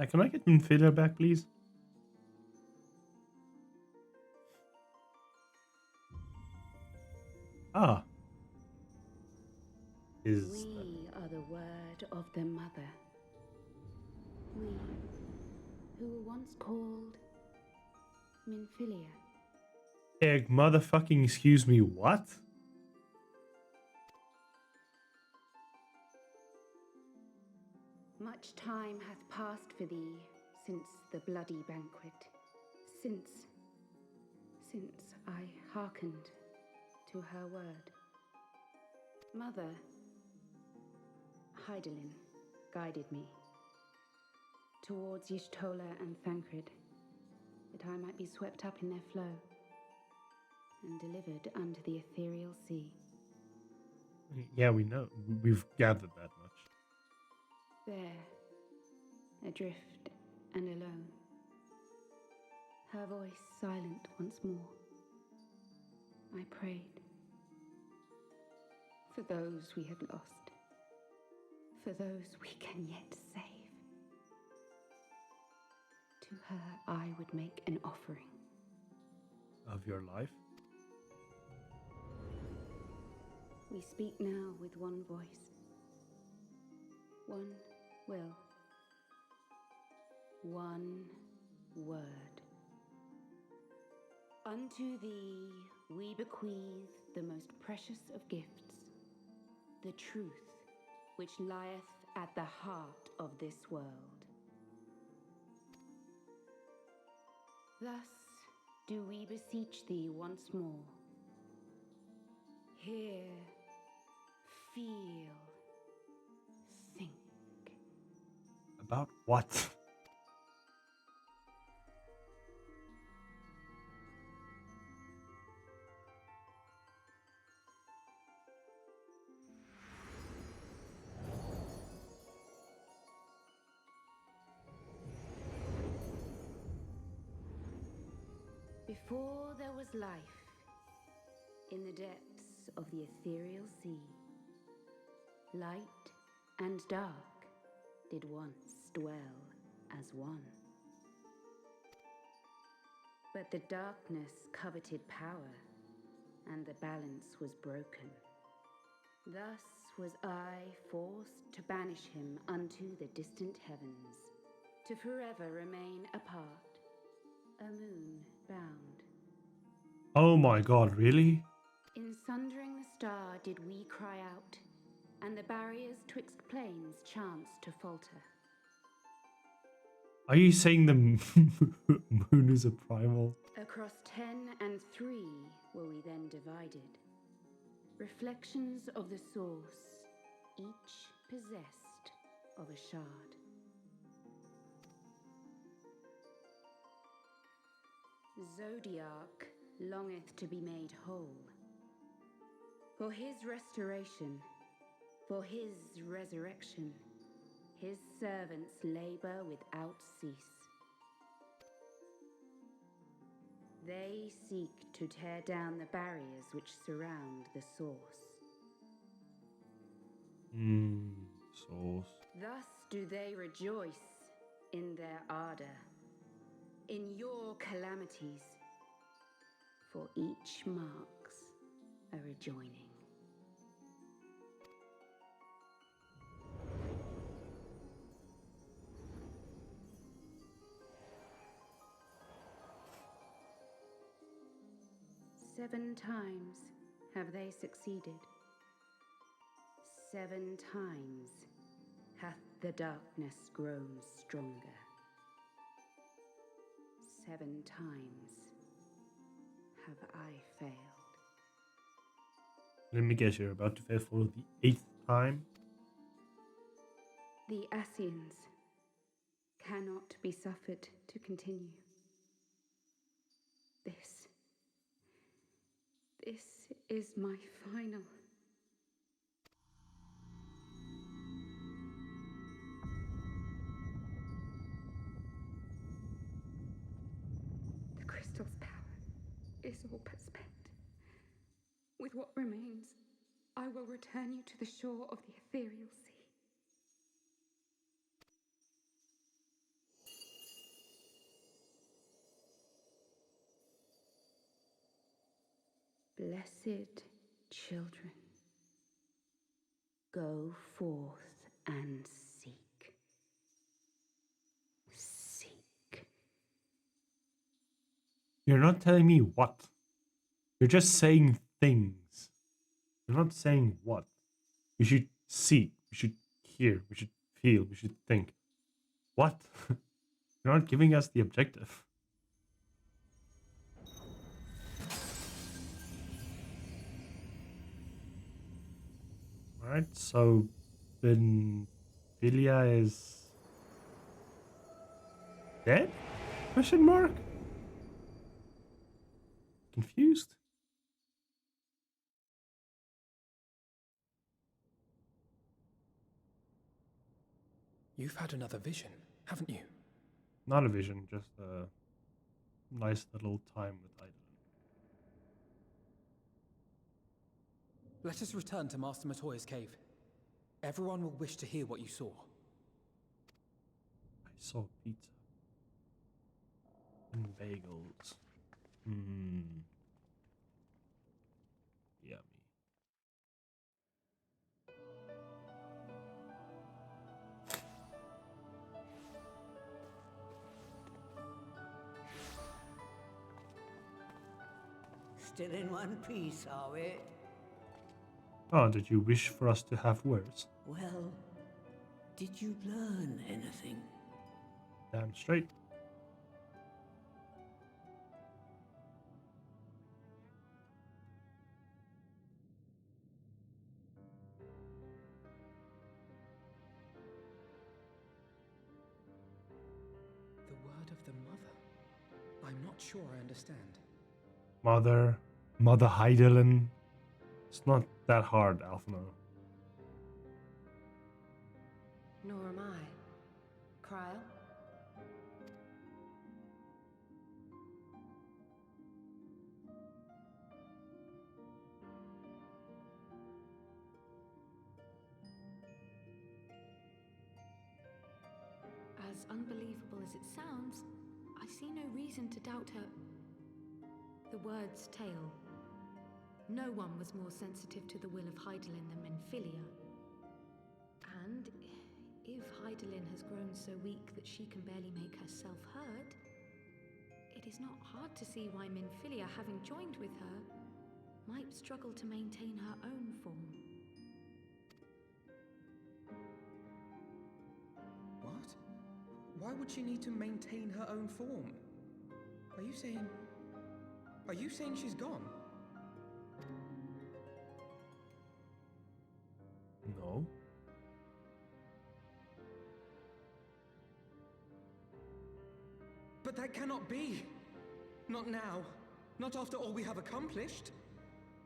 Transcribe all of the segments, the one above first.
Can I get Infilia back, please? Ah. We are the word of the mother. We, who were once called Minfilia. Motherfucking excuse me, what? Much time hath passed for thee since the bloody banquet, since I hearkened to her word. Mother, Hydaelyn guided me towards Y'shtola and Thancred, that I might be swept up in their flow and delivered unto the ethereal sea. Yeah, we know. We've gathered that much. There, adrift and alone, her voice silent once more, I prayed for those we had lost, for those we can yet save. To her I would make an offering. Of your life? We speak now with one voice, one will, one word. Unto thee we bequeath the most precious of gifts, the truth which lieth at the heart of this world. Thus do we beseech thee once more. Hear, feel, think. About what? Before there was life, in the depths of the ethereal sea, light and dark did once dwell as one. But the darkness coveted power, and the balance was broken. Thus was I forced to banish him unto the distant heavens, to forever remain apart, a moon bound. Oh my god, really? In sundering the star did we cry out, and the barriers twixt planes chanced to falter. Are you saying the moon is a primal? Across 10 and 3 were we then divided, reflections of the source, each possessed of a shard. Zodiac longeth to be made whole. For his restoration, for his resurrection, his servants labor without cease. They seek to tear down the barriers which surround the source. Source. Thus do they rejoice in their ardor, in your calamities, for each marks a rejoining. Seven times have they succeeded. 7 times hath the darkness grown stronger. 7 times have I failed. Let me guess, you're about to fail for the 8th time? The Ascians cannot be suffered to continue. This is my final. The crystal's power is all but spent. With what remains, I will return you to the shore of the ethereal sea. Blessed children, go forth and seek. Seek. You're not telling me what. You're just saying things. You're not saying what. We should see. We should hear. We should feel. We should think. What? You're not giving us the objective. Alright, so Benfilia is dead? Question mark? Confused? You've had another vision, haven't you? Not a vision, just a nice little time with Idolin. Let us return to Master Matoya's cave. Everyone will wish to hear what you saw. I saw pizza. And bagels. Mmm. Yummy. Still in one piece, are we? Oh, did you wish for us to have words? Well, did you learn anything? Damn straight. The word of the mother? I'm not sure I understand. Mother Heidelin. It's not that hard, Alphino. Nor am I. Cryle? As unbelievable as it sounds, I see no reason to doubt her. The word's tale. No one was more sensitive to the will of Heidelin than Menphilia. And if Heidelin has grown so weak that she can barely make herself heard, it is not hard to see why Menphilia, having joined with her, might struggle to maintain her own form. What? Why would she need to maintain her own form? Are you saying she's gone? No. But that cannot be! Not now. Not after all we have accomplished.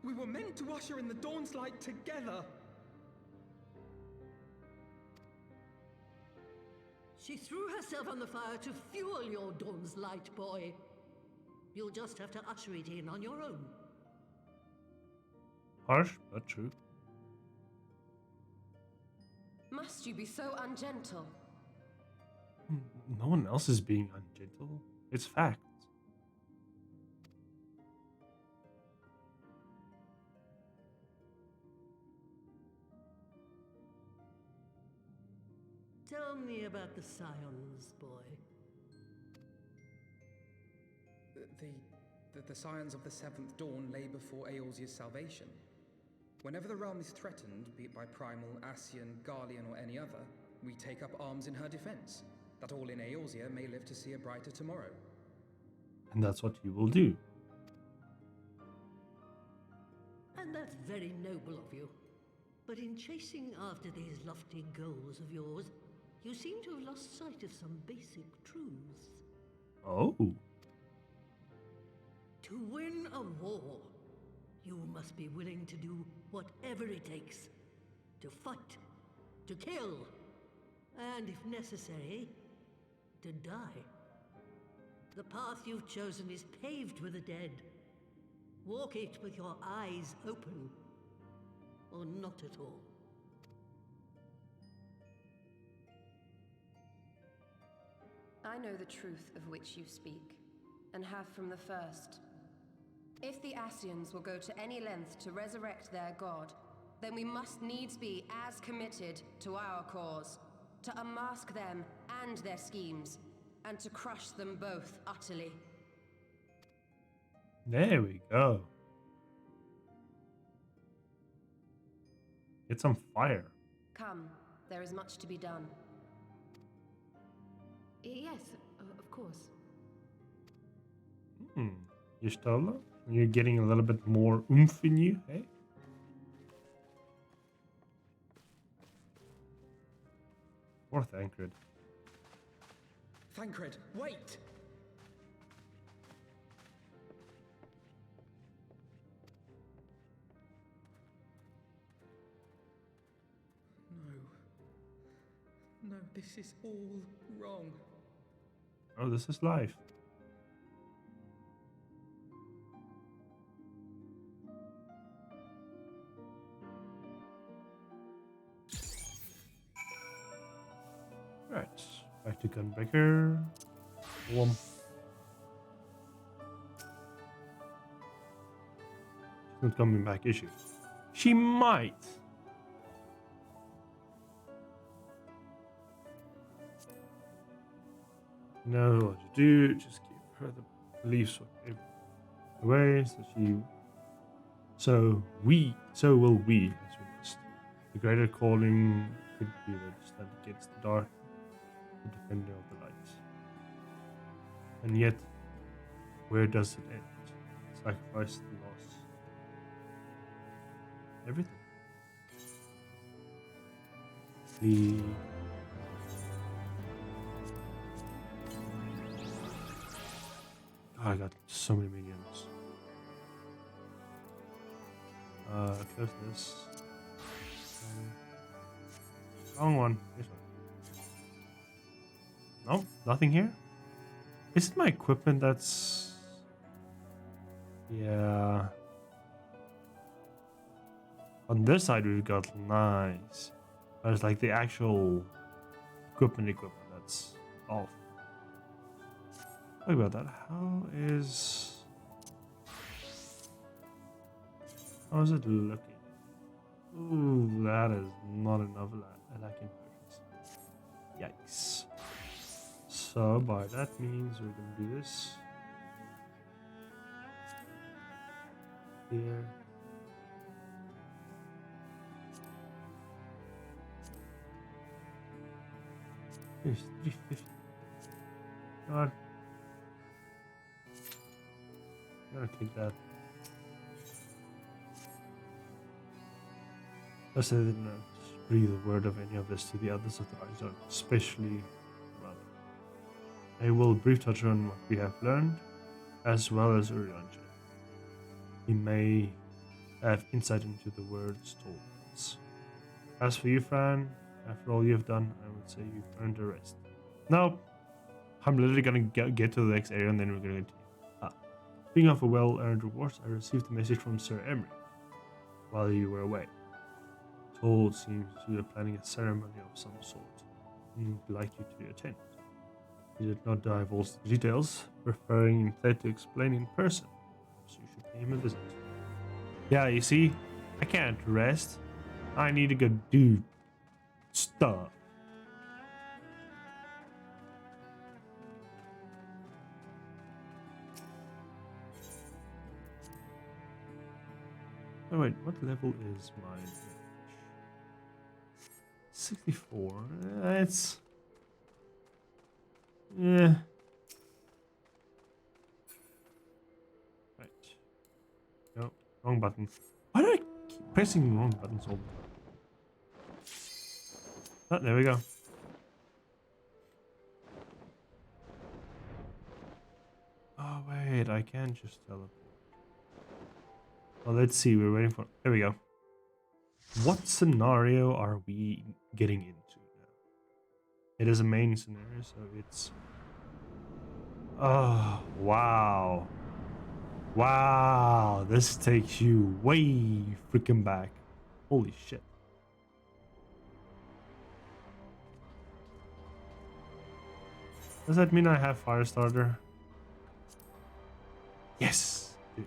We were meant to usher in the dawn's light together. She threw herself on the fire to fuel your dawn's light, boy. You'll just have to usher it in on your own. Harsh, but true. Must you be so ungentle? No one else is being ungentle. It's facts. Tell me about the Scions, boy. The scions of the Seventh Dawn lay before Eorzea's salvation. Whenever the realm is threatened, be it by Primal, Ascian, Garlean, or any other, we take up arms in her defense, that all in Eorzea may live to see a brighter tomorrow. And that's what you will do. And that's very noble of you. But in chasing after these lofty goals of yours, you seem to have lost sight of some basic truths. Oh. To win a war, you must be willing to do whatever it takes. To fight, to kill, and if necessary, to die. The path you've chosen is paved with the dead. Walk it with your eyes open, or not at all. I know the truth of which you speak, and have from the first. If the Ascians will go to any length to resurrect their god, then we must needs be as committed to our cause, to unmask them and their schemes, and to crush them both utterly. There we go. Get some fire. Come, there is much to be done. Yes, of course. Y'shtola, you're getting a little bit more oomph in you, eh? Or Thancred. Thancred, wait! No, this is all wrong. Oh, this is life. Right, back to Gunbreaker. Whomp. She's not coming back, is she? She might. Know what to do. Just give her the beliefs away, so will we, as we must. The greater calling could be that stand against the dark, the defender of the light. And yet, where does it end? Sacrifice the loss. Everything. Flee. God, I got so many minions. Close this. Wrong one. This one. No, nothing here. Is it my equipment that's... Yeah. On this side we've got nice. There's like the actual equipment that's off. Talk about that. How's it looking? Ooh, that is not enough lacking potions. Yikes. So by that means we're gonna do this. Here. Here's 350. God. I'm gonna take that. I said I didn't breathe a word of any of this to the others of the Rizon, especially Mother. I will brief touch on what we have learned, as well as Urianger. He may have insight into the words told us. As for you, Fran, after all you've done, I would say you've earned a rest. Nope. I'm literally gonna get to the next area and then we're gonna continue. Speaking of a well-earned rewards, I received a message from Sir Emery while you were away. Told seems you were planning a ceremony of some sort, and would like you to attend. He did not divulge the details, preferring instead to explain in person. So you should pay him a visit. Yeah, you see, I can't rest. I need to go do stuff. Oh wait, what level is my mage? 64. It's... Yeah. Right. No, wrong button. Why do I keep pressing the wrong buttons all the time? Oh, there we go. Oh wait, I can just teleport. Well, let's see, we're waiting for... There we go. What scenario are we getting into now? It is a main scenario, so it's... Oh, wow. Wow, this takes you way freaking back. Holy shit. Does that mean I have Firestarter? Yes! Dude.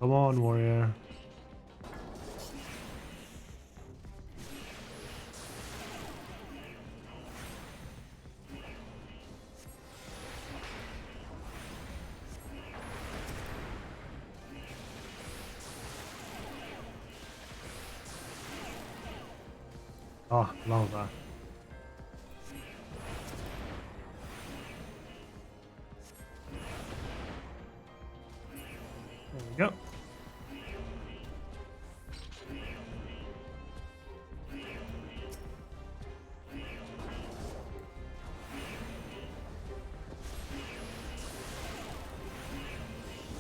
Come on, warrior. Oh, love that. There we go.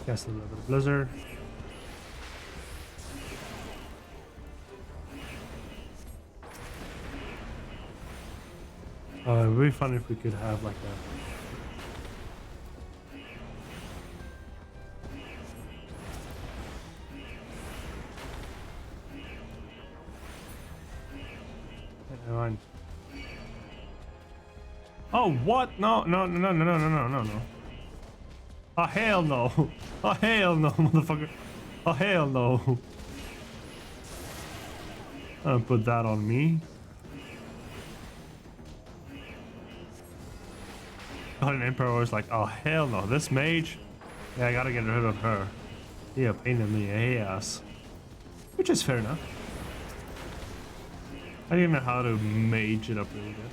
Guess a little bit of blizzard. It would be fun if we could have like Never mind. Oh, what? No, no, no, no, no, no, no, no, no. Oh, hell no. Oh, hell no, motherfucker. Oh, hell no. Don't put that on me. God, an emperor was like, oh, hell no. This mage? Yeah, I gotta get rid of her. Yeah, pain in the ass. Which is fair enough. I don't even know how to mage it up really good.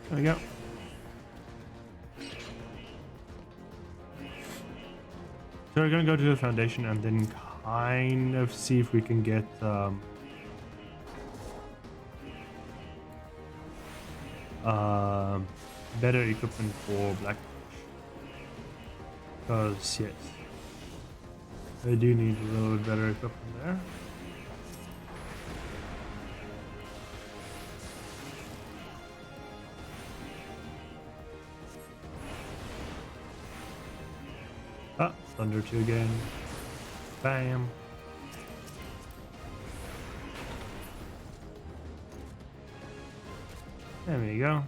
There we go. So we're gonna go to the foundation and then kind of see if we can get better equipment for Black. Because yes, I do need a little bit better equipment there. Ah, Thunder 2 again. Bam. There we go.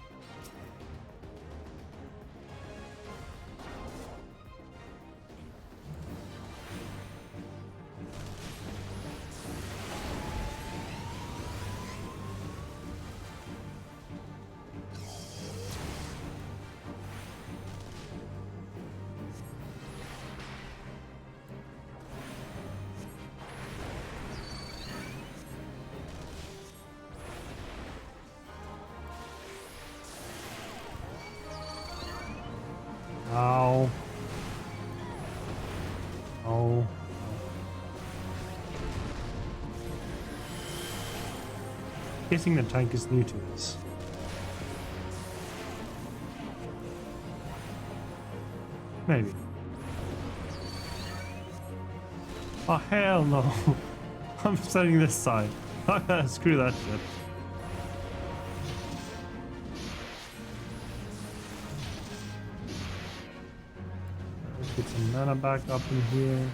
Ow. Oh. Guessing the tank is new to us. Maybe. Oh hell no. I'm setting this side. Screw that shit. Get some mana back up in here.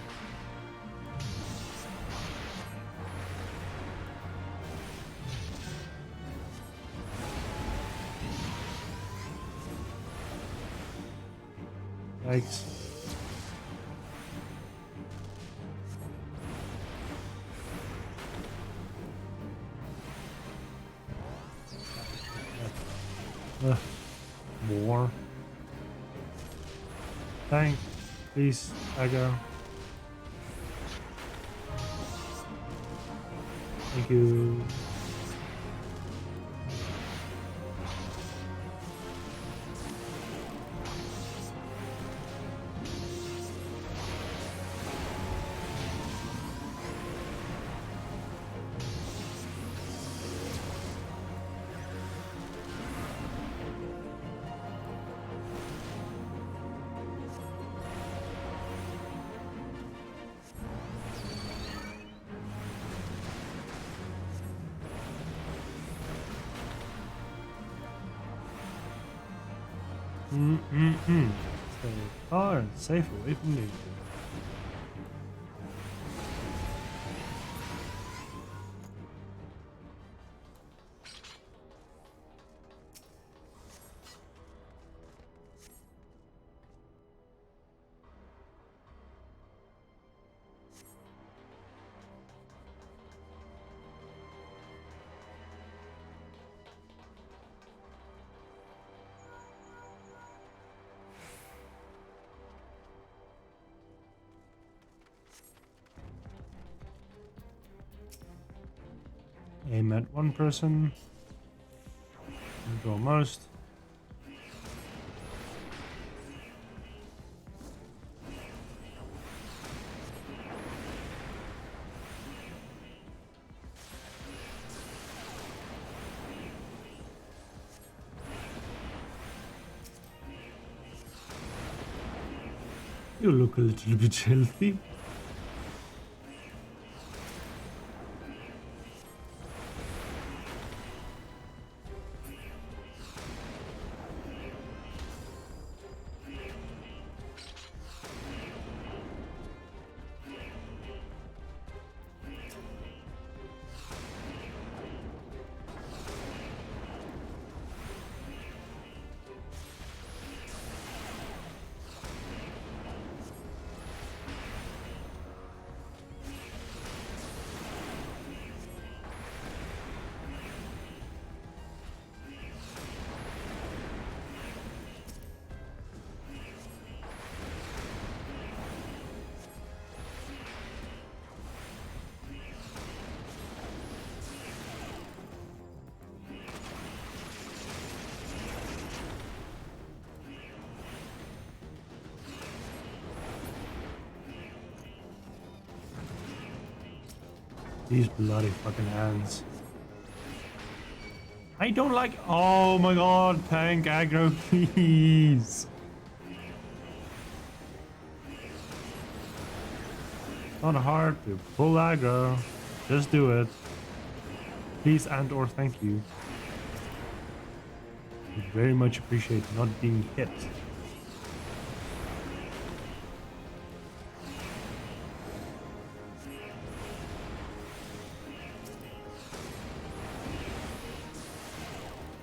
Yikes. More. Tank. Please, aggro. Thank you. Stay far and safe away from me. Aim at one person. Draw most. You look a little bit healthy. These bloody fucking hands. I don't like. Oh my god, tank aggro, please. Not hard to pull aggro. Just do it. Please and or thank you. I very much appreciate not being hit.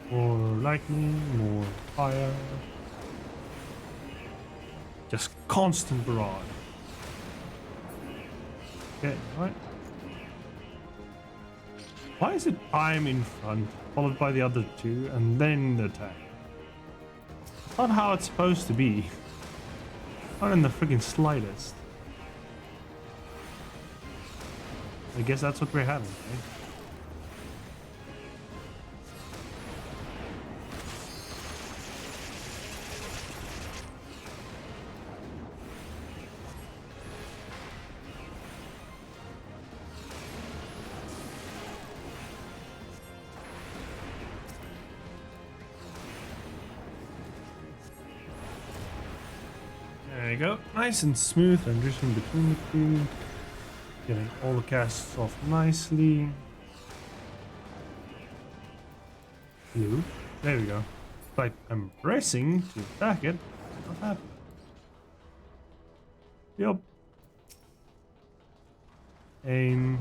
More lightning, more fire. Just constant barrage. Okay, right. Why is it I'm in front, followed by the other two, and then the tank? Not how it's supposed to be. Not in the friggin' slightest. I guess that's what we're having, right? There you go, nice and smooth, and just in between the two, getting all the casts off nicely. Blue, there we go. Like I'm pressing to attack it, not happening. Yup. Aim.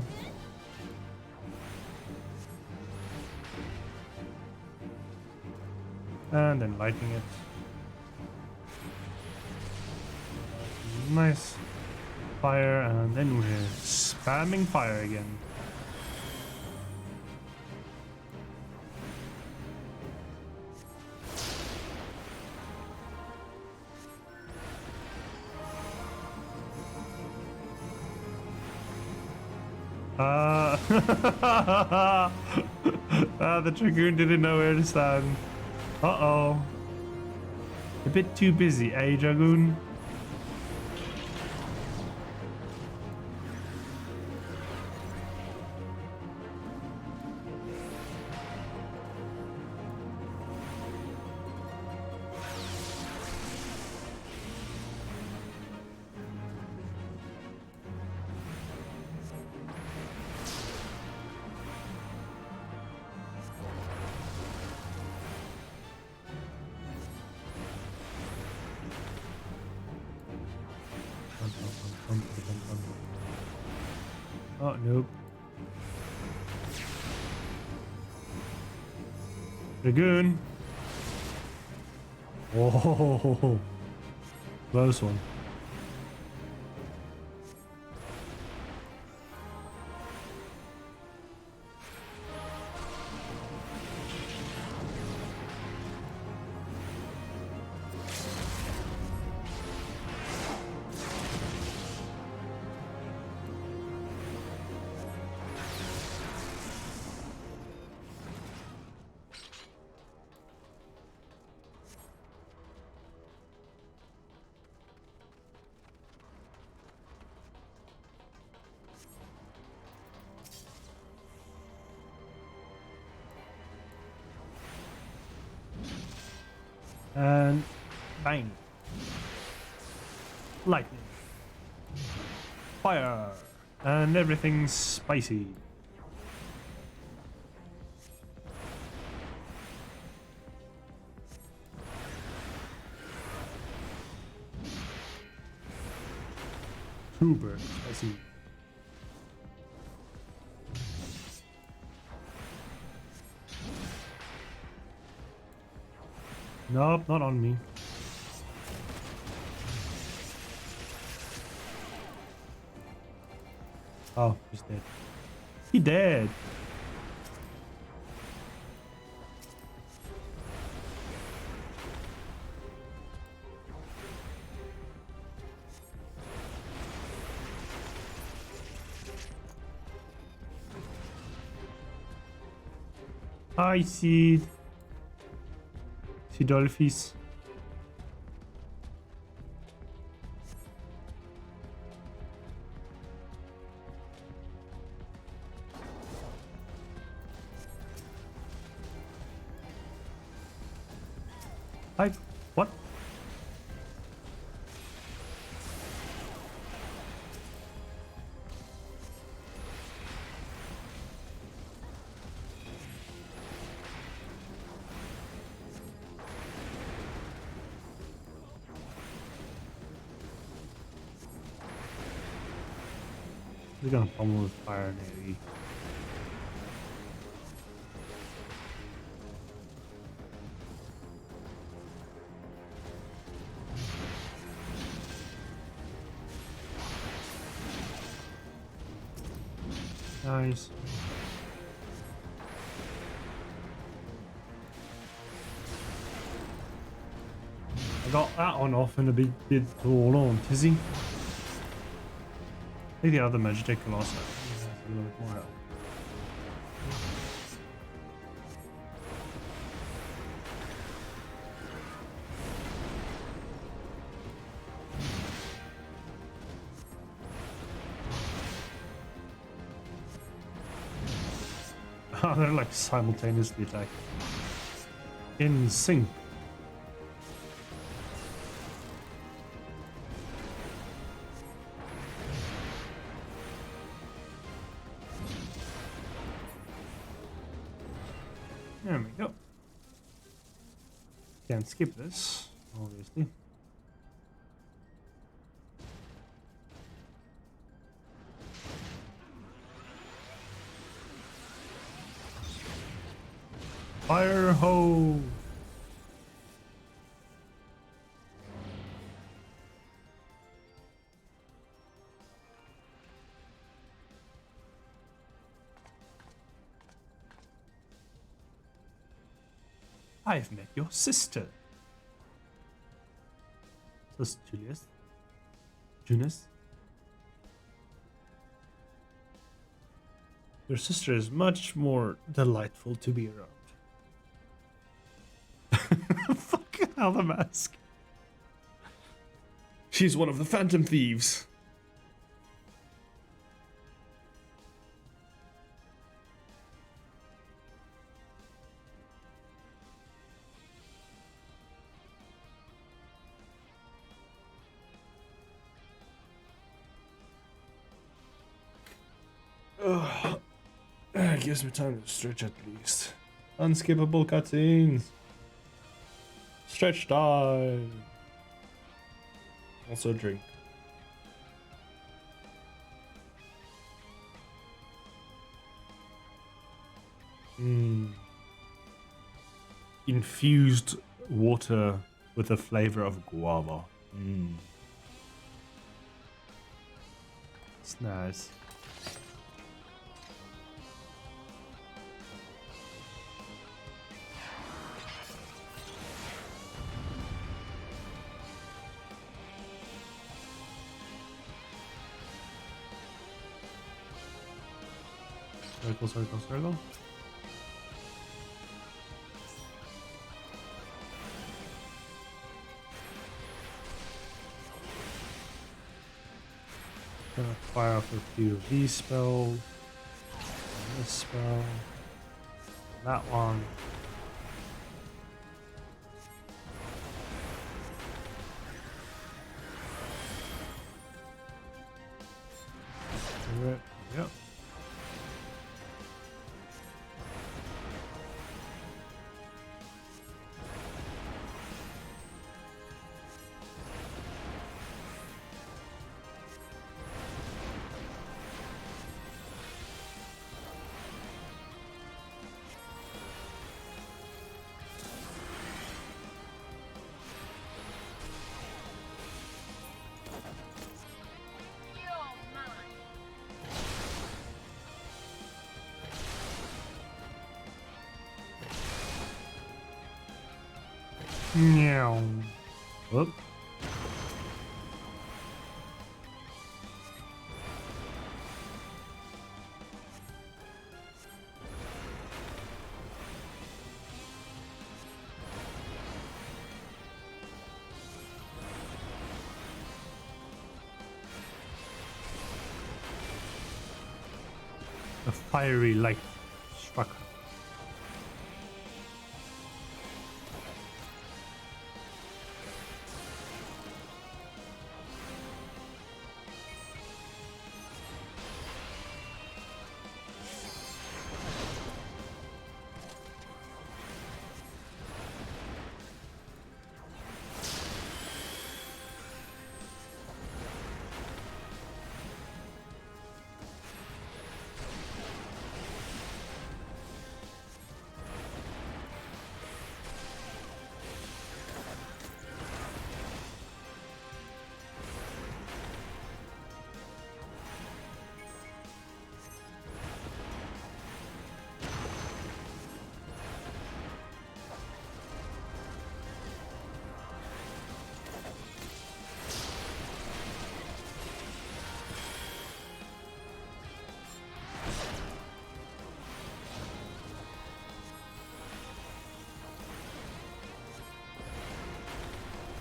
And then lighting it. Nice fire, and then we're spamming fire again. The Dragoon didn't know where to stand. Uh-oh. A bit too busy, eh, Dragoon? Oh, nope. Dragoon. Oh, close one. And bang. Lightning. Fire. And everything's spicy. Super spicy. Nope, not on me. Oh, he's dead. He dead. Hi, Seed. Sidolphis. Hi. What? We're gonna pummel with fire maybe. Nice. I got that one off in a big bit all on, Tizzy. I think the other Magitek can also have a little bit more help. Oh, they're like simultaneously attacking. In sync. There we go. Can't skip this, obviously. Fire hose! I've met your sister. Says Julius. Junis. Your sister is much more delightful to be around. Fucking hell, the mask. She's one of the Phantom Thieves. Ugh. It gives me time to stretch at least. Unskippable cutscenes. Stretch time. Also drink. Infused water with a flavor of guava. It's nice. Circle, circle, circle. Gonna fire off a few of these spells. And this spell. And that one. Here we go. Meow. Whoop. A fiery light struck her.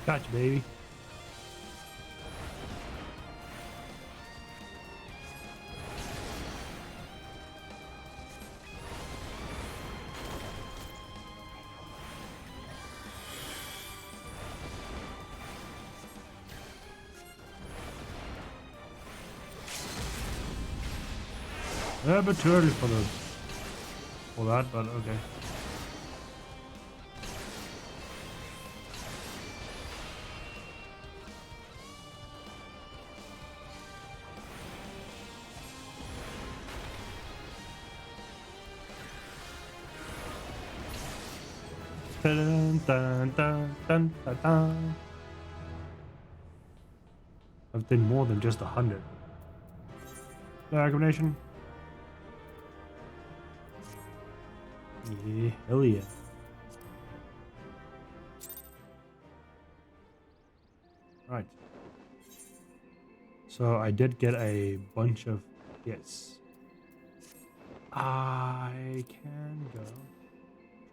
Gotcha, baby. A bit too early for that, but okay. Dun, dun, dun, dun, dun, dun. I've done more than just 100. No recommendation. Yeah, hell yeah. Right. So I did get a bunch of yes. I can go.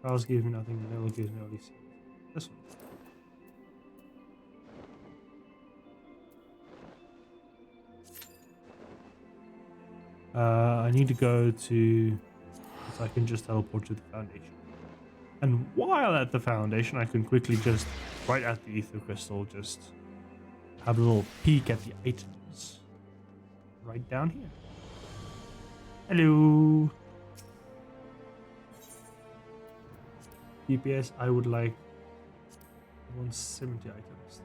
Trials gives me nothing, Vanilla gives me all these. This one. I need to go to, so I can just teleport to the Foundation. And while at the Foundation, I can quickly just, right at the Ether Crystal, just have a little peek at the items. Right down here. Hello. DPS, I would like 170 items.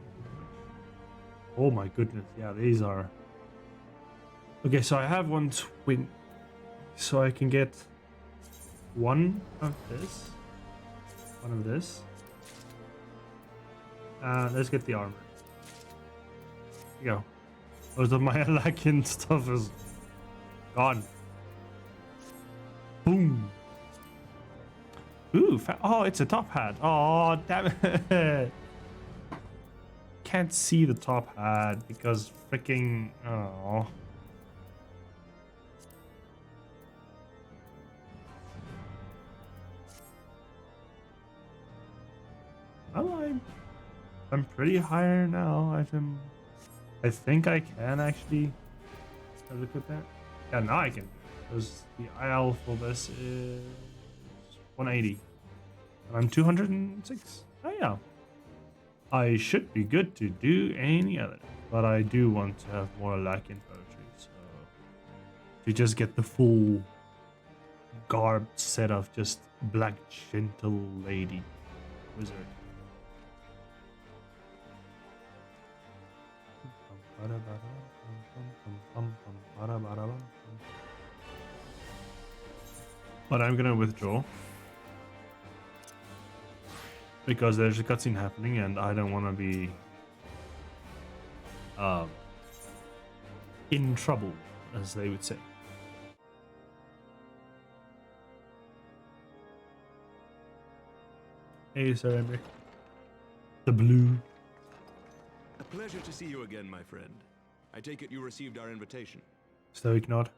Oh my goodness, yeah, these are... Okay, so I have one twin, so I can get one of this, one of this. Let's get the armor. Here you go. Most of my Alakin stuff is gone. Boom. Ooh, oh, it's a top hat. Oh, damn it. Can't see the top hat because freaking... Oh. Well, I'm pretty higher now. I think I can actually have a look at that. Yeah, now I can. Because the IL for this is 180. And I'm 206. Oh yeah. I should be good to do any other. But I do want to have more Alakin poetry, so You just get the full garb set of just black gentle lady wizard. But I'm gonna withdraw because there's a cutscene happening and I don't want to be in trouble, as they would say. Hey, Sir Henry. The blue. A pleasure to see you again, my friend. I take it you received our invitation. Stoic nod.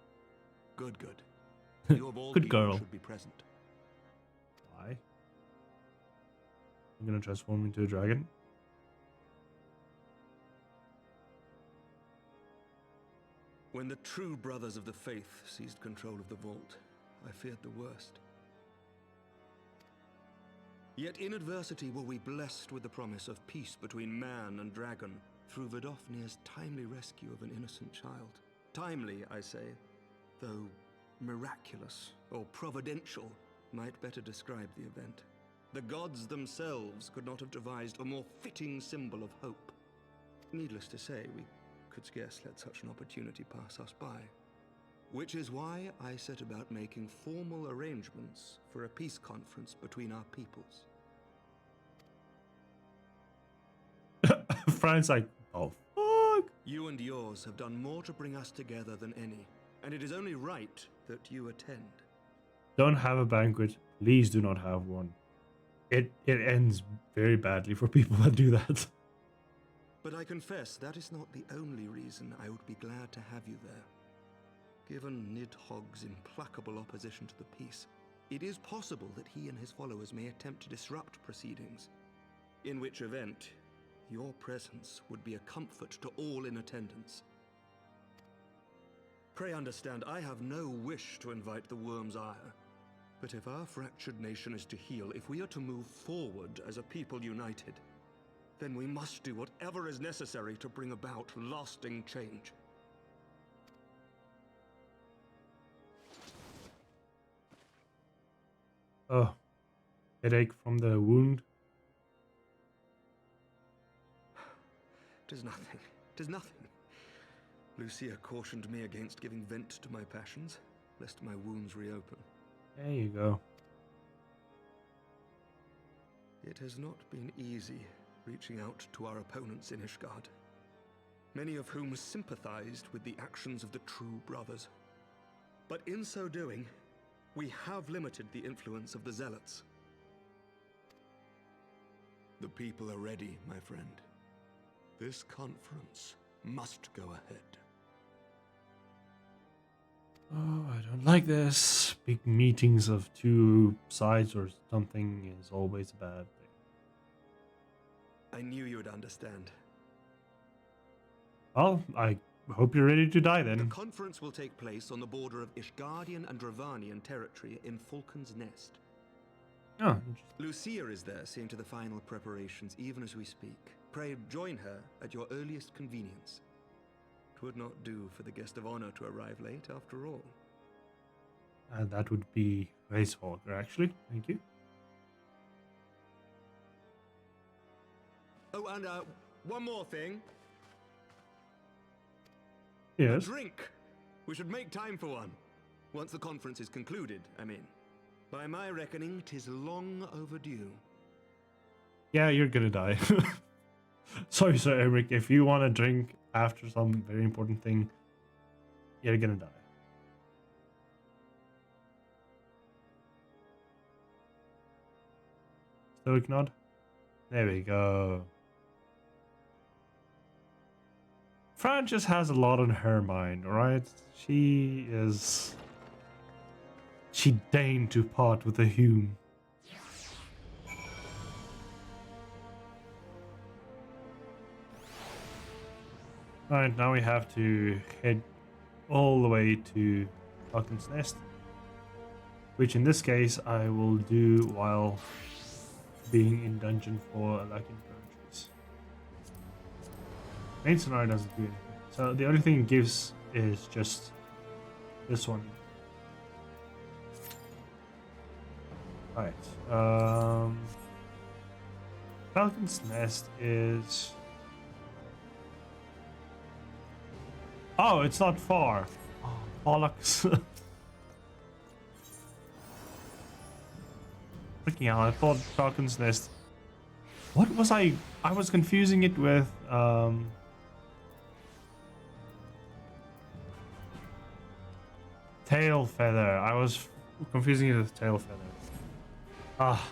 Good, good. You of all Good people girl. should be present. Why? I'm gonna transform into a dragon. When the true brothers of the faith seized control of the vault, I feared the worst. Yet in adversity were we blessed with the promise of peace between man and dragon through Vidofnir's timely rescue of an innocent child. Timely, I say, though miraculous or providential might better describe the event. The gods themselves could not have devised a more fitting symbol of hope. Needless to say, we could scarce let such an opportunity pass us by. Which is why I set about making formal arrangements for a peace conference between our peoples. Fran's like, oh fuck. You and yours have done more to bring us together than any, and it is only right that you attend. Don't have a banquet. Please do not have one. It ends very badly for people that do that. But I confess that is not the only reason I would be glad to have you there. Given Nidhogg's implacable opposition to the peace, it is possible that he and his followers may attempt to disrupt proceedings, in which event your presence would be a comfort to all in attendance. Pray understand, I have no wish to invite the worm's ire, but if our fractured nation is to heal, if we are to move forward as a people united, then we must do whatever is necessary to bring about lasting change. Oh, headache from the wound. Tis nothing. Tis nothing. Lucia cautioned me against giving vent to my passions, lest my wounds reopen. There you go. It has not been easy reaching out to our opponents in Ishgard, many of whom sympathized with the actions of the true brothers. But in so doing, we have limited the influence of the zealots. The people are ready, my friend. This conference must go ahead. Oh, I don't like this. Big meetings of two sides or something is always a bad thing. I knew you would understand. Well, I hope you're ready to die then. The conference will take place on the border of Ishgardian and Dravanian territory in Falcon's Nest. Oh, interesting. Lucia is there, seeing to the final preparations even as we speak. Pray join her at your earliest convenience. It would not do for the guest of honor to arrive late, after all. That would be Racewalker, actually. Thank you. Oh, and one more thing. Yes. A drink. We should make time for one. Once the conference is concluded, I mean. By my reckoning, 'tis long overdue. Yeah, you're gonna die. Sorry, Sir Eric. If you want to drink after some very important thing, you're gonna die. Stoic nod. There we go. Fran just has a lot on her mind, alright? She deigned to part with the Hume. Alright, now we have to head all the way to Falcon's Nest, which in this case I will do while being in dungeon for Lack Inventories. Main scenario doesn't do anything. So the only thing it gives is just This one. Right. Falcon's Nest is... Oh, it's not far. Oh, bollocks. Freaking hell, I thought Falcon's Nest... What was I was confusing it with, Tail Feather. I was confusing it with Tail Feather. Ah.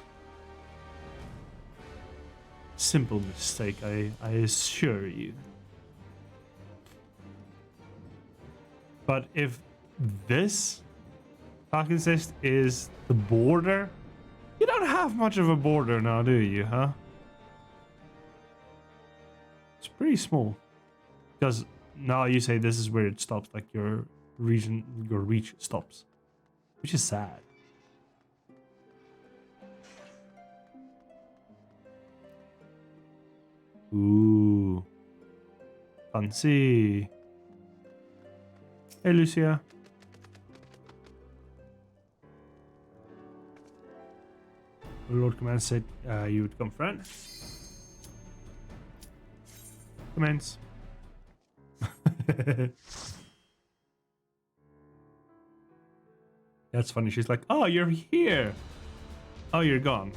Simple mistake, I assure you. But if this Falcon's Nest is the border, you don't have much of a border now, do you, huh? It's pretty small. Because now you say this is where it stops, like your region, your reach stops. Which is sad. Ooh. Fancy. Hey, Lucia. Lord Command said you would come, friend. Commence. That's funny. She's like, oh, you're here. Oh, you're gone.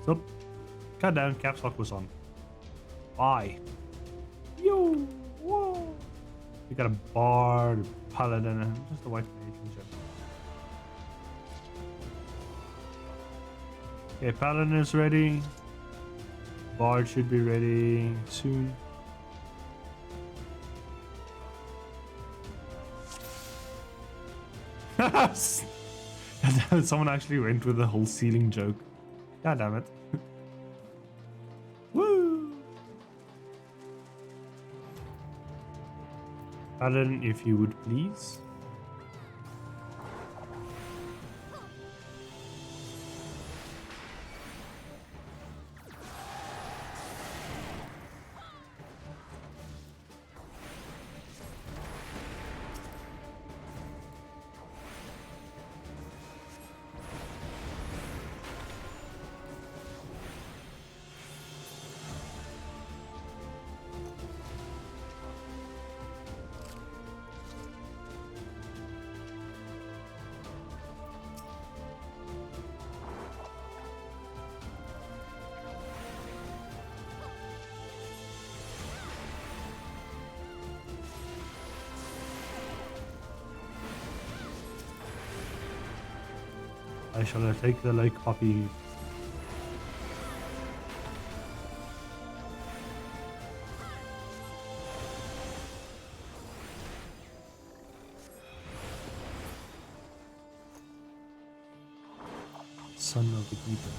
So, cut down. Caps lock was on. Why? Yo, whoa. We got a bard, paladin, and just a white mage and shit. Okay, paladin is ready. Bard should be ready soon. Someone actually went with the whole ceiling joke. God damn it. Woo! Paladin, if you would please. I shall take the lake poppy. Son of the Keeper.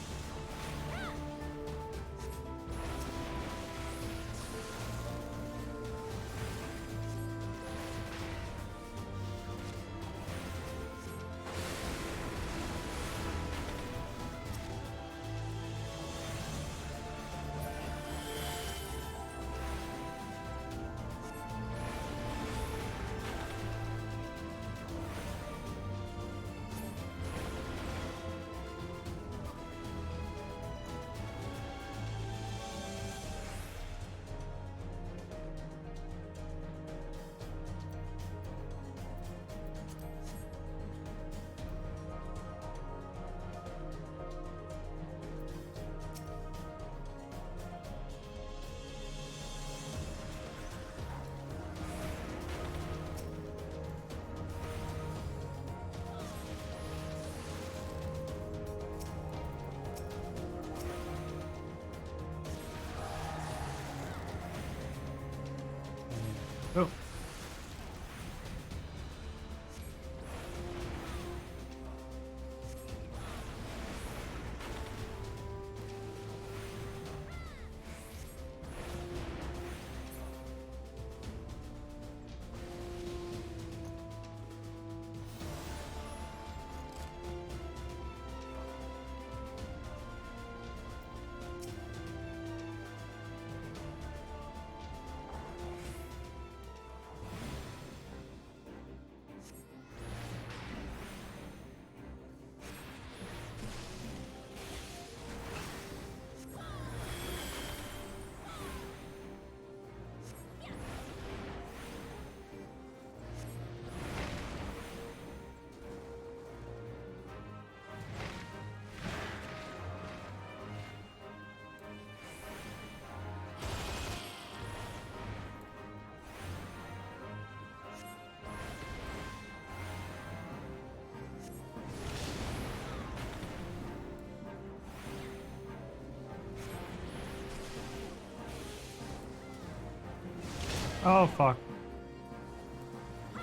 Oh fuck.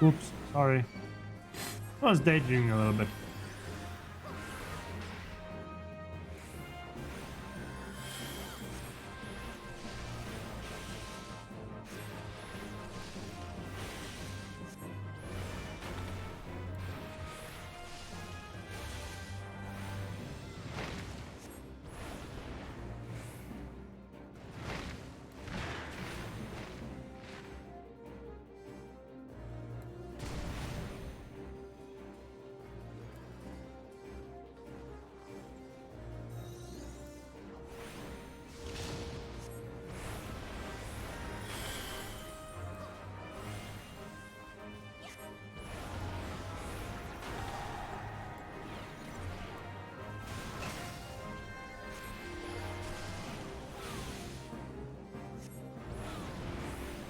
Oops, sorry. I was daydreaming a little bit.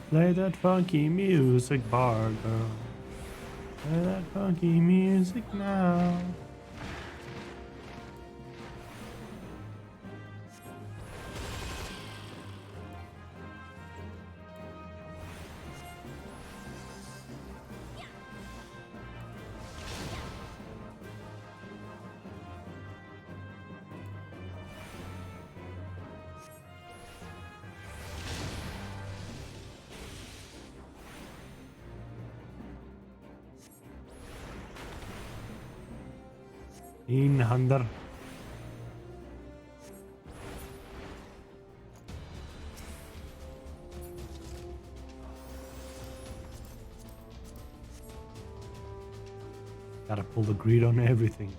Play that funky music, bar girl. Play that funky music now. In Hunter. Gotta pull the greed on everything.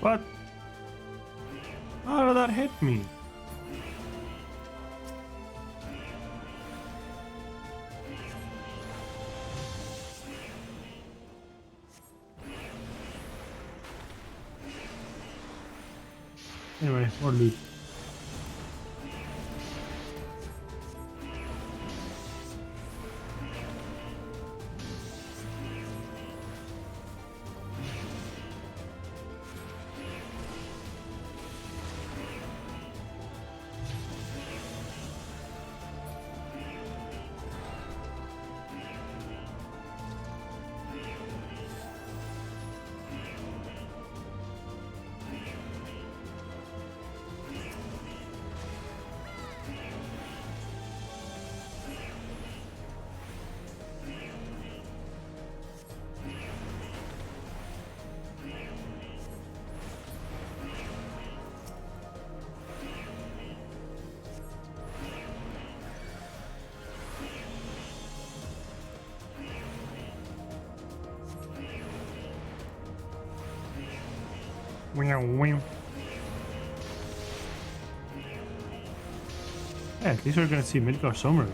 What? How did that hit me? Anyway, more loot. Yeah, at least we're gonna see Midgar Summer.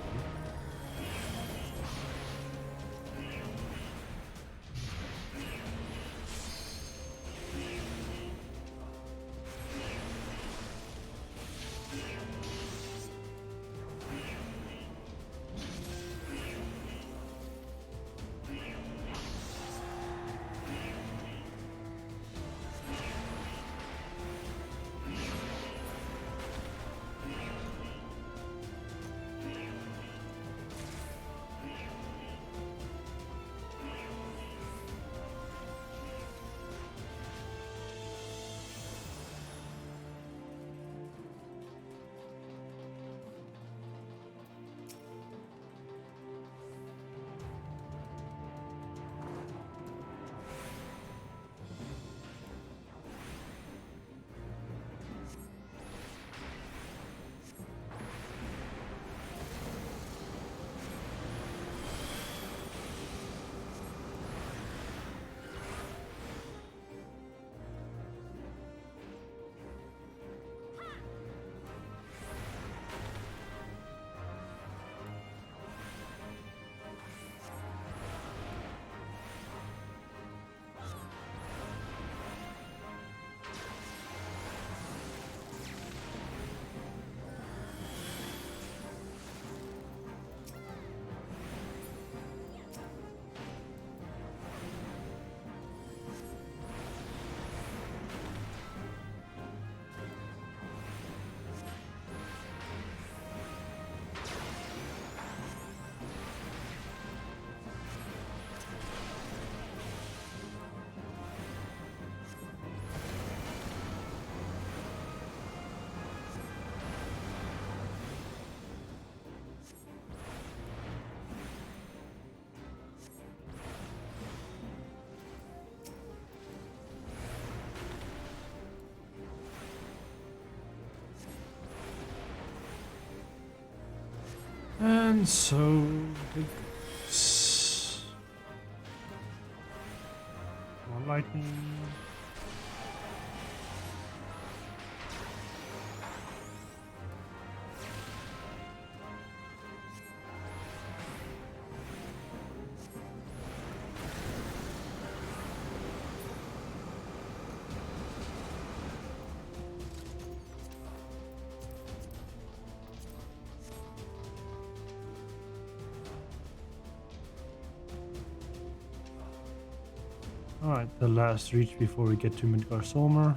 And so it goes. More lightning. Alright, the last reach before we get to Midgar Solmer.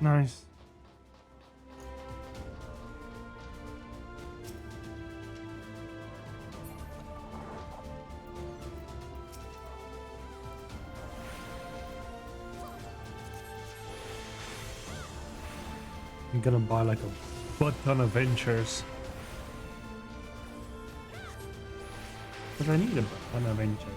Nice. I'm gonna buy like a butt ton of ventures. Because I need a butt ton of ventures.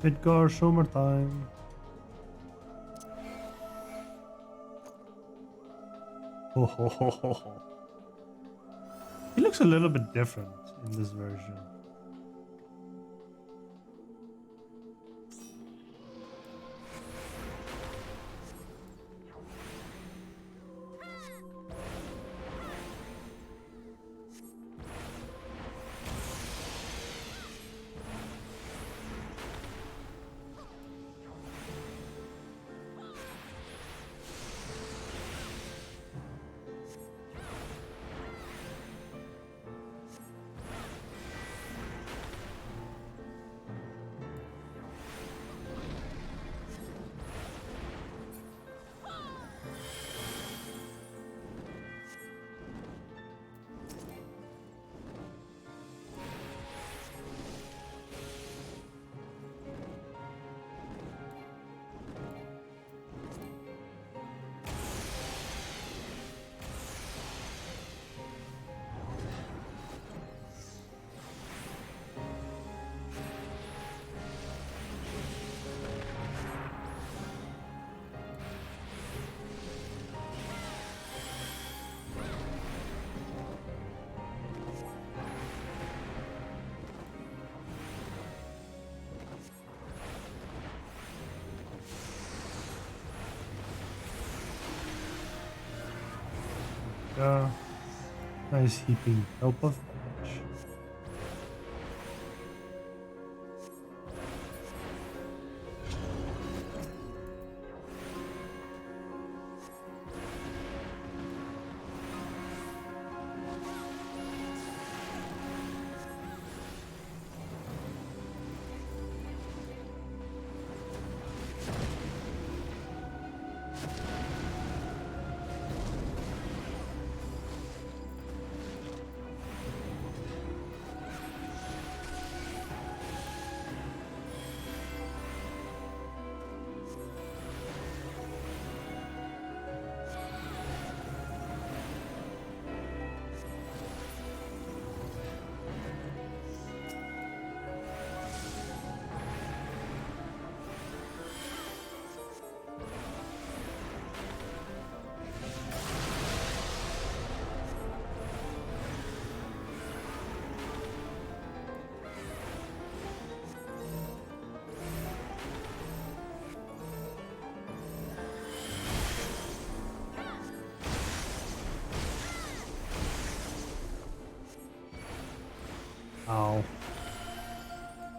Midgar summertime. Ho ho ho ho ho. He looks a little bit different in this version. Nice heaping help of damage.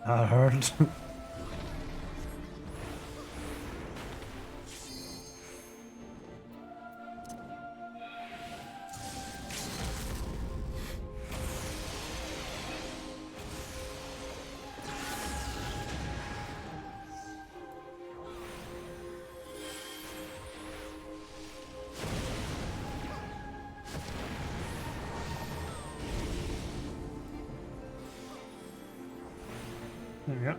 I heard. There we go.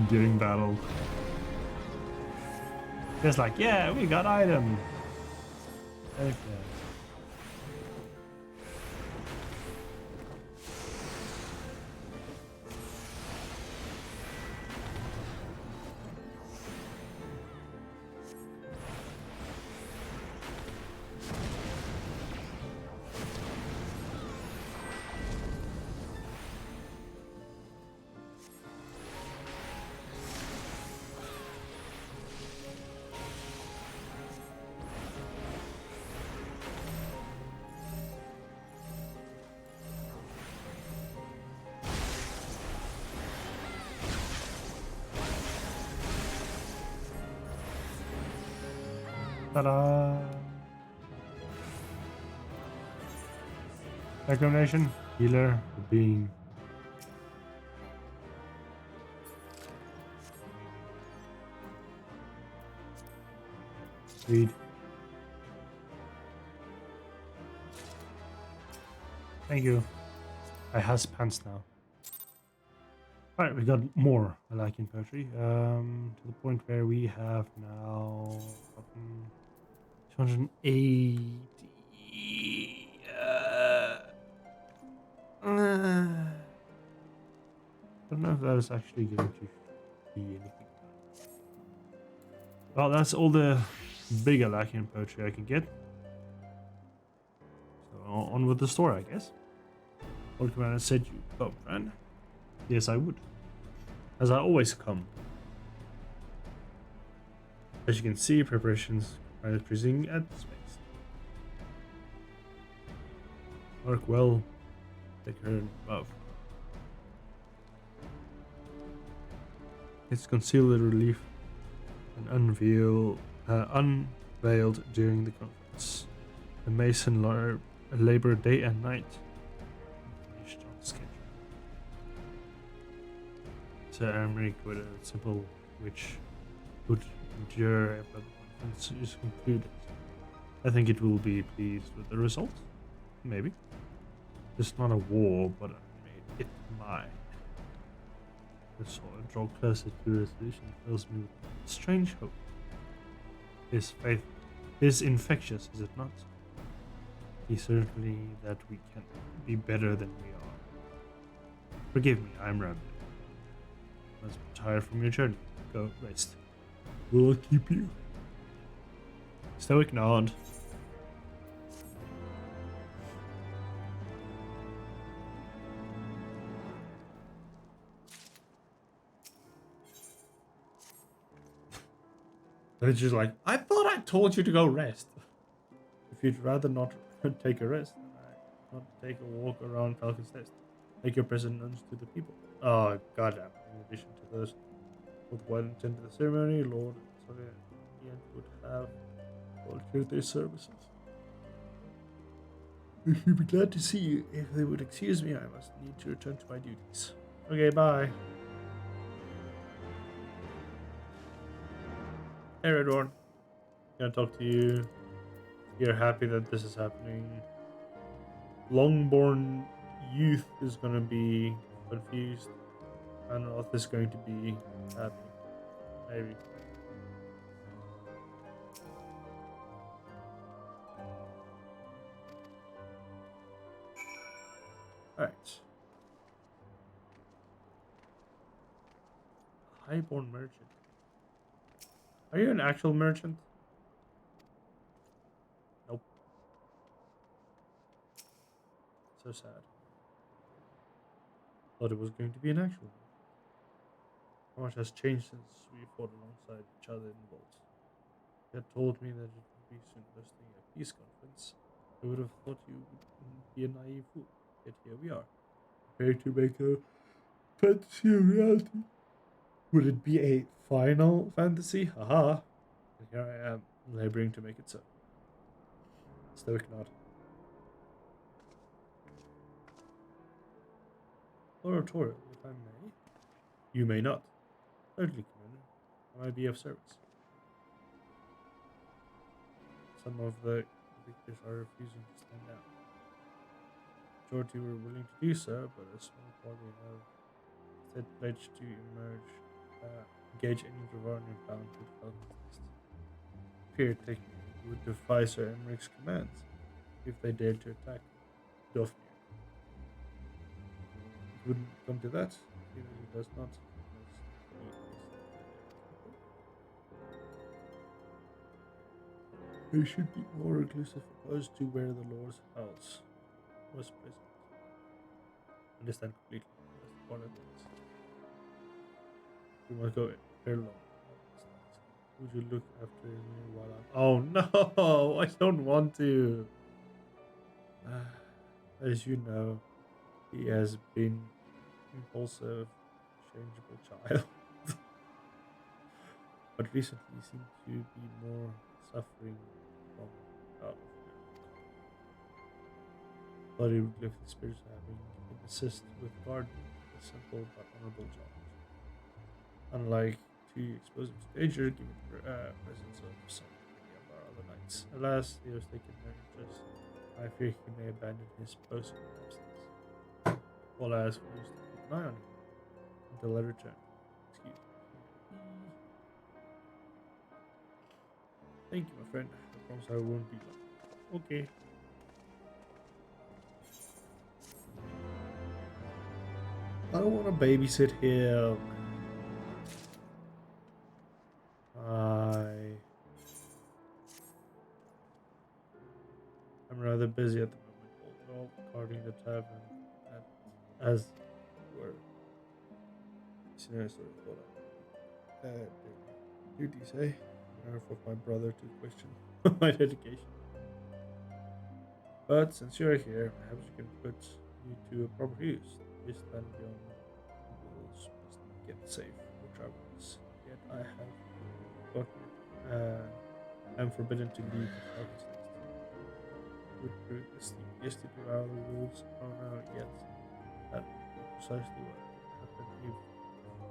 During battle. Just like, yeah, we got item. Okay. Ta-da! Reclamation, healer, being. Read. Thank you. I has pants now. Alright, we got more I like in poetry. To the point where we have now 280. Don't know if that is actually going to be anything. Well, that's all the big Alakian poetry I can get. So on with the story, I guess. Old Commander said you come, Fran. Yes, I would. As I always come. As you can see, preparations are increasing at space. Work well. Take her above. It's concealed the relief and unveiled during the conference. The Mason labor day and night. Finished on schedule. Sir Emmerich with a simple which would endure after the conference is concluded. I think it will be pleased with the result. Maybe. It's not a war, but I made it mine. The sword draw closer to resolution fills me with strange hope. His faith is infectious, is it not? He's certainly that we can be better than we are. Forgive me, I'm rambling. Must be tired from your journey. Go rest. We'll keep you. Stoic nod. It's just like, I thought I told you to go rest. If you'd rather not take a rest, then I not take a walk around Falcon's Nest. Make your present known to the people. Oh, goddamn. In addition to those with what attended the ceremony, Lord Ian would have volunteered their services. I should be glad to see you. If they would excuse me, I must need to return to my duties. Okay, bye. Hey, Redhorn. Gonna talk to you. You're happy that this is happening. Longborn youth is gonna be confused. I don't know if this is going to be happy. Maybe. Alright. Highborn merchant. Are you an actual merchant? Nope. So sad. Thought it was going to be an actual one. How much has changed since we fought alongside each other in Vault? You had told me that it would be soon hosting a peace conference. I would have thought you would be a naive fool. Yet here we are, prepared to make a fantasy a reality. Would it be a final fantasy? Haha. And here I am, laboring to make it so. Stoic nod. Oratorial, if I may. You may not. Certainly, Commander. I might be of service. Some of the victors are refusing to stand down. Majority were willing to do so, but a small party have instead pledged to engage any Dravarnian bound with Falcon's list. Fear taking would defy Sir Emmerich's commands if they dared to attack Daphne. It wouldn't come to that. It really does not. They should be more reclusive opposed to where the Lord's house was present. Understand completely. That's the part of things. We must go very long. Would you look after me while I'm... Oh no! I don't want to! As you know, he has been impulsive, changeable child. But recently he seemed to be more suffering from but he would lift his spirits having been assist with guarding a simple but honorable charge. Unlike to expose him to danger, given the presence of so many of our other knights. Alas, he has taken no interest. I fear he may abandon his post in my absence. All I ask for is to keep an eye on him until I return. Excuse me. Thank you, my friend. I promise I won't be long. Okay. I don't want to babysit him. I'm rather busy at the moment, overall guarding the tavern as were. Scenario sort of thought of duties, eh? Nerve of my brother to question my dedication. But since you're here, perhaps you can put you to a proper use. This land beyond rules must get safe for travelers. Yet I have gotten am forbidden to leave the Falcon's nest. Would prove the steepest to devour the rules. Oh no, yet that is precisely what will happen if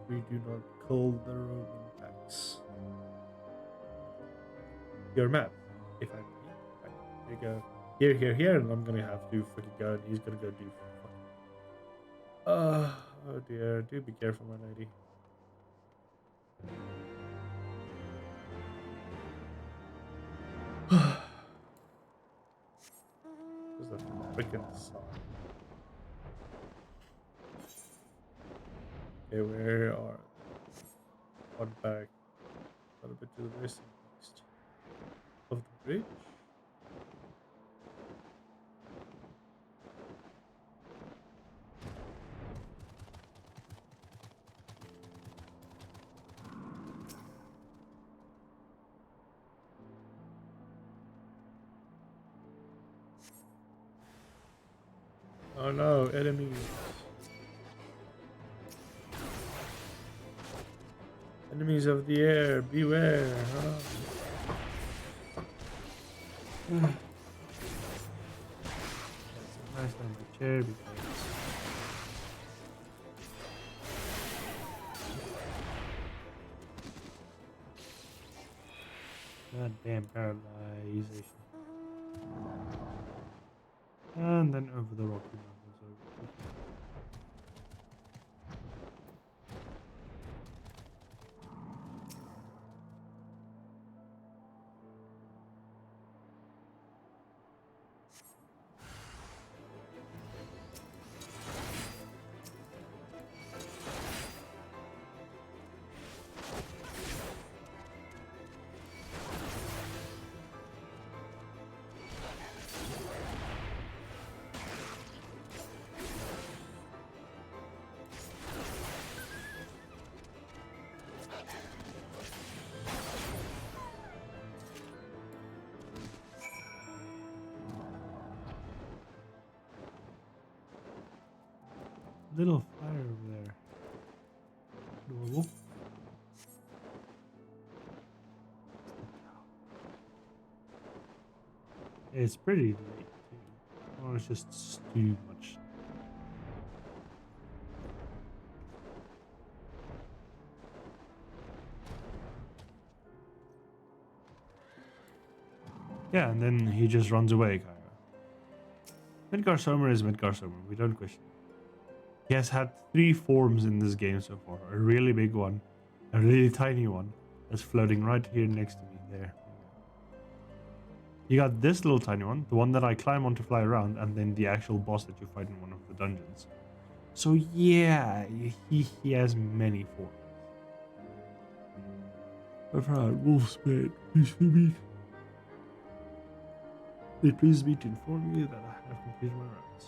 we do not cull the roving packs. Your map, if I may. Right, here you go. Here, and I'm gonna have to freaking go, and he's gonna go do fucking. Oh dear, do be careful, my lady. There's a freaking song. Okay, where are they? On back a little bit to the west and east of the bridge. Oh no, enemies. Enemies of the air, beware. That's a nice number chair because goddamn paralyzation. And then over the Rocky Mountains over. little fire over there. Adorable. It's pretty late too. Oh, it's just too much. Yeah, and then he just runs away, Kyra. Midgar Somer is Midgar Somer. We don't question it. He has had 3 forms in this game so far. A really big one, a really tiny one that's floating right here next to me. There. You got this little tiny one, the one that I climb on to fly around, and then the actual boss that you fight in one of the dungeons. So yeah, he has many forms. I've had Wolfsbane, please be me. It pleases me to inform you that I have completed my rounds.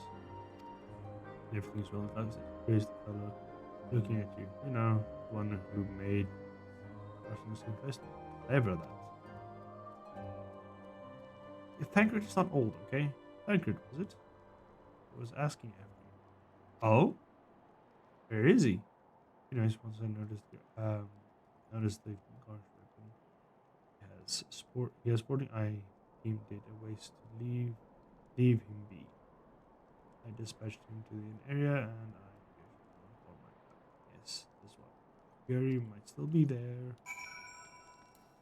Everything's well advanced. Here's the fellow looking at you. You know, the one who made Arsenal's Infest. Ever that. Thancred is not old, okay? Thancred, was it? I was asking after you. Oh? Where is he? Anyways, once I noticed the guard weapon he has sporting. I deemed it a waste to leave him be. I dispatched him to the area and I gave him all my time. Yes, this one. Gary might still be there.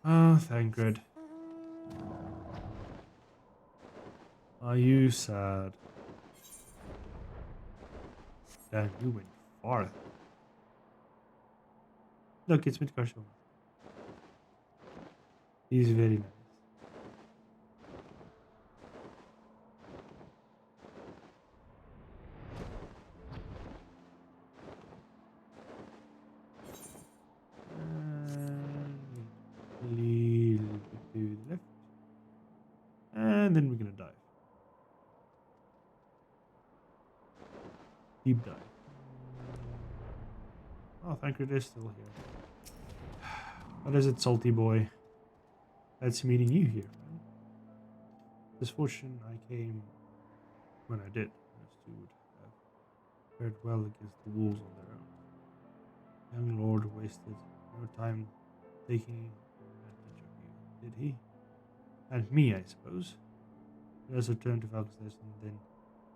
Oh, Thancred. Are you sad? Damn, you went far. Look, it's Midgar Somer. He's very nice. Little bit to the left. And then we're gonna dive. Deep dive. Oh, Thancred is still here. What is it, salty boy? Fancy meeting you here, man. Misfortune I came when I did. As you would have fared well against the wolves on their own. Young lord wasted no time taking advantage of you, did he? And me, I suppose. Let us return to Falcon's Nest and then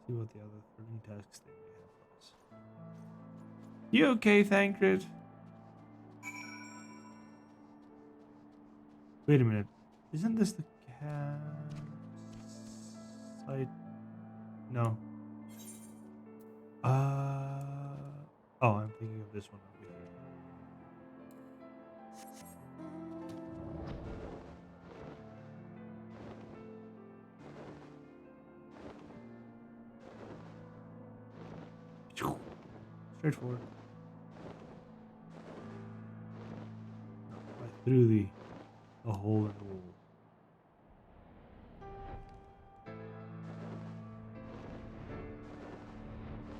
see what the other thrilling tasks they may have for us. You okay, Thancred? Wait a minute. Isn't this the campsite? No. Oh, I'm thinking of this one over here. Straightforward. Right through the hole in the wall.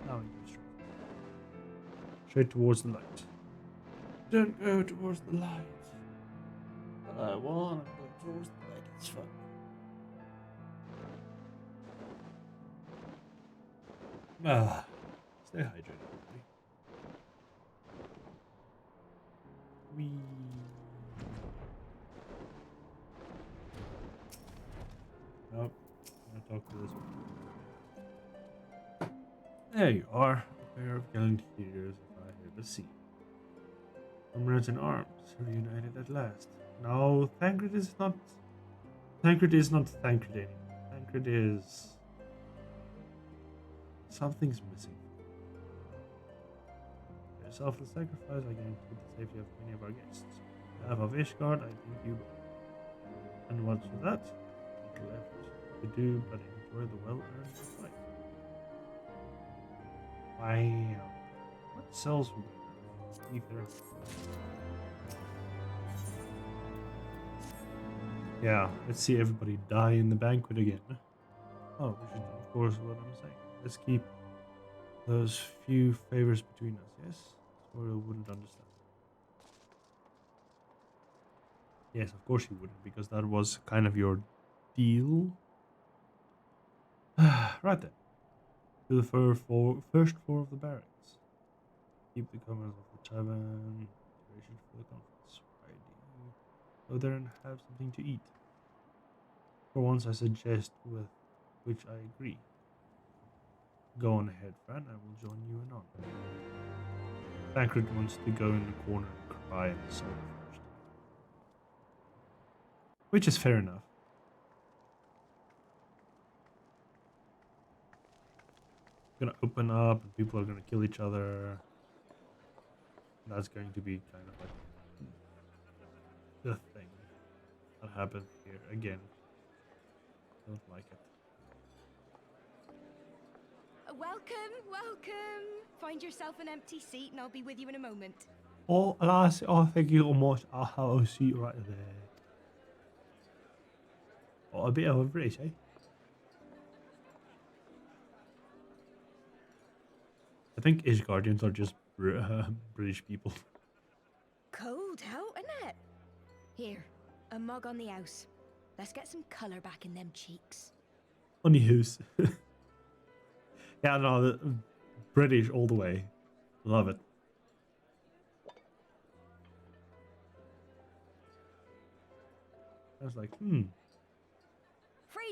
Now we go straight towards the light. Don't go towards the light. But I wanna go towards the light. It's fun. Stay hydrated, everybody. Wee. Nope. I'm gonna talk to this one. There you are. A pair of gallant heroes, if I ever see. Comrades in arms, reunited at last. No, Thancred is not. Thancred is not Thancred anymore. Thancred is. Something's missing. For your selfless sacrifice, I guarantee the safety of many of our guests. On behalf of Ishgard, I thank you both. And what's with that? Little effort to do, but enjoy the well-earned fight. Wow. What sells from that? Ether. Yeah, let's see everybody die in the banquet again. Oh, we should, of course, what I'm saying. Let's keep those few favors between us, yes? Or wouldn't understand. Yes, of course you wouldn't, because that was kind of your deal. Right then. To the first floor of the barracks. Keep the comers of the tavern. Duration for the conference. Why do you go there and have something to eat? For once, I suggest with which I agree. Go on ahead, Fran. I will join you in on. Tancred wants to go in the corner and cry and soul first. Which is fair enough. Gonna open up and people are gonna kill each other. That's going to be kind of like the thing that happens here again. Don't like it. Welcome, welcome. Find yourself an empty seat and I'll be with you in a moment. Oh, alas, oh, thank you so much. I'll have a seat right there. Oh, a bit of a British, eh? I think Ish Guardians are just British people. Cold out, isn't it? Here, a mug on the house. Let's get some colour back in them cheeks. On the house. Yeah, no, British all the way. Love it. I was like, Afraid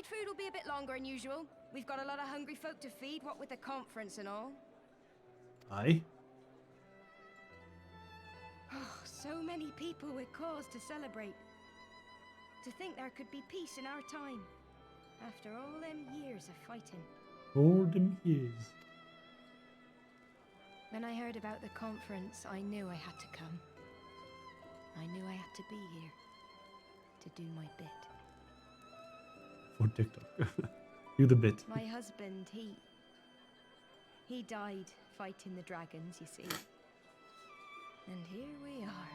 food will be a bit longer than usual. We've got a lot of hungry folk to feed, what with the conference and all. Aye. Oh, so many people with cause to celebrate. To think there could be peace in our time. After all them years of fighting. All them years. When I heard about the conference, I knew I had to come. I knew I had to be here. To do my bit. For TikTok. Do the bit. My husband, he died fighting the dragons, you see. And here we are.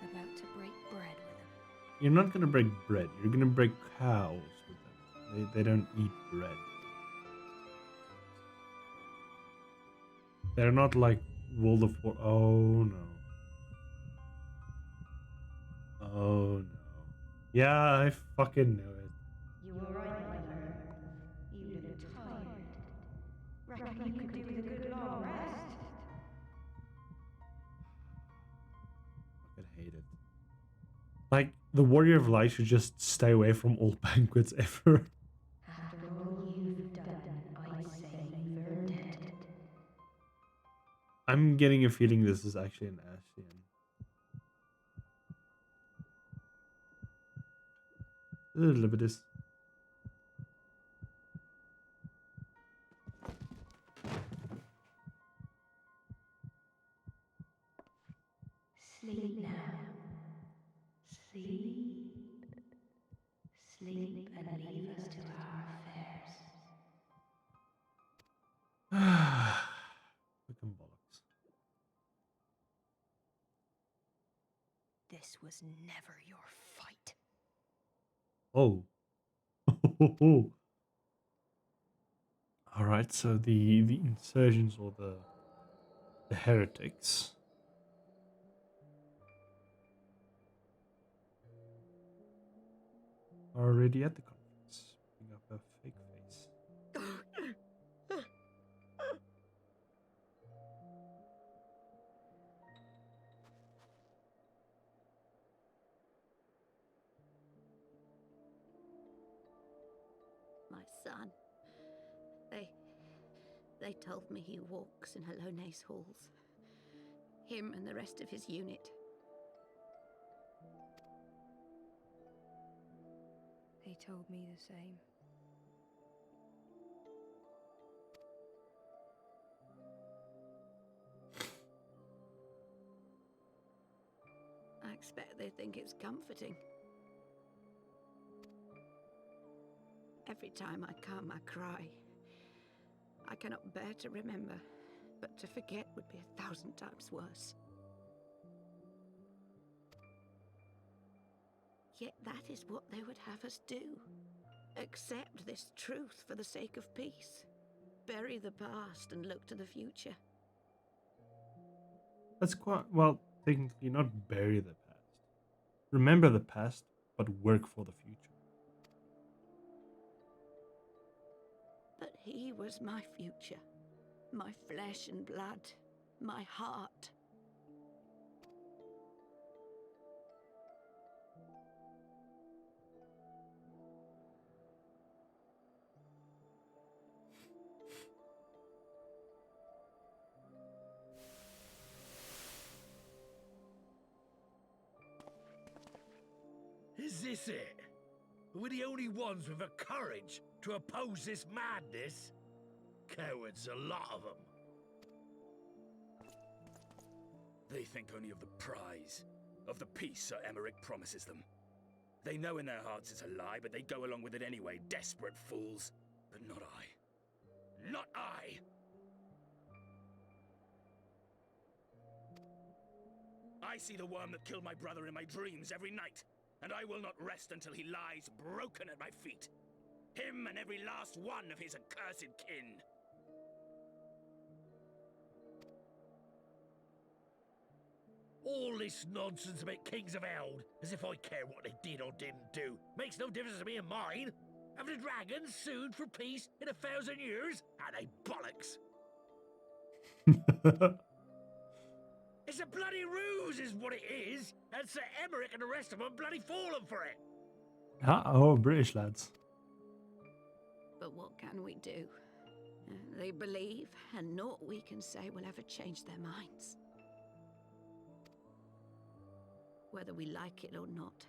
About to break bread with them. You're not gonna break bread. You're gonna break cows with them. They don't eat bread. They're not like World of War. Oh no. Oh no. Yeah, I fucking knew it. You were right, mother. You look tired. Reckon you could do with a good long rest? I hate it. Like, the Warrior of Light should just stay away from all banquets ever. After all you've done, I say you've earned it. I'm getting a feeling this is actually an Ascian. Look at this. Sleep now. Sleep. Sleep and leave us to our affairs. Fucking bollocks. This was never your fight. Oh. Alright, so the insurgents or the heretics are already at the conference. Putting up a fake face. My son. They told me he walks in Alone's halls. Him and the rest of his unit. They told me the same. I expect they think it's comforting. Every time I come, I cry. I cannot bear to remember, but to forget would be 1,000 times worse. Yet that is what they would have us do. Accept this truth for the sake of peace. Bury the past and look to the future. That's quite, well, technically not bury the past. Remember the past, but work for the future. But he was my future, my flesh and blood, my heart. Is this it? We're the only ones with the courage to oppose this madness? Cowards, a lot of them. They think only of the prize, of the peace Sir Emmerich promises them. They know in their hearts it's a lie, but they go along with it anyway, desperate fools. But not I. Not I! I see the worm that killed my brother in my dreams every night, and I will not rest until he lies broken at my feet. Him and every last one of his accursed kin. All this nonsense about Kings of Eld, as if I care what they did or didn't do. Makes no difference to me and mine. Have the dragons sued for peace in 1,000 years? Are they bollocks? It's a bloody ruse is what it is, and Sir Emmerich and the rest of them bloody fallen for it. Oh, British lads. But what can we do? They believe, and naught we can say will ever change their minds. Whether we like it or not,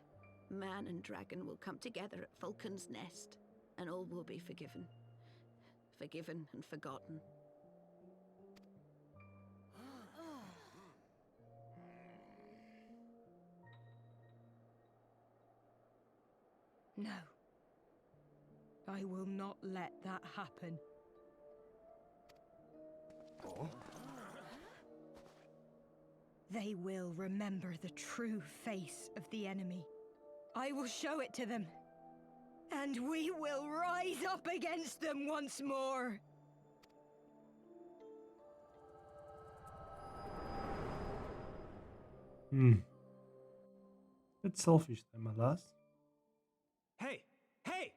man and dragon will come together at Vulcan's Nest, and all will be forgiven. Forgiven and forgotten. No. I will not let that happen. They will remember the true face of the enemy. I will show it to them. And we will rise up against them once more. It's selfish then, my lass. Hey! Hey!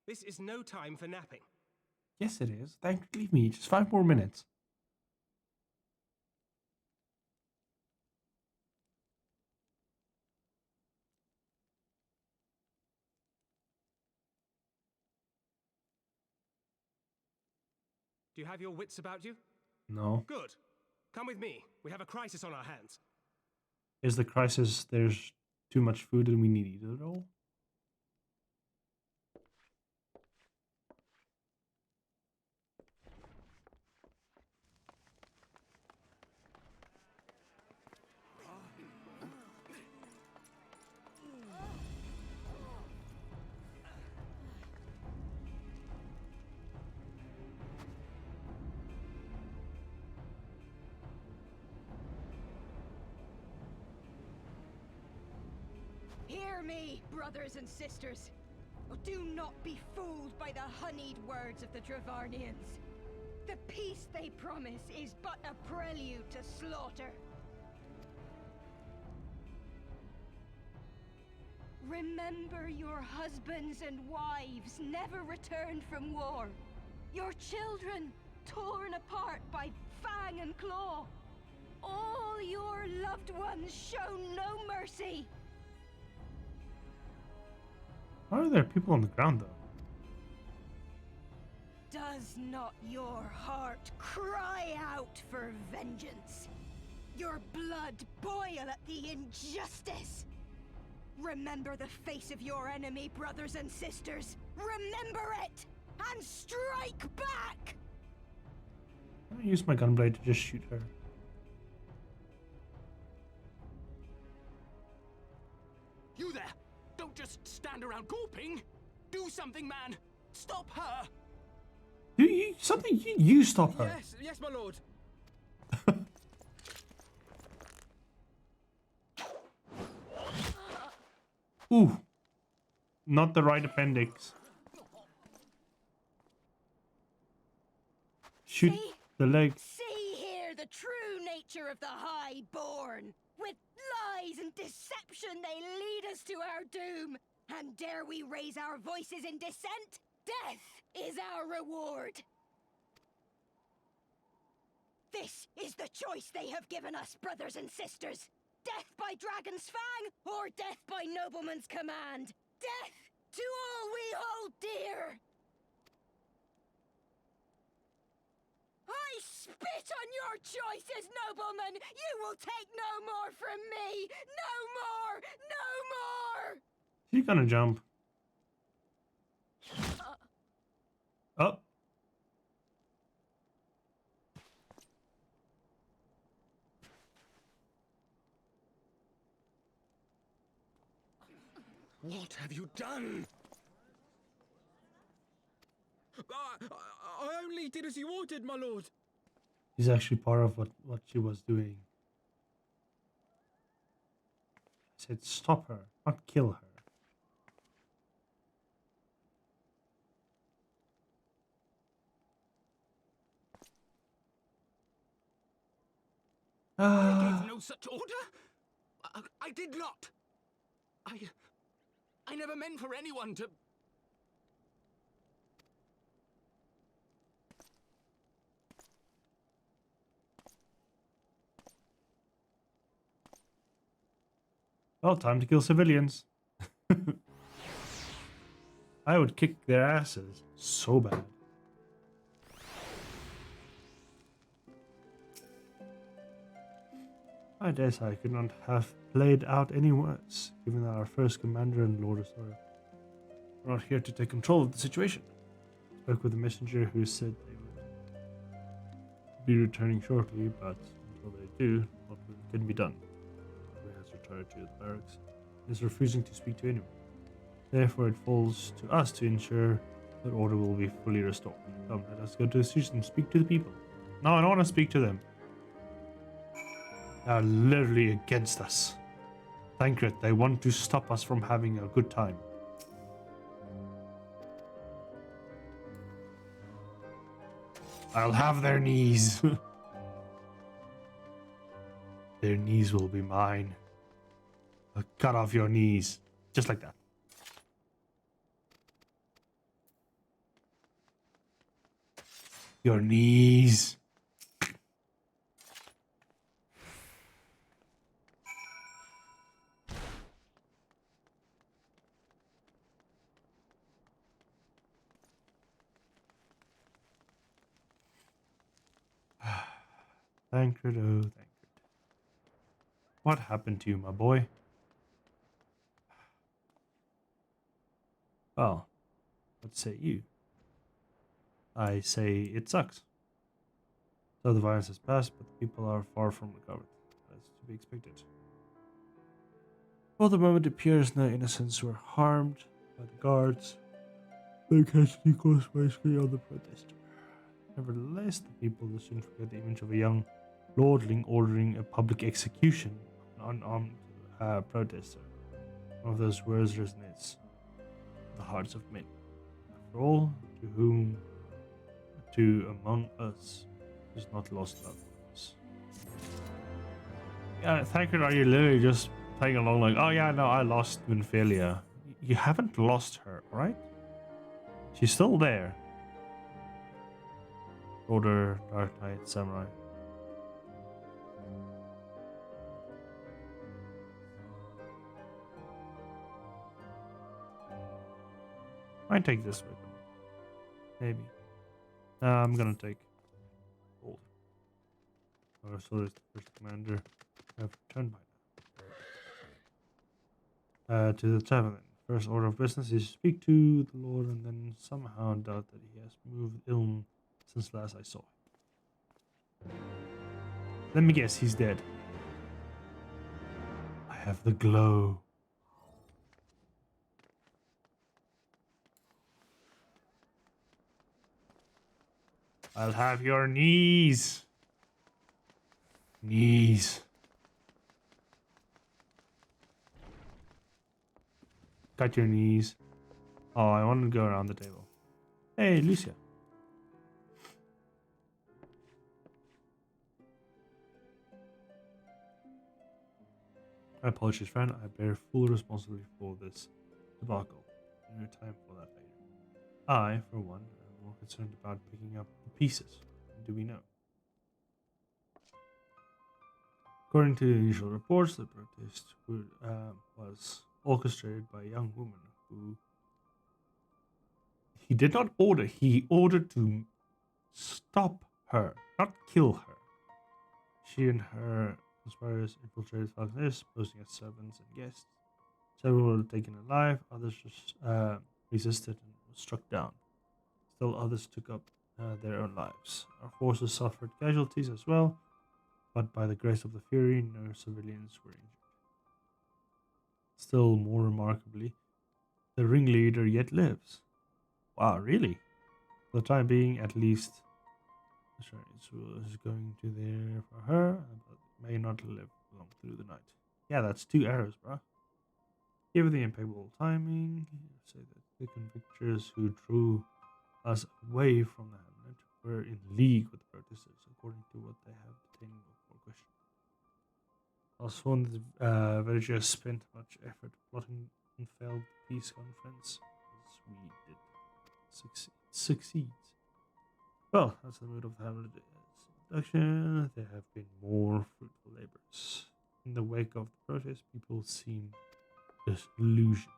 This is no time for napping. Yes, it is. Leave me just 5 more minutes. Do you have your wits about you? No. Good. Come with me. We have a crisis on our hands. Is the crisis there's too much food and we need to eat it all? Hear me, brothers and sisters. Do not be fooled by the honeyed words of the Dravarnians. The peace they promise is but a prelude to slaughter. Remember your husbands and wives never returned from war. Your children torn apart by fang and claw. All your loved ones shown no mercy. Why are there people on the ground, though? Does not your heart cry out for vengeance? Your blood boil at the injustice? Remember the face of your enemy, brothers and sisters. Remember it, and strike back! I'm gonna use my gunblade to just shoot her. You there! Don't just stand around gawping! Do something, man! Stop her! You stop her! Yes, yes, my lord. Ooh. Not the right appendix. Shoot the leg. See here the true nature of the Highborn. With lies and deception they lead us to our doom. And dare we raise our voices in dissent? Death is our reward. This is the choice they have given us, brothers and sisters. Death by Dragon's Fang, or death by Nobleman's command. Death to all we hold dear. I spit on your choices, noblemen! You will take no more from me! No more! No more! She's gonna jump. Oh. What have you done? I only did as you ordered, my lord. He's actually part of what she was doing. I said stop her, not kill her. I gave no such order. I did not. I never meant for anyone to. Well, time to kill civilians. I would kick their asses so bad. I guess I could not have played out any worse, given that our first commander and Lord Asura were not here to take control of the situation. I spoke with the messenger who said they would be returning shortly, but until they do, what can be done? He has retired to the barracks and is refusing to speak to anyone. Therefore, it falls to us to ensure that order will be fully restored. Come, let us go to the streets and speak to the people. No, I don't want to speak to them. They are literally against us. Thancred, they want to stop us from having a good time. I'll have their knees. Their knees will be mine. I'll cut off your knees. Just like that. Your knees. Thancred, oh Thancred. What happened to you, my boy? Well, what say you? I say it sucks. So the violence has passed, but the people are far from recovered. That's to be expected. For the moment, it appears no innocents were harmed by the guards. The casualty caused by screen on the protester. Nevertheless, the people will soon forget the image of a young lordling ordering a public execution of an unarmed protester. One of those words resonates in the hearts of men. After all, to among us is not lost loved ones. Yeah, Thancred, are you literally just playing along like, oh yeah, no, I lost Minfilia. You haven't lost her, right? She's still there. Order, Dark Knight, Samurai. Might take this weapon. Maybe. I'm gonna take gold. Oh, so there's the first commander. I've returned by now. To the tavern then. First order of business is speak to the Lord and then somehow doubt that he has moved ill since last I saw him. Let me guess, he's dead. I have the glow. I'll have your knees. Knees. Got your knees. Oh, I want to go around the table. Hey, Lucia. My apologies, friend. I bear full responsibility for this debacle. No time for that later. I, for one, am more concerned about picking up the pieces. Do we know? According to the initial reports, the protest was orchestrated by a young woman who he did not order. He ordered to stop her, not kill her. She and her conspirators infiltrated Falcones, posing as servants and guests. Several were taken alive, others just resisted and were struck down. Still others took up their own lives. Our forces suffered casualties as well, but by the grace of the Fury, no civilians were injured. Still more remarkably, the ringleader yet lives. Wow, really? For the time being, at least. Sorry, is going to there for her, but may not live long through the night. Yeah, that's 2 arrows, bruh. Given the impeccable timing, say that the convictors who drew us away from the hamlet were in league with the protesters, according to what they have detained before question. Also, the villagers spent much effort plotting and failed peace conference, as we did succeeds. Well, that's the mood of the hamlet. Seduction. There have been more fruitful labors. In the wake of the protest, people seem disillusioned.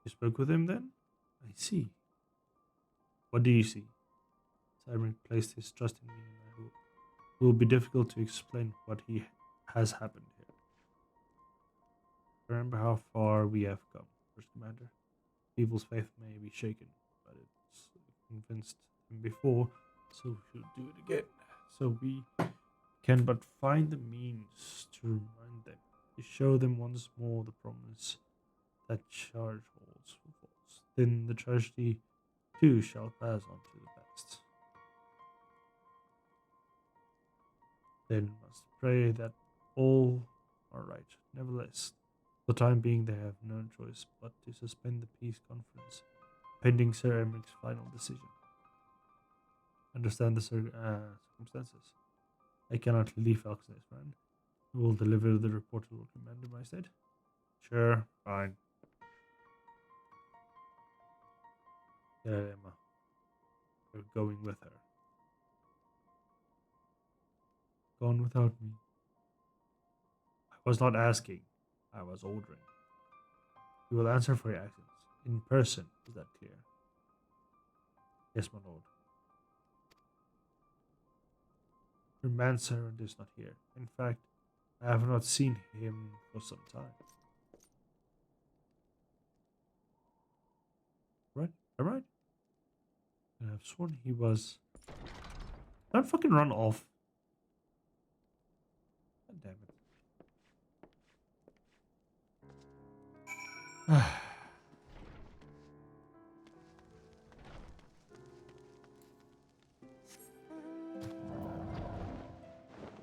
You spoke with him then? I see. What do you see? Simon placed his trust in me, and it will be difficult to explain what has happened here. Remember how far we have come, First Commander. People's faith may be shaken, but it's convinced them before, so we should do it again. So we can but find the means to remind them, to show them once more the promise that charge holds for false. Then the tragedy too shall pass on to the past. Then must pray that all are right. Nevertheless, for the time being, they have no choice but to suspend the peace conference, pending Sir Emmerich's final decision. Understand the circumstances. I cannot leave Falcones, man. We will deliver the report to Lord Commander in my stead. Sure, fine. Yeah, Emma. We're going with her. Gone without me. I was not asking. I was ordering. You will answer for your actions. In person, is that clear? Yes, my lord. Your manservant is not here. In fact, I have not seen him for some time. Right? Alright. I have sworn he was... Don't fucking run off. God damn it.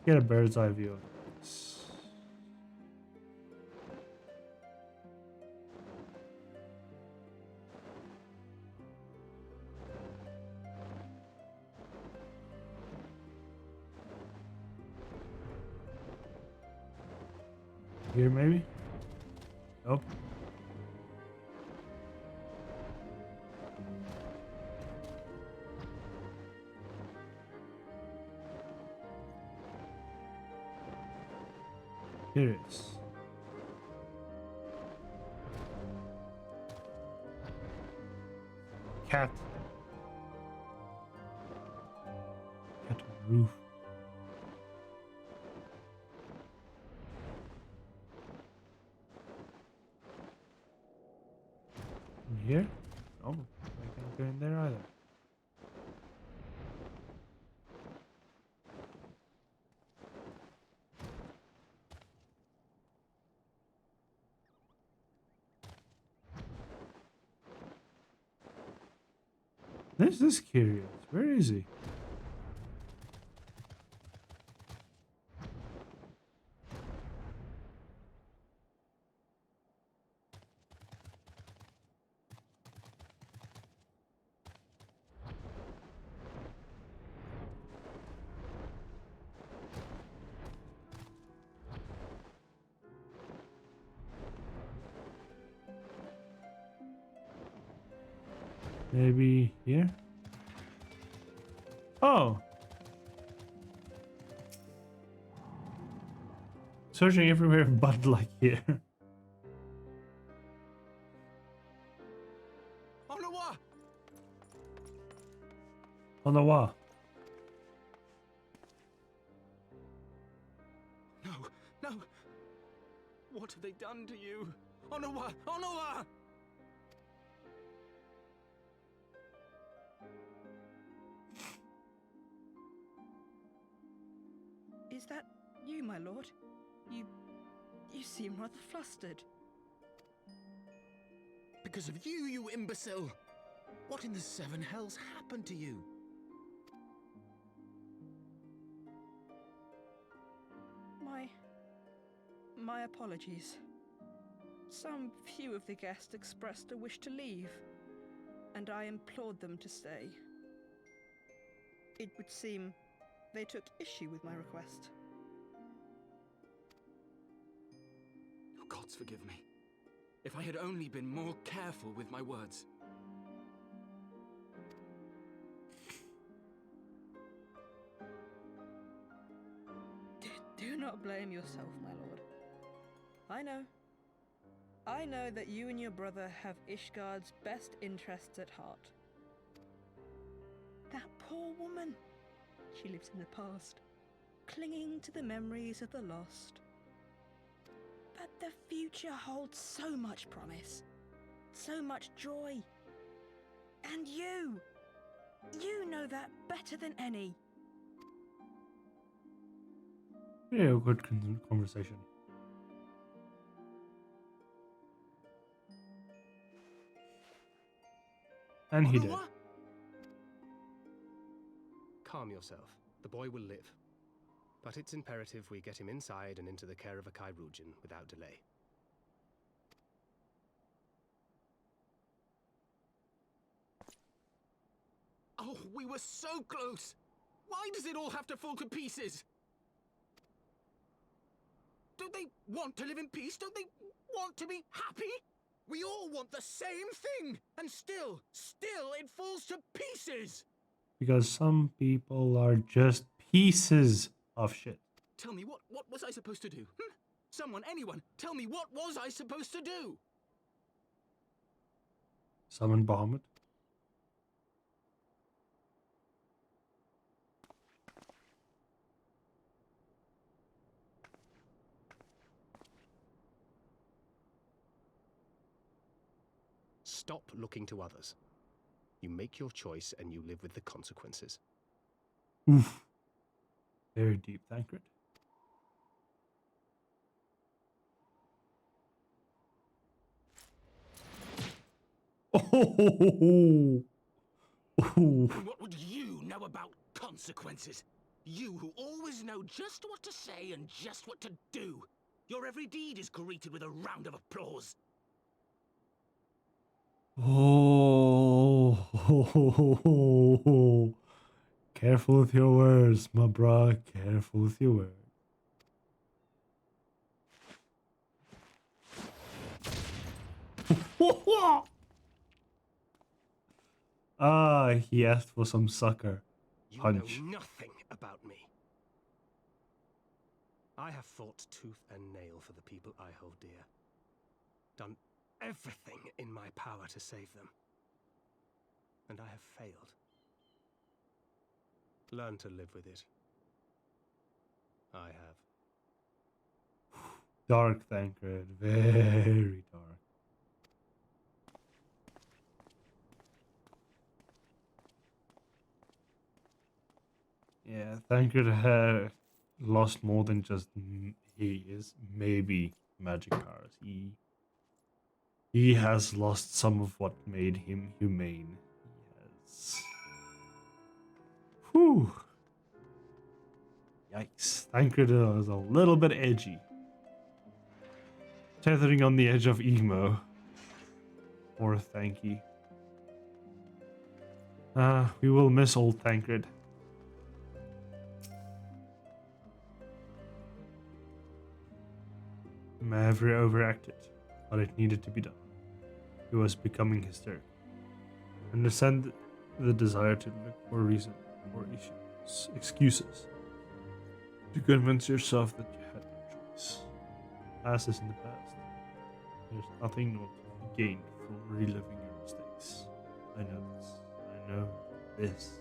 Get a bird's eye view of this. Here, maybe? Nope. Here it is. Cat. Cat on the roof. In here? No, I can't go in there either. This is curious. Where is he? Maybe here? Oh. Searching everywhere but like here. Onawa! Onawa. No, no. What have they done to you? Onawa! Onawa! Is that you, my lord? You seem rather flustered. Because of you, you imbecile! What in the seven hells happened to you? My apologies. Some few of the guests expressed a wish to leave, and I implored them to stay. It would seem they took issue with my request. Oh, gods forgive me. If I had only been more careful with my words. Do not blame yourself, my lord. I know that you and your brother have Ishgard's best interests at heart. That poor woman. She lives in the past, clinging to the memories of the lost. But the future holds so much promise, so much joy. And you know that better than any. Yeah, good conversation. And he did. Calm yourself. The boy will live. But it's imperative we get him inside and into the care of a Kairoujian without delay. Oh, we were so close! Why does it all have to fall to pieces? Don't they want to live in peace? Don't they want to be happy? We all want the same thing! And still it falls to pieces! Because some people are just pieces of shit. Tell me, what was I supposed to do? Someone, anyone, tell me, what was I supposed to do? Summon Bahamut. Stop looking to others. You make your choice and you live with the consequences. Oof. Very deep, Thancred. Oh. What would you know about consequences? You who always know just what to say and just what to do. Your every deed is greeted with a round of applause. Oh. Careful with your words, my bro. Careful with your words. Ah, he asked for some sucker. Punch. You know nothing about me. I have fought tooth and nail for the people I hold dear. Done everything in my power to save them. And I have failed. Learn to live with it. I have. Dark, Thancred. Very dark. Yeah, Thancred had lost more than just maybe magic powers. He has lost some of what made him humane. Yes. Whew. Yikes. Thancred is a little bit edgy. Tethering on the edge of emo. Or Thanky. We will miss old Thancred. Maverick overacted, but it needed to be done. He was becoming hysterical. Understand the desire to look for a reason or excuses to convince yourself that you had no choice. Past is in the past. There's nothing not to be gained from reliving your mistakes. I know this. I know this.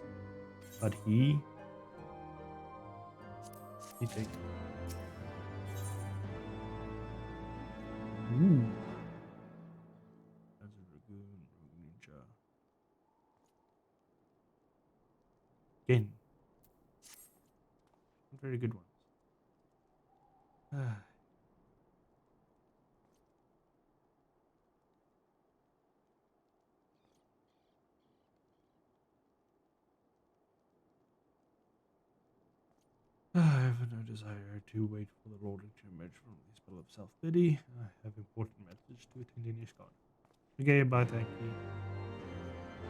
But he takes it. Ooh. That's a Ragoon Ninja. Again. Very good ones. I have no desire to wait for the rolling to emerge from the spell of self-pity. I have important message to attend in Ishkan. Okay, bye, thank you.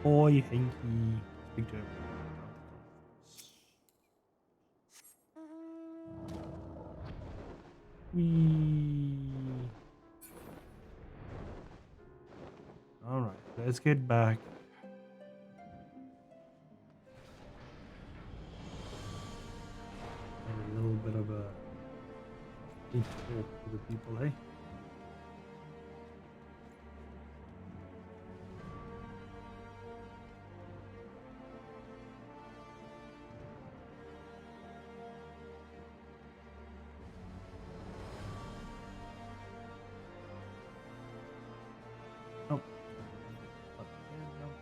Boy, thank you. Speak to everyone. Alright, let's get back. A little bit of a need to talk to the people, eh? Oh.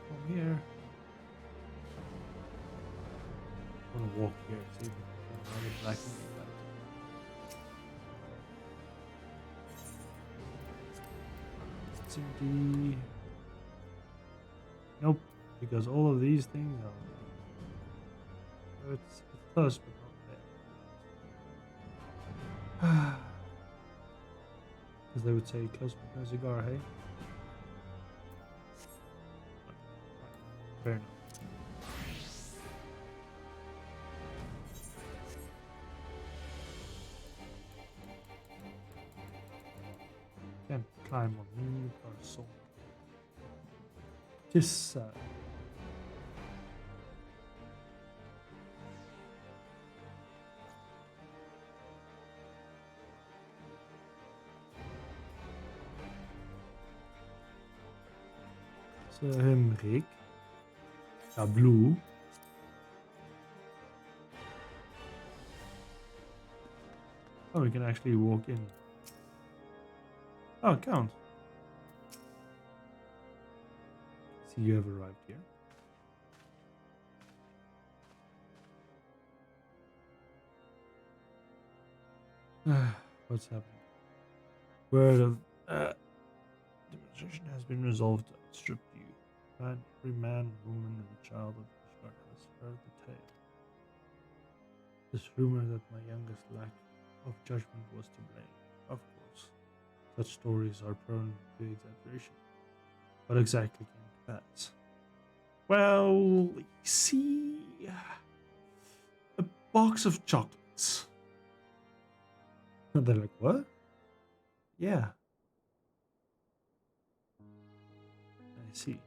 From here. I'm gonna walk here, see if we can find another black and white. Empty. Nope, because all of these things are. It's close, but not there. As they would say, close but no cigar, hey? Fair enough. Can't climb on me or soul. Just sad. So Henrik, blue. Oh, we can actually walk in. Oh, count. See, you have arrived here. What's happening? Word of demonstration has been resolved to outstrip you. And every man, woman, and child of Ishgard has heard the tale. This rumor that my youngest lack of judgment was to blame. Of course, such stories are prone to exaggeration. What exactly came to pass? Well, you see, a box of chocolates. And they're like, what? Yeah. I see.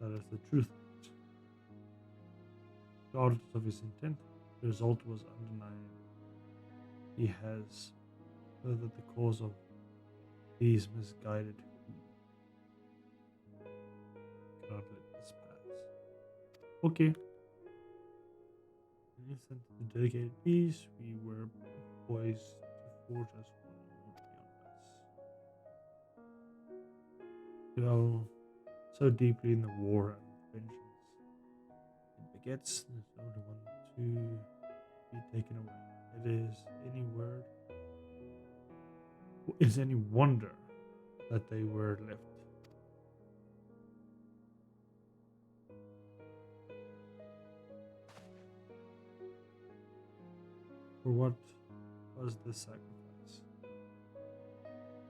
That is the truth. Regardless of his intent, the result was undeniable. He has furthered the cause of these misguided who cannot let this pass. Okay. In instant the dedicated peace, we were poised to forge as one more beyond us. Dwell so deeply in the war and vengeance. It begets there's only one to be taken away. It is any wonder that they were left. For what was this sacrifice?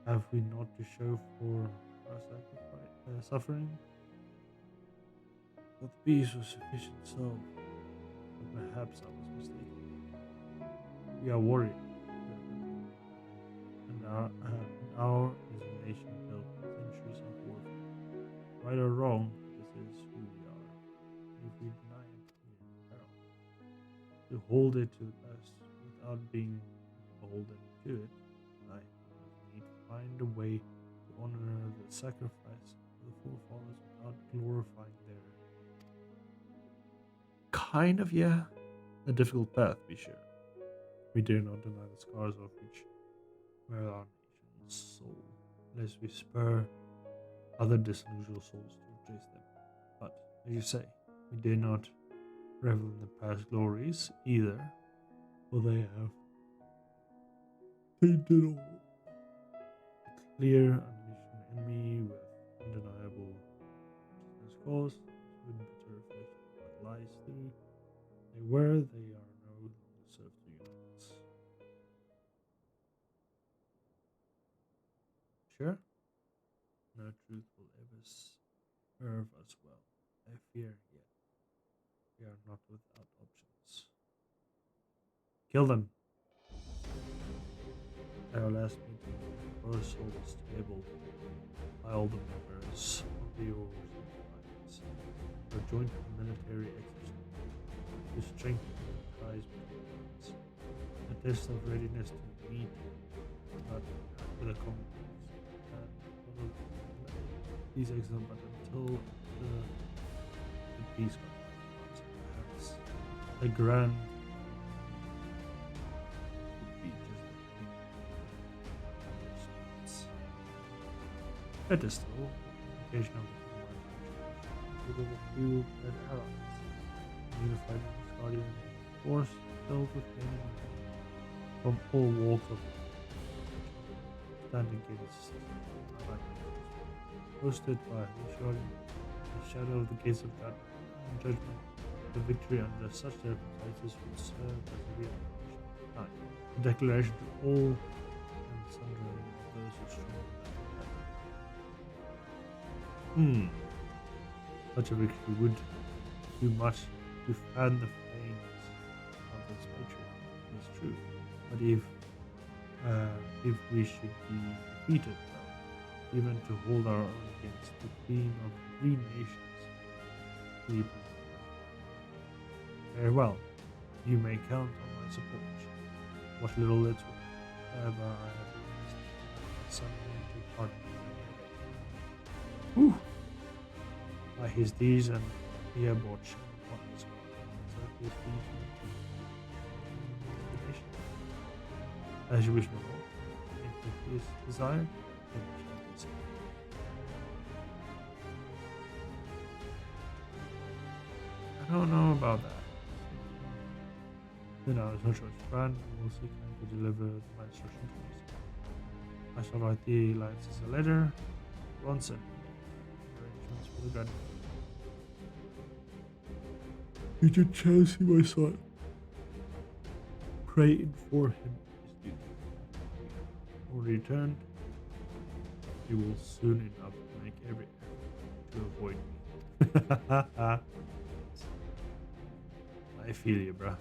Have we not to show for our suffering? But the peace was sufficient so, but perhaps I was mistaken. We are warriors, and our is a nation built on centuries of warfare. Right or wrong, this is who we are. If we deny it, we are in peril. to hold it to the past without being beholden to it. I need to find a way to honor the sacrifice of the forefathers without glorifying their kind of, a difficult path, be sure. We dare not deny the scars of which were our nation's soul, lest we spur other disillusioned souls to chase them. But, as you say, we dare not revel in the past glories either, for they have tainted all. A clear, unleashing enemy with undeniable justice cause, with bitter reflection of what lies through. They were, they are no longer served to unite us. Sure? No truth will ever serve us well. I fear yet. We are not without options. Kill them. At our last meeting, the proposal was tabled by all the members of the Orcs Alliance for a joint military exercise to strengthen the ties between us. A test of readiness to meet with a common cause. These exams, but until the peace contract, perhaps the grand would be just a better still, occasional we will get allies, unified Guardian force filled with men from all walks of life, standing against hosted by the shadow of the gates of judgment. The victory under such circumstances would serve as a reaffirmation. 9. A declaration to all and sundry of those who strongly Such a victory would do much to fan the flames of this victory. It is true. But if we should be defeated, even to hold our own against the Queen of 3 nations, we very well. You may count on my support. What little it's worth, ever I have witnessed someone to pardon me. By his deeds and the abortion upon his God, his as you wish, my lord. If it is desired, then it shall be so. I don't know about that. Then I was no choice. Fran will seek to deliver my instruction to us. I shall write the alliances a letter once and arrangements for the gun. You did Chelsea, my son. Pray for him his duty. When returned, you will soon enough make every effort to avoid me. I feel you, bruh.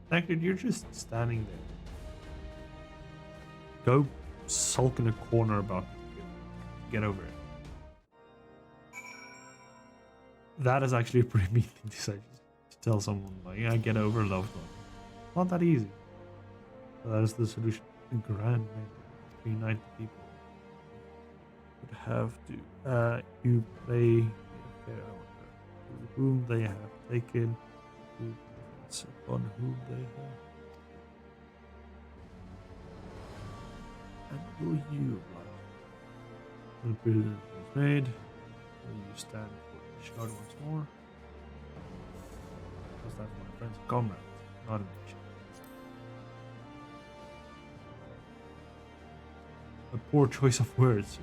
Thank you, you're just standing there. Go sulk in a corner about it. Get over it. That is actually a pretty mean thing to say. To tell someone, like, yeah, get over a loved one. Not that easy. But that is the solution. A grand man to unite the people would have to. You play the affair to whom they have taken, to upon whom they have. And will you oblige? When president is made, will you stand for each other once more? Because that's my friends and comrades, not a nation. A poor choice of words,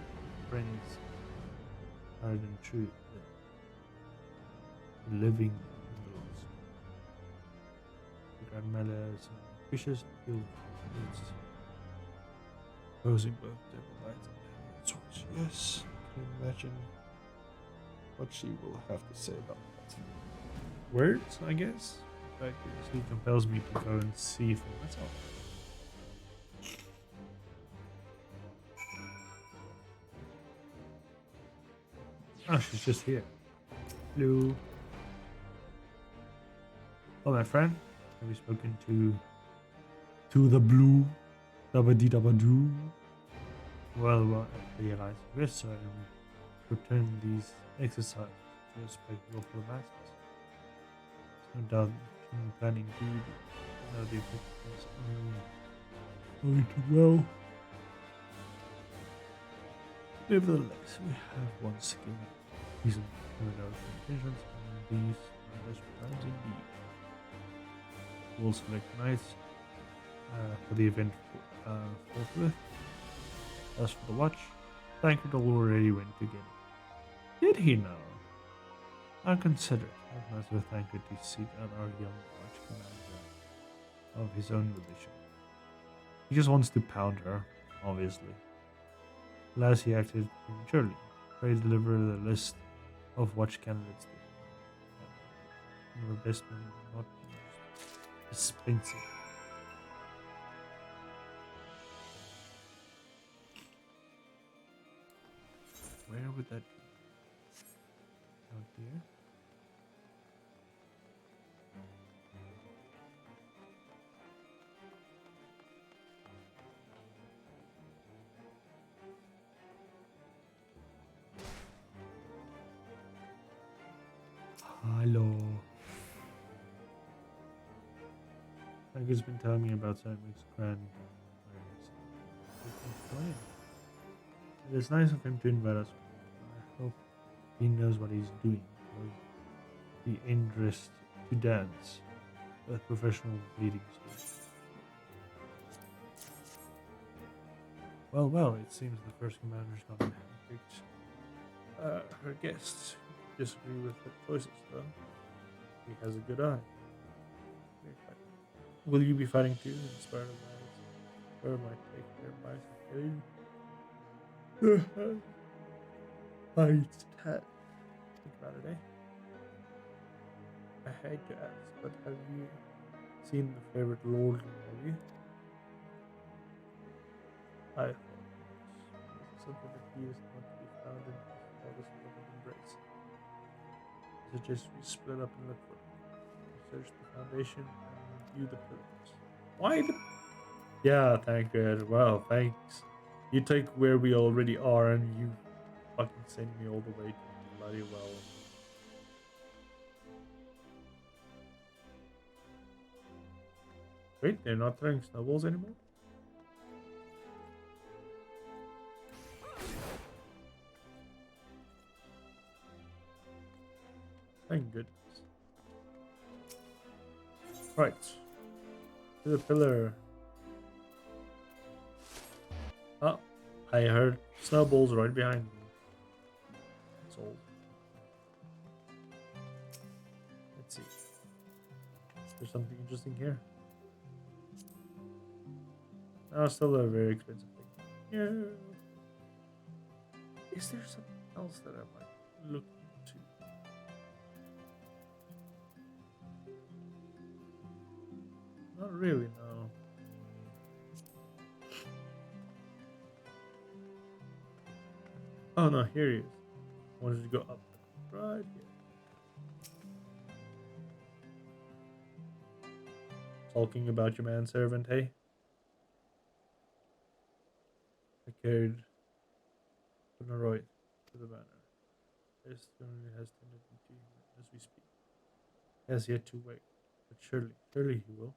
friends, rather than truth, living in the lost. The grandmothers and fishes feel it's posing both devil lights and swords. Yes, I can imagine what she will have to say about that. Words, I guess. In fact, it compels me to go and see for myself. Oh, she's just here. Hello. Oh, my friend, have you spoken to the blue dabba-dee-dabba-doo? Well, I realize we're certain we return these exercises to a spectacle for the masses. No doubt the planning indeed. Now the effectiveness only too well. Nevertheless, we have once again reason to know our intentions, and these are desperate times indeed. We'll select nights for the event forthwith. As for the watch, Tancred already went to get it. Did he now? I consider it as Master Tancred to seek out our young watch commander of his own volition. He just wants to pound her, obviously. Last he acted prematurely. Pray deliver the list of watch candidates. One of the best men, not dispensing. Where would that be? Out here? Hello. He's been telling me about Cedric's grand. It is nice of him to invite us. I hope he knows what he's doing. The interest to dance with professional bleeding schools. Well, it seems the first commander's gone and picked her guests. Disagree with her choices, though. He has a good eye. Will you be fighting too? Inspired of that, where might take their advice and fight Ted. Think about it, eh? I hate to ask, but have you seen the favorite lord movie? I thought something that he is not to be found in his father's loving embrace. I suggest we split up and look for him. Search the foundation and review the pillars. Why the... Yeah, thank God. Wow, thanks. You take where we already are and you fucking send me all the way to bloody well. Wait, they're not throwing snowballs anymore? Thank goodness. Right. To the pillar. Oh, I heard snowballs right behind me. That's all. Let's see. There's something interesting here. Oh, still a very expensive thing. Yeah. Is there something else that I might look into? Not really, no. Oh no, here he is. I wanted to go up. Right here. Talking about your manservant, hey? I carried Polaroid to the banner. This only has tendency as we speak. He has yet to wake, but surely he will.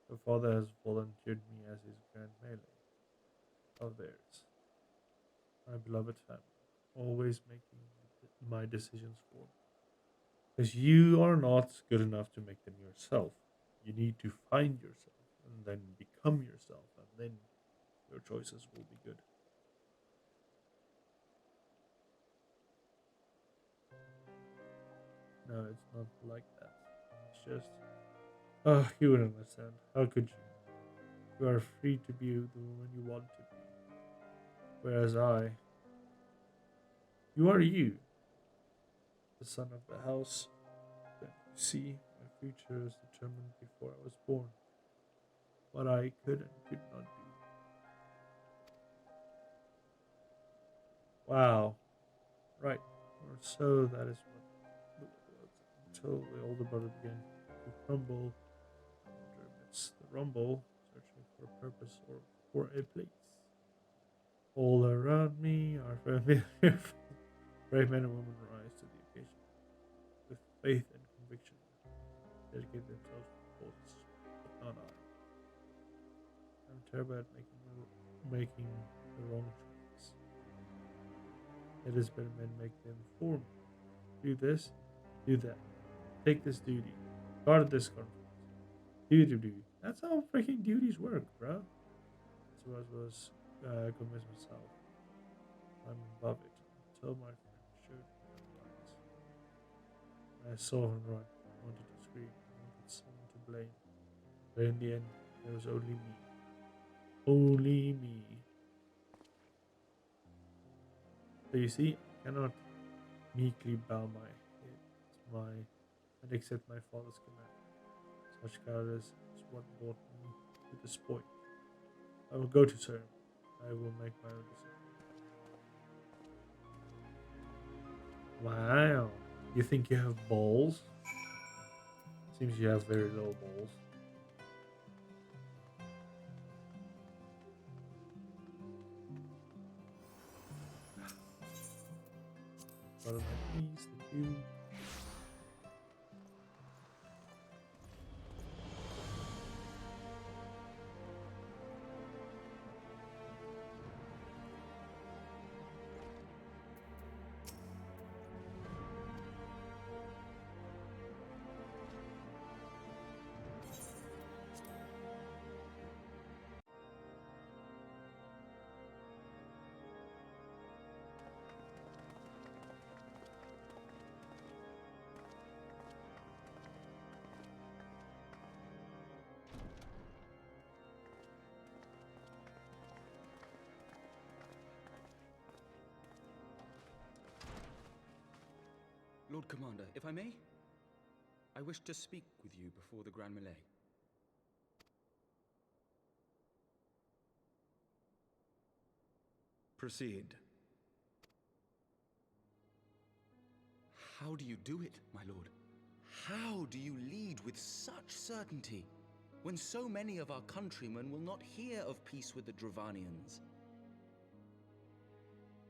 Her father has volunteered me as his grand melee of theirs. My beloved family, always making my decisions for me. Because you are not good enough to make them yourself. You need to find yourself and then become yourself, and then your choices will be good. No, it's not like that. It's just... Oh, you wouldn't understand. How could you? You are free to be the woman you want to be. Whereas you are you. The son of the house. That you see, my future is determined before I was born. What I could and could not do. Wow. Right. Or so that is what until the older brother began to crumble amidst the rumble, searching for a purpose or for a place. All around me are familiar. Brave men and women rise to the occasion with faith and conviction, dedicate themselves to the cause, but not I. I'm terrible at making the wrong choice. It is better men make them for me. Do this, do that. Take this duty. Guard this conference. Do. That's how freaking duties work, bro. So I was convinced myself I'm above it until my friend showed me otherwise. When I saw him right, I wanted to scream. I wanted someone to blame. But in the end, there was only me. Only me. So you see, I cannot meekly bow my head and accept my father's command. Such cowardice is what brought me to this point. I will go to Sir. I will make my own decision. Wow. You think you have balls? Seems you have very low balls. What am I pleased to do? Lord Commander, if I may, I wish to speak with you before the Grand Melee. Proceed. How do you do it, my lord? How do you lead with such certainty, when so many of our countrymen will not hear of peace with the Dravanians?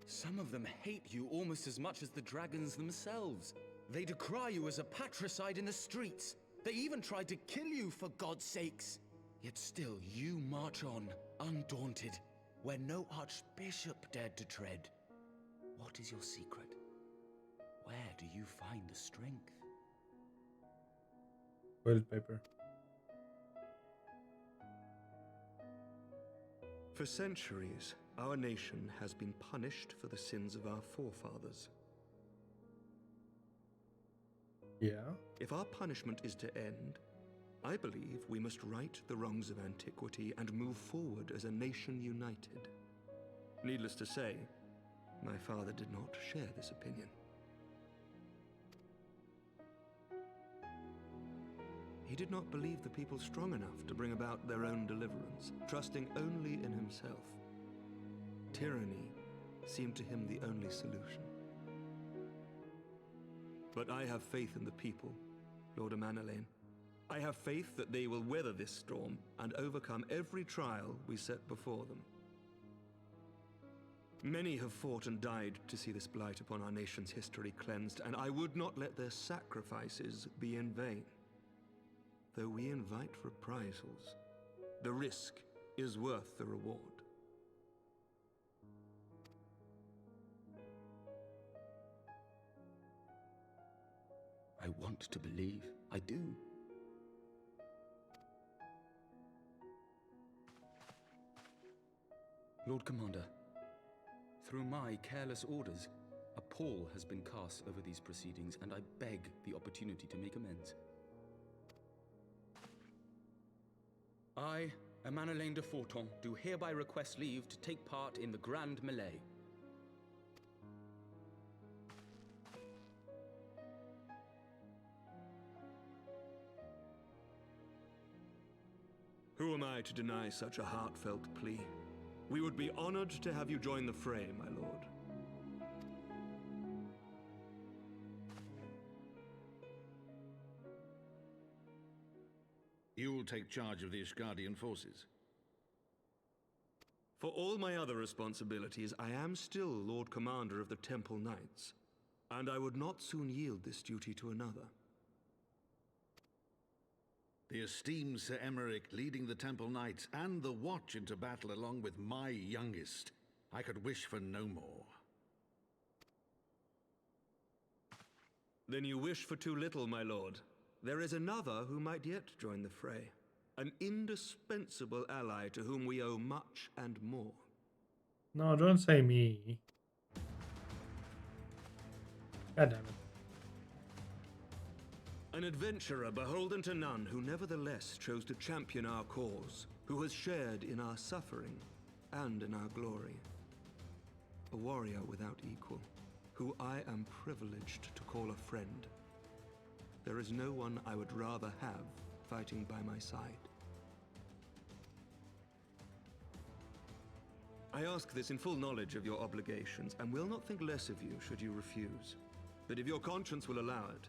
Some of them hate you almost as much as the dragons themselves. They decry you as a patricide in the streets. They even tried to kill you, for God's sakes. Yet still you march on, undaunted, where no archbishop dared to tread. What is your secret? Where do you find the strength? Toilet paper. For centuries, our nation has been punished for the sins of our forefathers. Yeah? If our punishment is to end, I believe we must right the wrongs of antiquity and move forward as a nation united. Needless to say, my father did not share this opinion. He did not believe the people strong enough to bring about their own deliverance, trusting only in himself. Tyranny seemed to him the only solution. But I have faith in the people, Lord Amanalain. I have faith that they will weather this storm and overcome every trial we set before them. Many have fought and died to see this blight upon our nation's history cleansed, and I would not let their sacrifices be in vain. Though we invite reprisals, the risk is worth the reward. I want to believe. I do. Lord Commander, through my careless orders, a pall has been cast over these proceedings, and I beg the opportunity to make amends. I, Amanalain de Forton, do hereby request leave to take part in the Grand Melee. Who am I to deny such a heartfelt plea? We would be honored to have you join the fray, my lord. You'll take charge of the Ishgardian forces. For all my other responsibilities, I am still Lord Commander of the Temple Knights, and I would not soon yield this duty to another. The esteemed Sir Emeric leading the Temple Knights and the Watch into battle along with my youngest. I could wish for no more. Then you wish for too little, my lord. There is another who might yet join the fray. An indispensable ally to whom we owe much and more. No, don't say me. God damn it. An adventurer beholden to none who nevertheless chose to champion our cause, who has shared in our suffering and in our glory. A warrior without equal, who I am privileged to call a friend. There is no one I would rather have fighting by my side. I ask this in full knowledge of your obligations, and will not think less of you should you refuse. But if your conscience will allow it,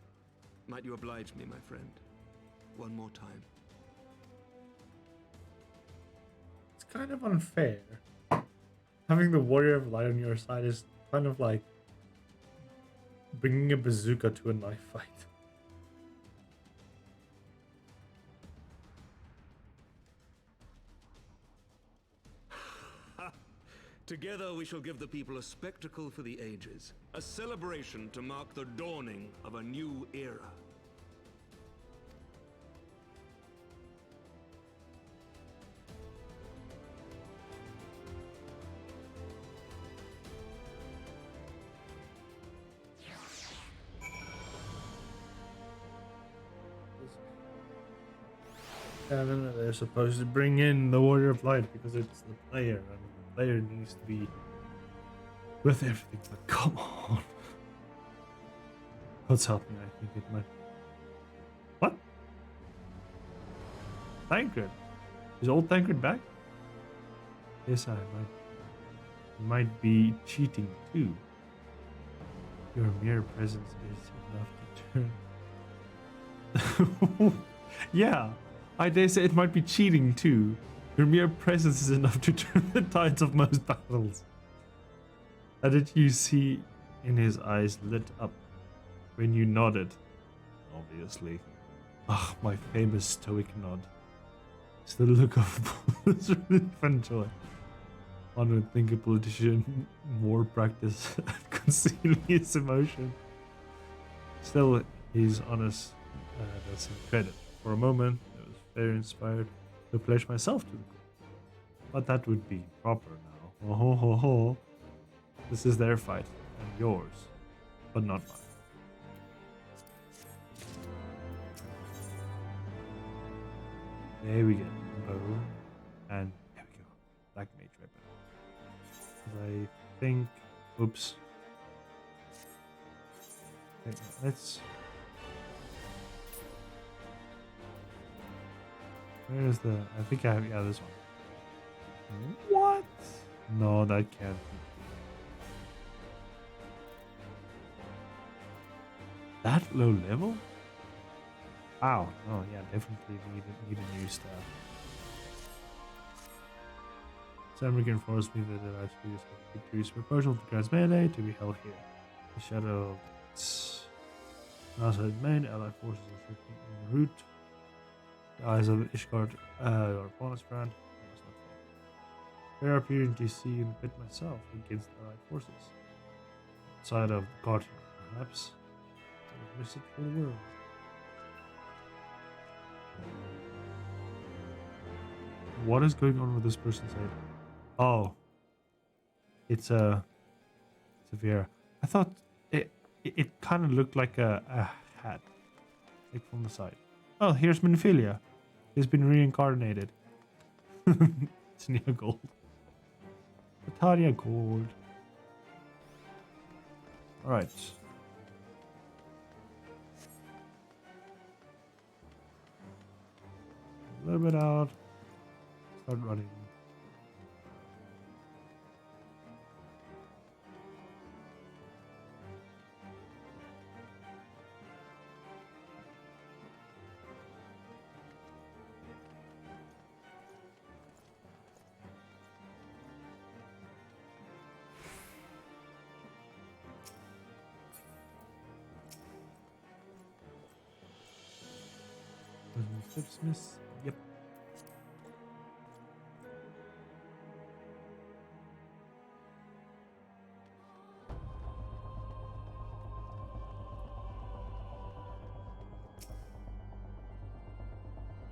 might you oblige me, my friend, one more time? It's kind of unfair. Having the Warrior of Light on your side is kind of like bringing a bazooka to a knife fight. Together we shall give the people a spectacle for the ages, a celebration to mark the dawning of a new era. They're supposed to bring in the Warrior of Light because it's the player, and the player needs to be with everything. But come on, what's happening? I think it might. What? Tancred? Is old Tancred back? Yes, I might be cheating too. Your mere presence is enough to turn. Yeah. I dare say it might be cheating too. Your mere presence is enough to turn the tides of most battles. How did you see in his eyes lit up when you nodded? Obviously. Ah, my famous stoic nod. It's the look of relief and joy. One would think a politician more practice at concealing his emotion. Still, he's honest. That's him credit. For a moment, very inspired to pledge myself to the cause. But that would be proper now. Oh ho ho ho. This is their fight, and yours, but not mine. There we go. Bow. And there we go. Black Mage weapon. I think... Oops. Okay, let's... Where's the... I think I have... Yeah, this one. What? No, that can't be. That low level? Wow. Oh, yeah, definitely need a new staff. Sam informs me that I should use a victory's proposal to grant melee to be held here. The shadow of outside main allied forces are shifting en route. The eyes of Ishgard, your opponent's friend. Fair opportunity to see and pit myself against the allied forces. Outside of the guardian, perhaps. I would miss it for the world. What is going on with this person's head? Oh, it's a Vera. I thought it kind of looked like a hat, like from the side. Oh, here's Minfilia. He's been reincarnated. It's Nia Gold. Natalia Gold. All right. A little bit out. Start running. Steps miss. Yep.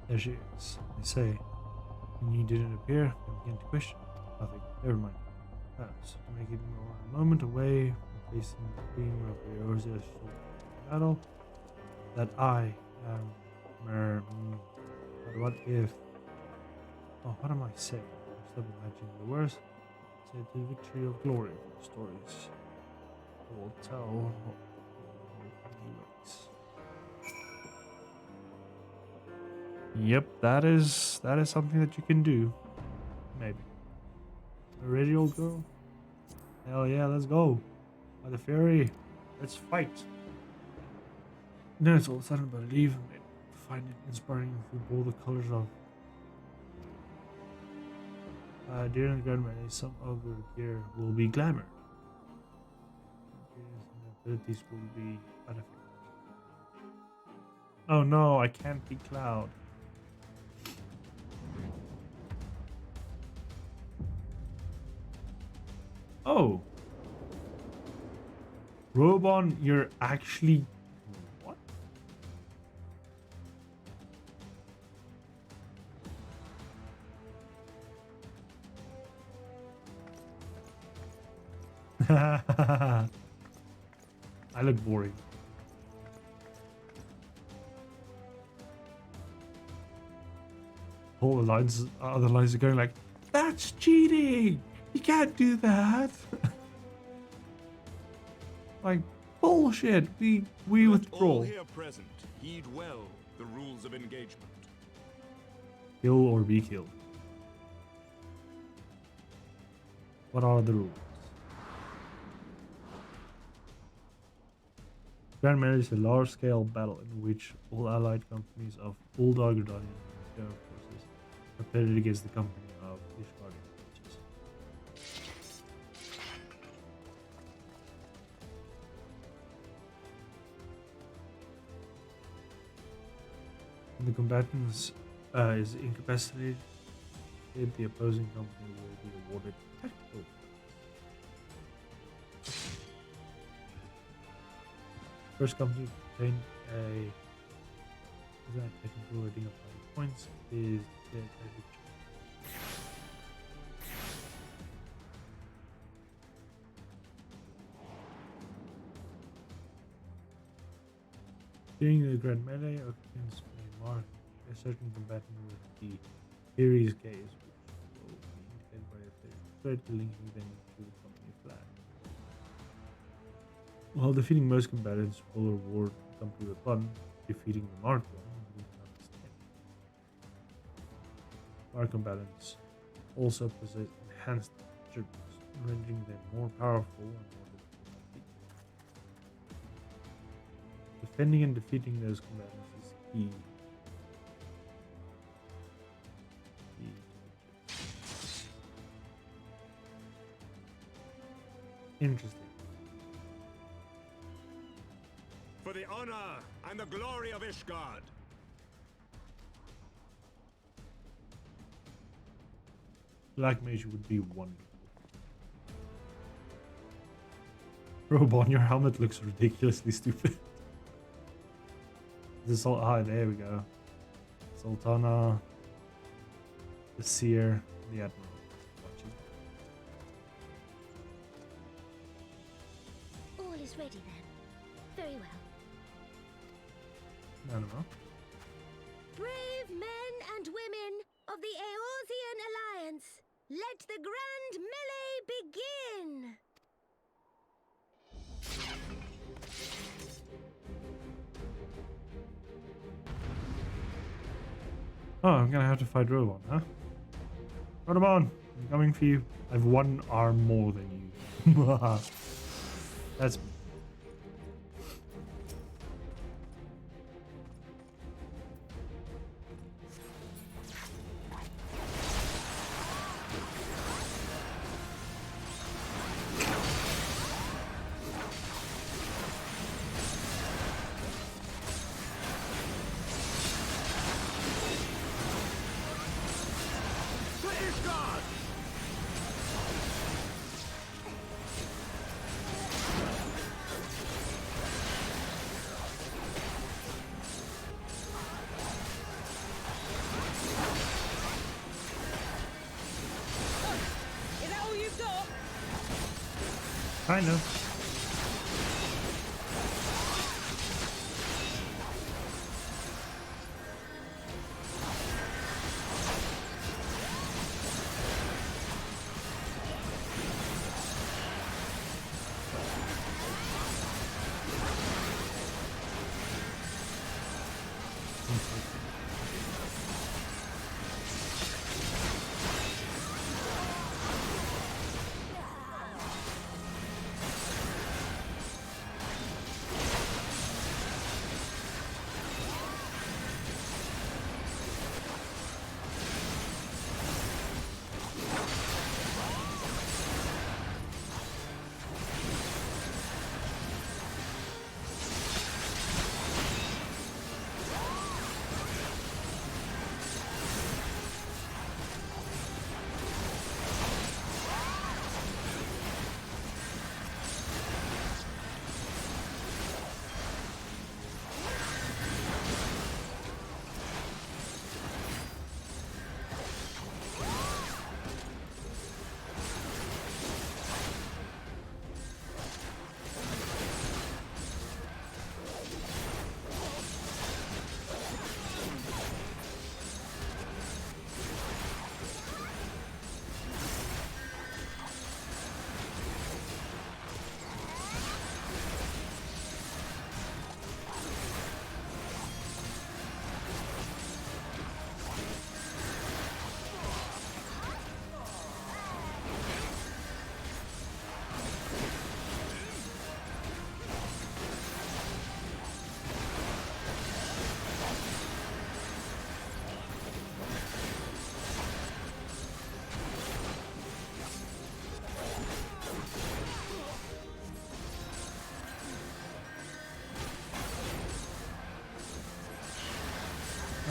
There she is. They say, when you didn't appear, I began to question. Nothing. Never mind. Perhaps to make it more a moment away from facing the queen of Eorzea's battle, that I am but what if... Oh, what am I saying? Stop imagining the worst. Say the victory of glory for the stories. I will tell Yep, that is something that you can do. Maybe. Ready, old girl? Hell yeah, let's go. By the ferry. Let's fight. No, it's all sudden, but I leave. I find it inspiring through all the colors of during the Grand Melee, some of the gear will be glamour. And abilities will be unaffected. Oh no, I can't be Cloud. Oh. Robon, you're actually... What? I look boring. All the lines, other lines are going like, that's cheating! You can't do that! Like, bullshit! We withdraw. All here present heed well the rules of engagement. Kill or be killed. What are the rules? Grand Melee is a large-scale battle in which all allied companies of all Dagerdanian forces are pitted against the company of Ishgardian forces. When the combatants is incapacitated, the opposing company will be awarded tactical. First company to obtain a technical rating of 5 points is dead by victory. During the Grand Melee, occupants may mark a certain combatant with the Ares gaze, which will be indicated by a thread linking them to the company flag. While defeating most combatants will reward the company with 1, defeating the marked one will count as 10. Marked combatants also possess enhanced attributes, rendering them more powerful and more difficult to defeat. Defending and defeating those combatants is key. Interesting. For the honor and the glory of Ishgard. Black Mage would be wonderful. Robon, your helmet looks ridiculously stupid. This all there we go. Sultana, the Seer, the Admiral. All is ready then. Very well. No. Brave men and women of the Eorzean Alliance, let the Grand Melee begin! Oh, I'm gonna have to fight Robon, huh? Robon, I'm coming for you. I've 1 arm more than you. That's... Fierce God! Is that all you've got? Kind of.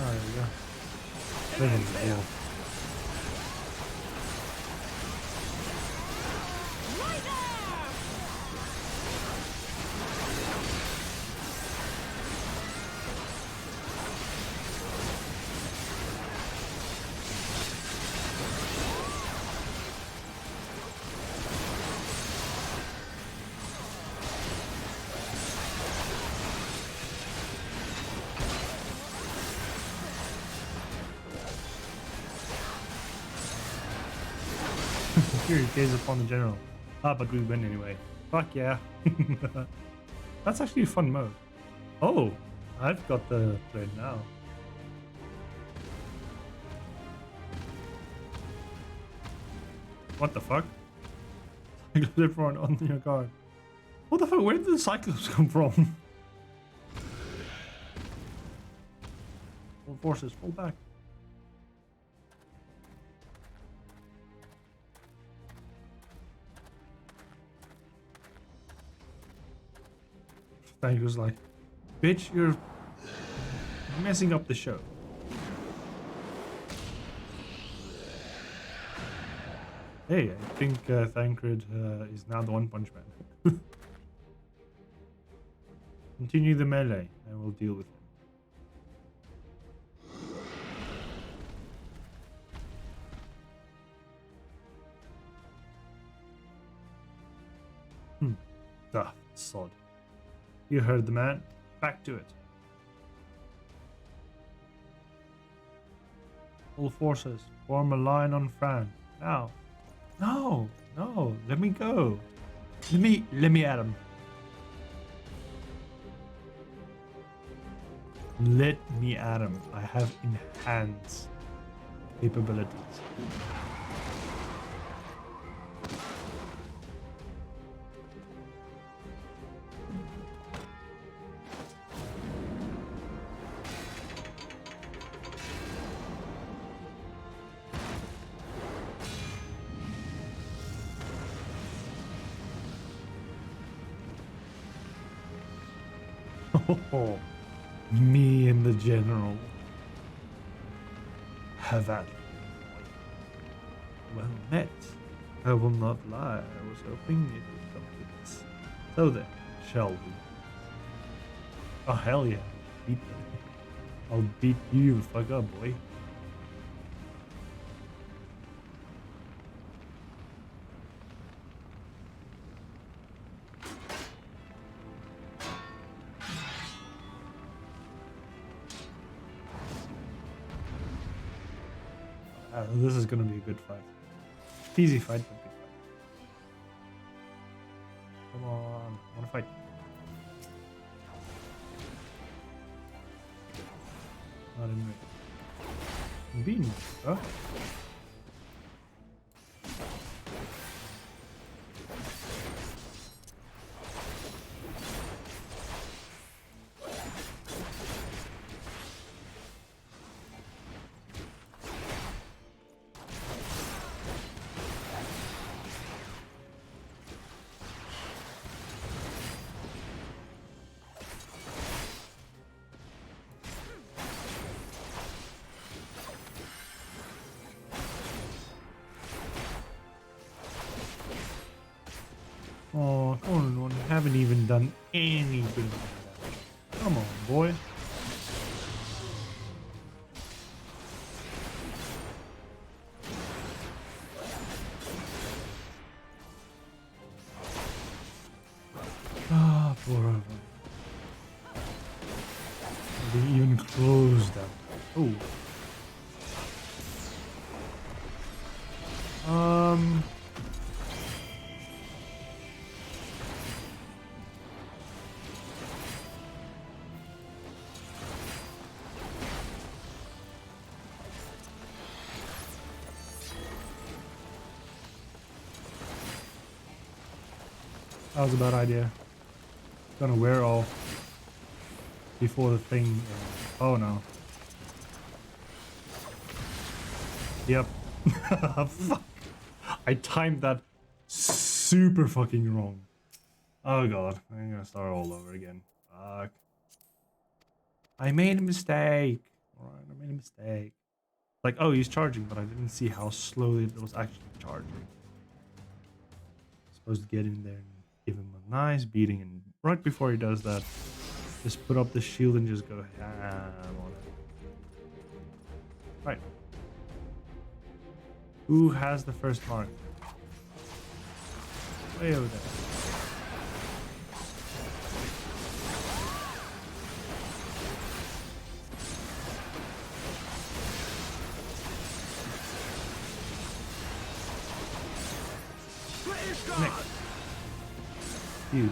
Oh, there we go. Living the wall. Here, gaze upon the general. Ah, but we win anyway. Fuck yeah. That's actually a fun mode. Oh, I've got the thread now. What the fuck? Everyone on your guard. What the fuck? Where did the Cyclops come from? All forces, fall back. He was like, bitch, you're messing up the show. Hey, I think Thancred is now the One Punch Man. Continue the melee, and we'll deal with him. Ah, sod. You heard the man. Back to it. All forces, form a line on Fran. Now. No, no, let me go. Let me at him. Let me at him. I have enhanced capabilities. Oh, me and the general have at it. Well met. I will not lie. I was hoping it would come to this. So then, shall we? Oh hell yeah! Beat me. I'll beat you the fuck up, boy. This is gonna be a good fight. Easy fight, but good fight. Come on, I wanna fight. Not in me. I'm beating you, huh? Oh, come on, I haven't even done any good damage. Come on, boy. Ah, poor of him. They even closed that. Oh. That was a bad idea. Gonna wear all before the thing. Oh no. Yep. Fuck. I timed that super fucking wrong. Oh god. I'm gonna start all over again. Fuck. I made a mistake. Alright, I made a mistake. Like, oh, he's charging, but I didn't see how slowly it was actually charging. Supposed to get in there and give him a nice beating, and right before he does that, just put up the shield and just go ham on it. Right. Who has the first mark? Way over there. Next. Dude.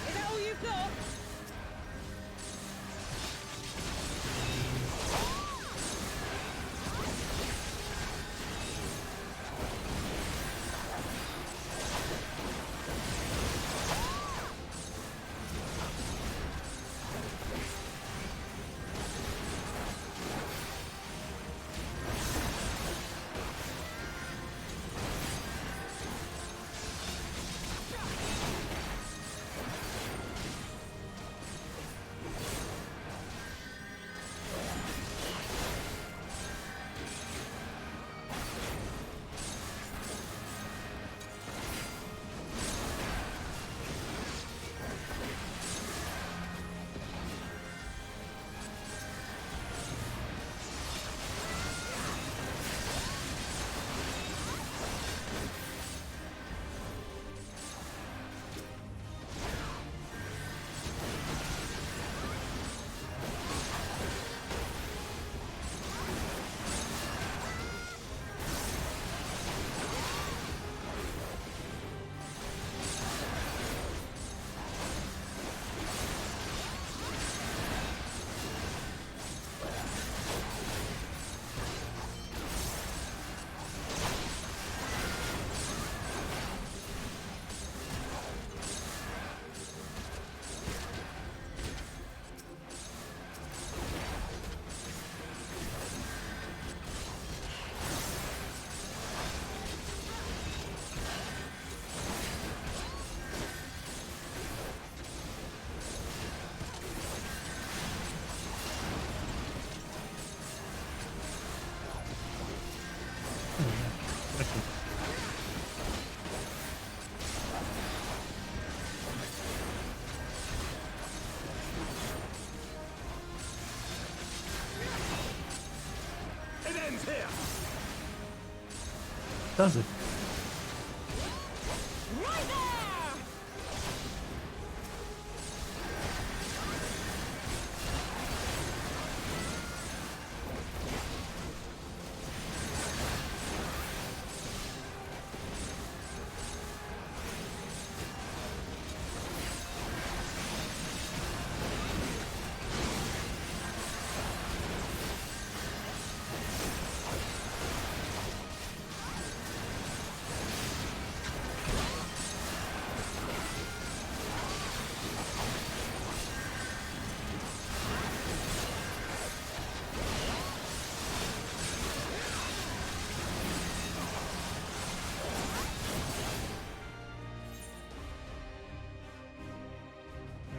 Is that all you've got? ends here. Does it? Right there!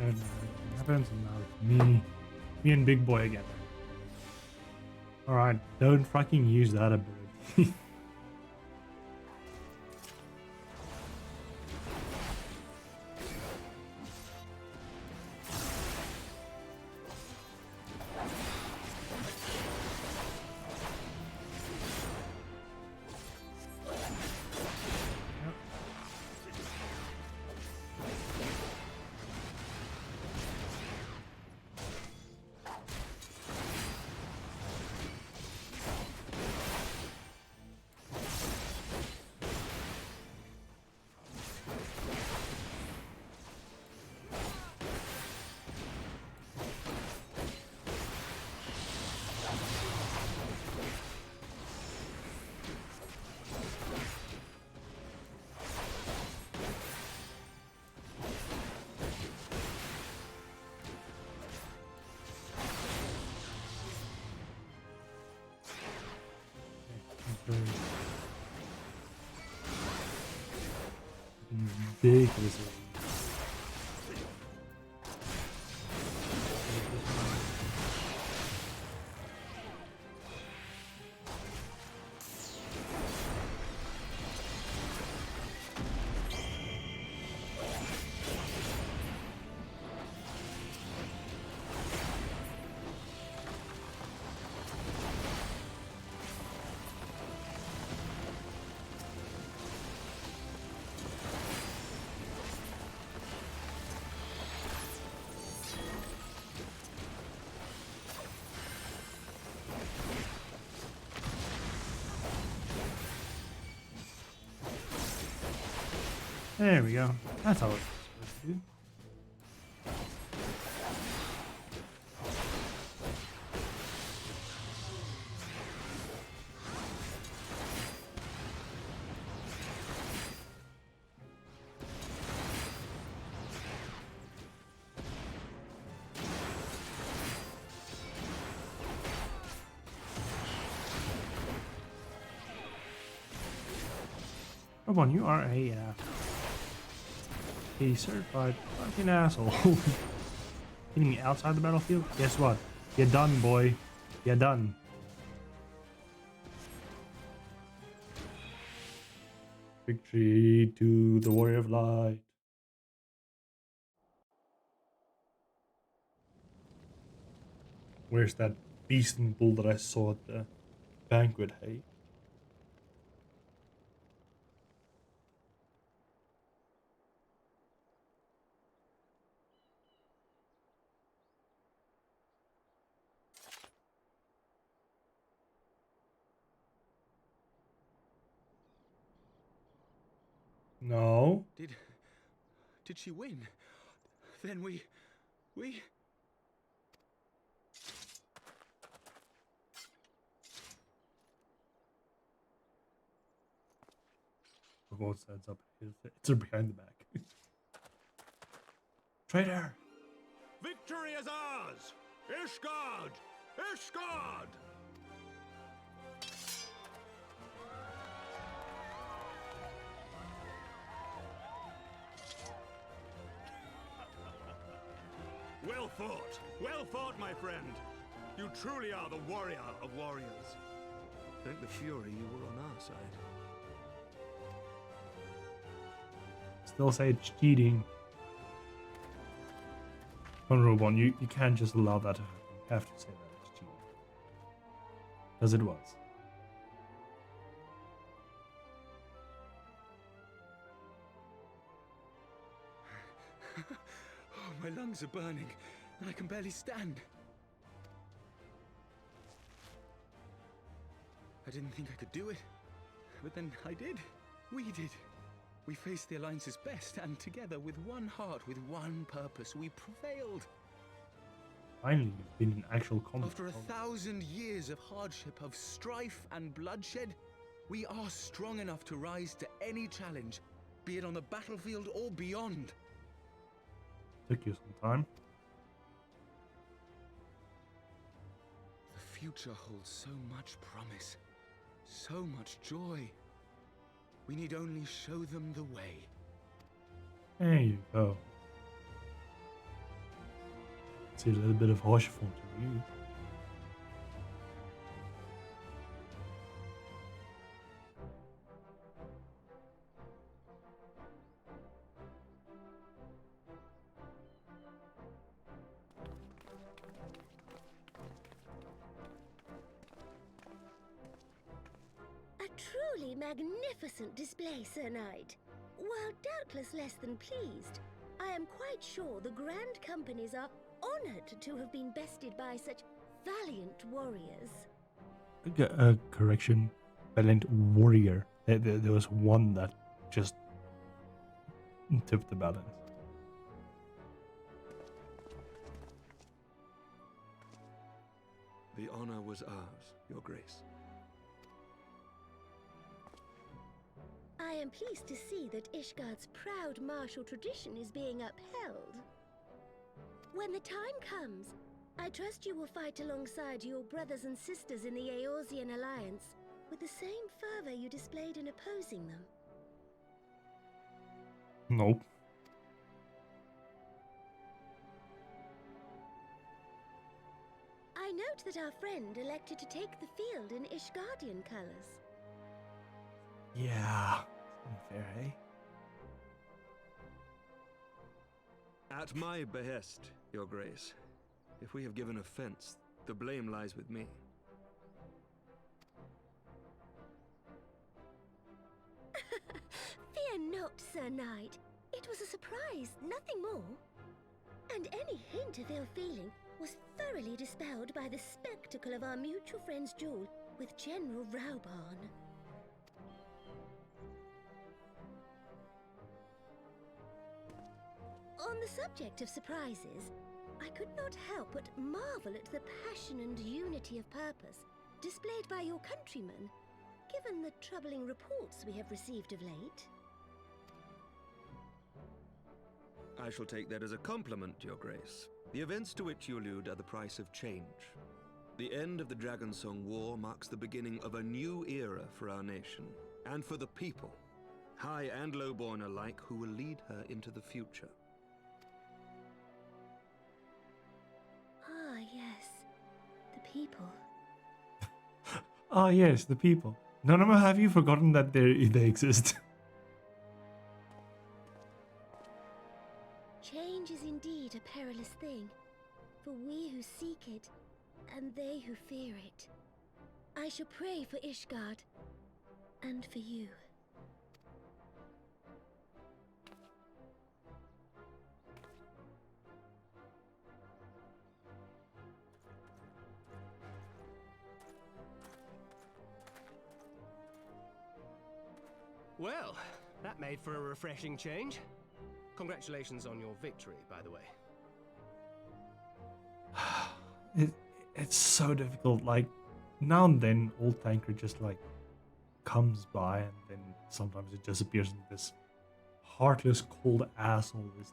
And what happens now? Me and Big Boy again. Alright, don't fucking use that ability. Big wizard. There we go. That's how it's supposed to do. Come on, you are a certified fucking asshole. Hitting me outside the battlefield? Guess what? You're done, boy. You're done. Victory to the Warrior of Light. Where's that beast and bull that I saw at the banquet, hey? No. Did she win? Then we... Both sides up. It's behind the back. Traitor! Victory is ours! Ishgard! Ishgard! Well fought, my friend. You truly are the warrior of warriors. Thank the Fury you were on our side. Still say it's cheating. Honorable one, you can't just allow that to happen. You have to say that it's cheating. Because it was. lungs are burning, and I can barely stand. I didn't think I could do it, but then I did. We did. We faced the Alliance's best, and together, with one heart, with one purpose, we prevailed. Finally, you've been in actual combat. After 1,000 years of hardship, of strife and bloodshed, we are strong enough to rise to any challenge, be it on the battlefield or beyond. Took you some time. The future holds so much promise, so much joy. We need only show them the way. There you go. See a little bit of Horsefront to you. A truly magnificent display, Sir Knight. While doubtless less than pleased, I am quite sure the Grand Companies are honored to have been bested by such valiant warriors. Correction, valiant warrior. There was one that just tipped the balance. The honor was ours, Your Grace. I am pleased to see that Ishgard's proud martial tradition is being upheld. When the time comes, I trust you will fight alongside your brothers and sisters in the Eorzean Alliance with the same fervor you displayed in opposing them. Nope. I note that our friend elected to take the field in Ishgardian colors. Yeah, unfair, eh? At my behest, Your Grace. If we have given offense, the blame lies with me. Fear not, Sir Knight. It was a surprise, nothing more. And any hint of ill feeling was thoroughly dispelled by the spectacle of our mutual friend's duel with General Raubarn. On the subject of surprises, I could not help but marvel at the passion and unity of purpose displayed by your countrymen, given the troubling reports we have received of late. I shall take that as a compliment, Your Grace. The events to which you allude are the price of change. The end of the Dragonsong War marks the beginning of a new era for our nation, and for the people, high and lowborn alike, who will lead her into the future. Ah, yes. The people. Ah, yes, the people. Nonoma, have you forgotten that they exist? Change is indeed a perilous thing, for we who seek it, and they who fear it. I shall pray for Ishgard, and for you. Well, that made for a refreshing change. Congratulations on your victory, by the way. It's so difficult. Like, now and then, old Tancred just like comes by, and then sometimes it disappears, and this heartless, cold asshole is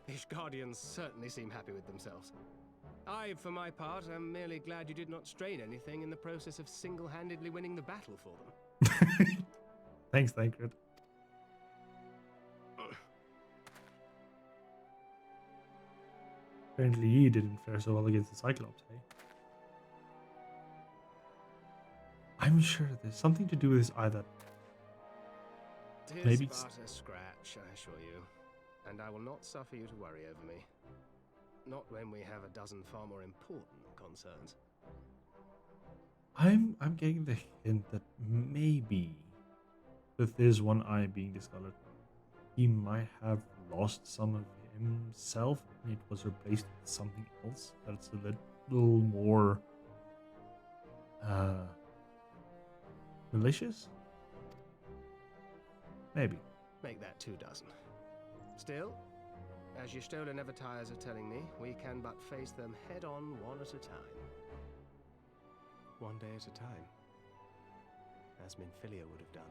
there. Ishgardians certainly seem happy with themselves. I, for my part, am merely glad you did not strain anything in the process of single-handedly winning the battle for them. Thanks, Tancred. Apparently he didn't fare so well against the Cyclops, eh? I'm sure there's something to do with his eye that... Maybe but a scratch, I assure you. And I will not suffer you to worry over me. Not when we have a dozen far more important concerns. I'm getting the hint that maybe with his one eye being discolored, he might have lost some of himself and it was replaced with something else that's a little more malicious? Maybe. Make that 24. Still, as your stolen never tires of telling me, we can but face them head on one at a time. One day at a time. As Minfilia would have done.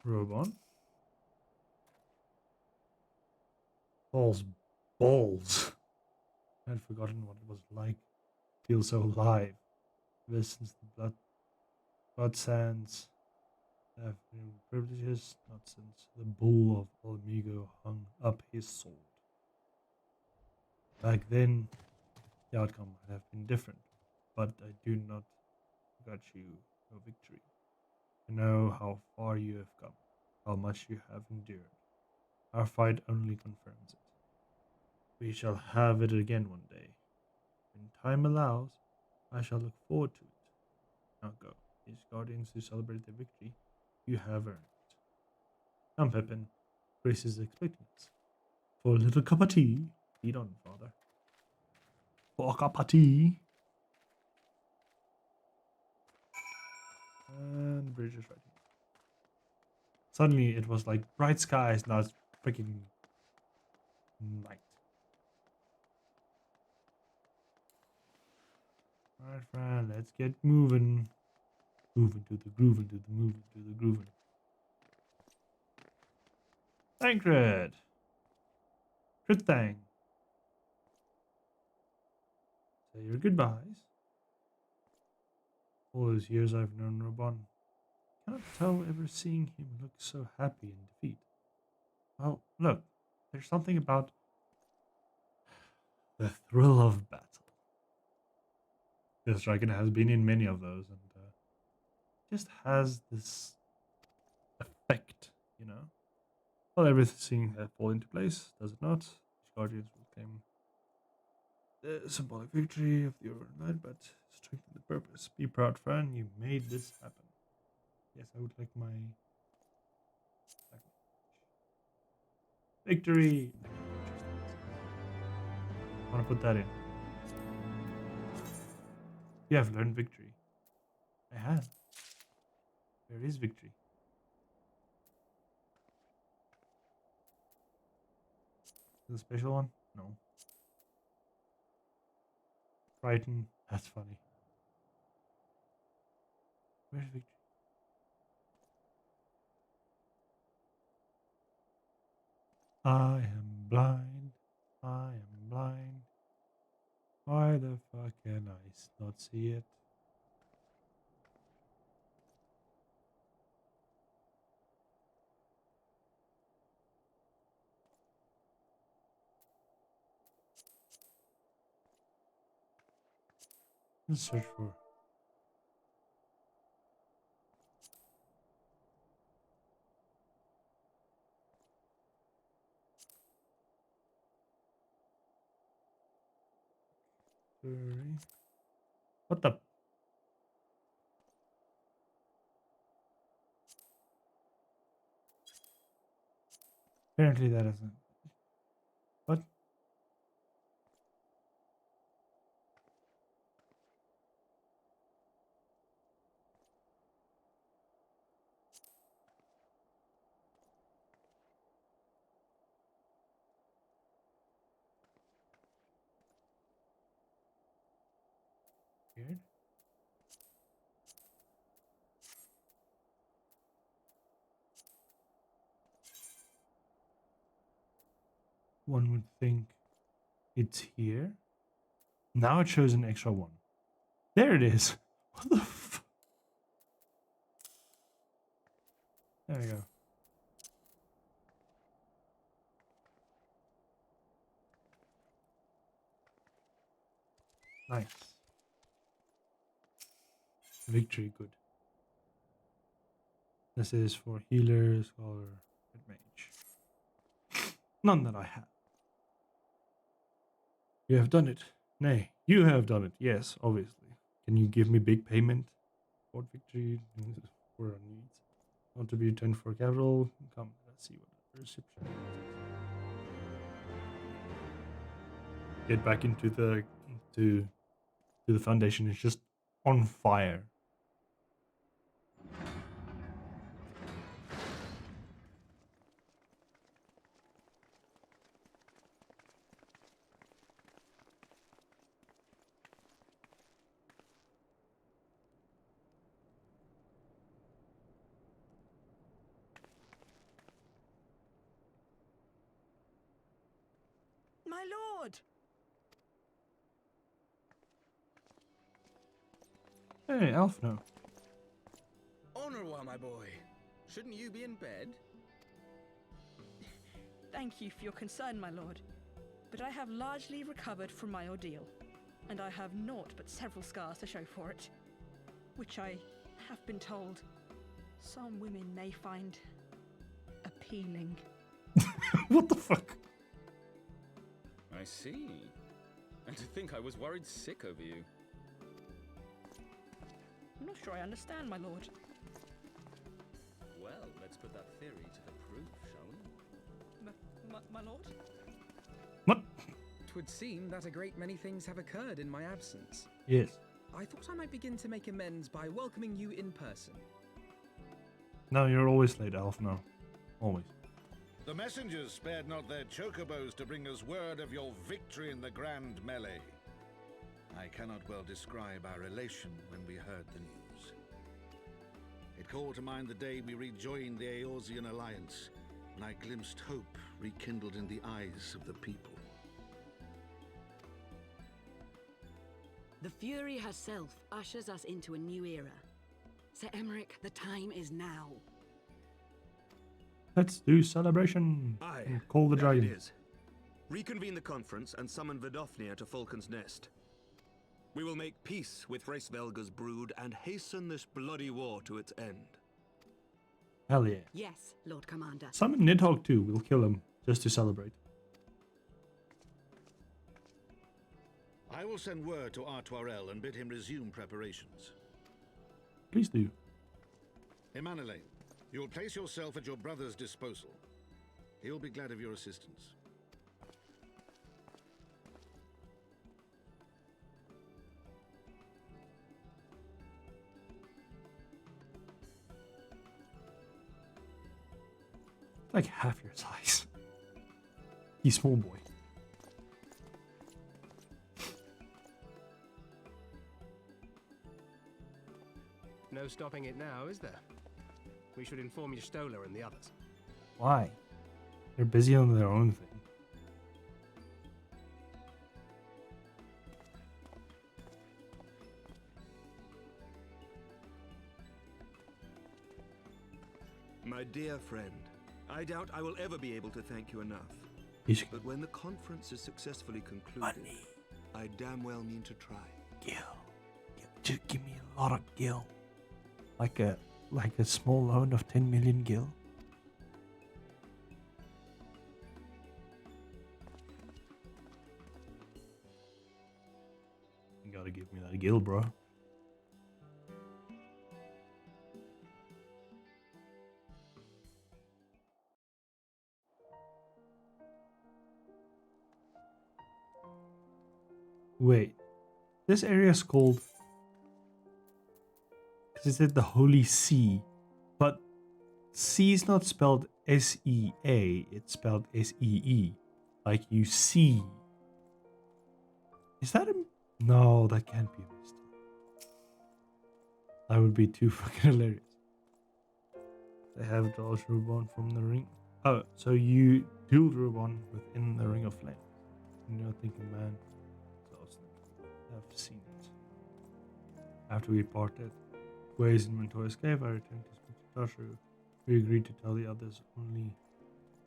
Robon. Balls. I'd forgotten what it was like. Feel so alive. Ever since the blood sands have been privileges, not since the bull of Olmigo hung up his sword. Back then, the outcome might have been different, but I do not grudge you no victory. I know how far you have come, how much you have endured. Our fight only confirms it. We shall have it again one day. When time allows, I shall look forward to it. Now go. These guardians who celebrate their victory, you have earned it. Come, Pepin. Grace is expecting us. For a little cup of tea. Feed on, father. For a cup of tea. And the bridge is right here. Suddenly it was like bright skies, now it's freaking night. Alright, Fran, let's get moving. Moving to the grooving, to the moving, to the grooving. Tancred! Crit thing. Say your goodbyes. All those years I've known Robon, cannot tell ever seeing him look so happy in defeat. Well, look, there's something about the thrill of battle. This dragon has been in many of those, and just has this effect, you know. Well, everything has fall into place, does it not? These guardians will claim the symbolic victory of the overnight, but strengthen the purpose. Be proud, Fran, you made this happen. Yes, I would like my victory. I want to put that in. You have learned victory. I have. There is victory. The special one? No. Frighten. That's funny. Where's victory? I am blind. I am blind. Why the fuck can I not see it? Let's search for. What the? Apparently that isn't. What? Weird. One would think it's here. Now it shows an extra one. There it is. What the f? There we go. Nice. Victory, good. This is for healer, scholar, and mage. None that I have. You have done it. Nay, you have done it. Yes, obviously. Can you give me big payment? Fort victory for our needs. Want to be returned for capital? Come, let's see what the reception is. Get back into the foundation. It's just on fire. My lord! Hey, Alphno. Honorwa, my boy. Shouldn't you be in bed? Thank you for your concern, my lord. But I have largely recovered from my ordeal, and I have naught but several scars to show for it, which I have been told some women may find appealing. What the fuck? I see. And to think I was worried sick over you. I'm not sure I understand, my lord. Well, let's put that theory to the proof, shall we? My lord? What? 'Twould seem that a great many things have occurred in my absence. Yes. I thought I might begin to make amends by welcoming you in person. No, you're always late, Alphno. Always. The messengers spared not their chocobos to bring us word of your victory in the grand melee. I cannot well describe our elation when we heard the news. It called to mind the day we rejoined the Eorzean alliance, and I glimpsed hope rekindled in the eyes of the people. The Fury herself ushers us into a new era. Sir Emmerich, the time is now. Let's do celebration. Aye, And call the that dragon. it is. Reconvene the conference and summon Vidofnir to Falcon's Nest. We will make peace with Hraesvelga's brood and hasten this bloody war to its end. Hell yeah. Yes, Lord Commander. Summon Nidhogg too. We'll kill him just to celebrate. I will send word to Artoirel and bid him resume preparations. Please do. Emanuele, you will place yourself at your brother's disposal. He will be glad of your assistance. Like half your size. He's small boy. No stopping it now, is there? We should inform Y'shtola and the others. Why? They're busy on their own thing. My dear friend, I doubt I will ever be able to thank you enough. But when the conference is successfully concluded, I damn well mean to try. Gil. Just give me a lot of gil. Like a small loan of 10 million gil. You gotta give me that gil, bro. Wait, this area is called, because it said the Holy See, but C is not spelled S-E-A, it's spelled S-E-E, like you see. Is that a, no, that can't be a mistake. That would be too fucking hilarious. They have Josh Rubon from the ring. Oh, so you dual Rubon within the Ring of Flame. And you're thinking, man, I've seen it. After we parted ways in Mentorius Cave, I returned to speak to Tashu. We agreed to tell the others only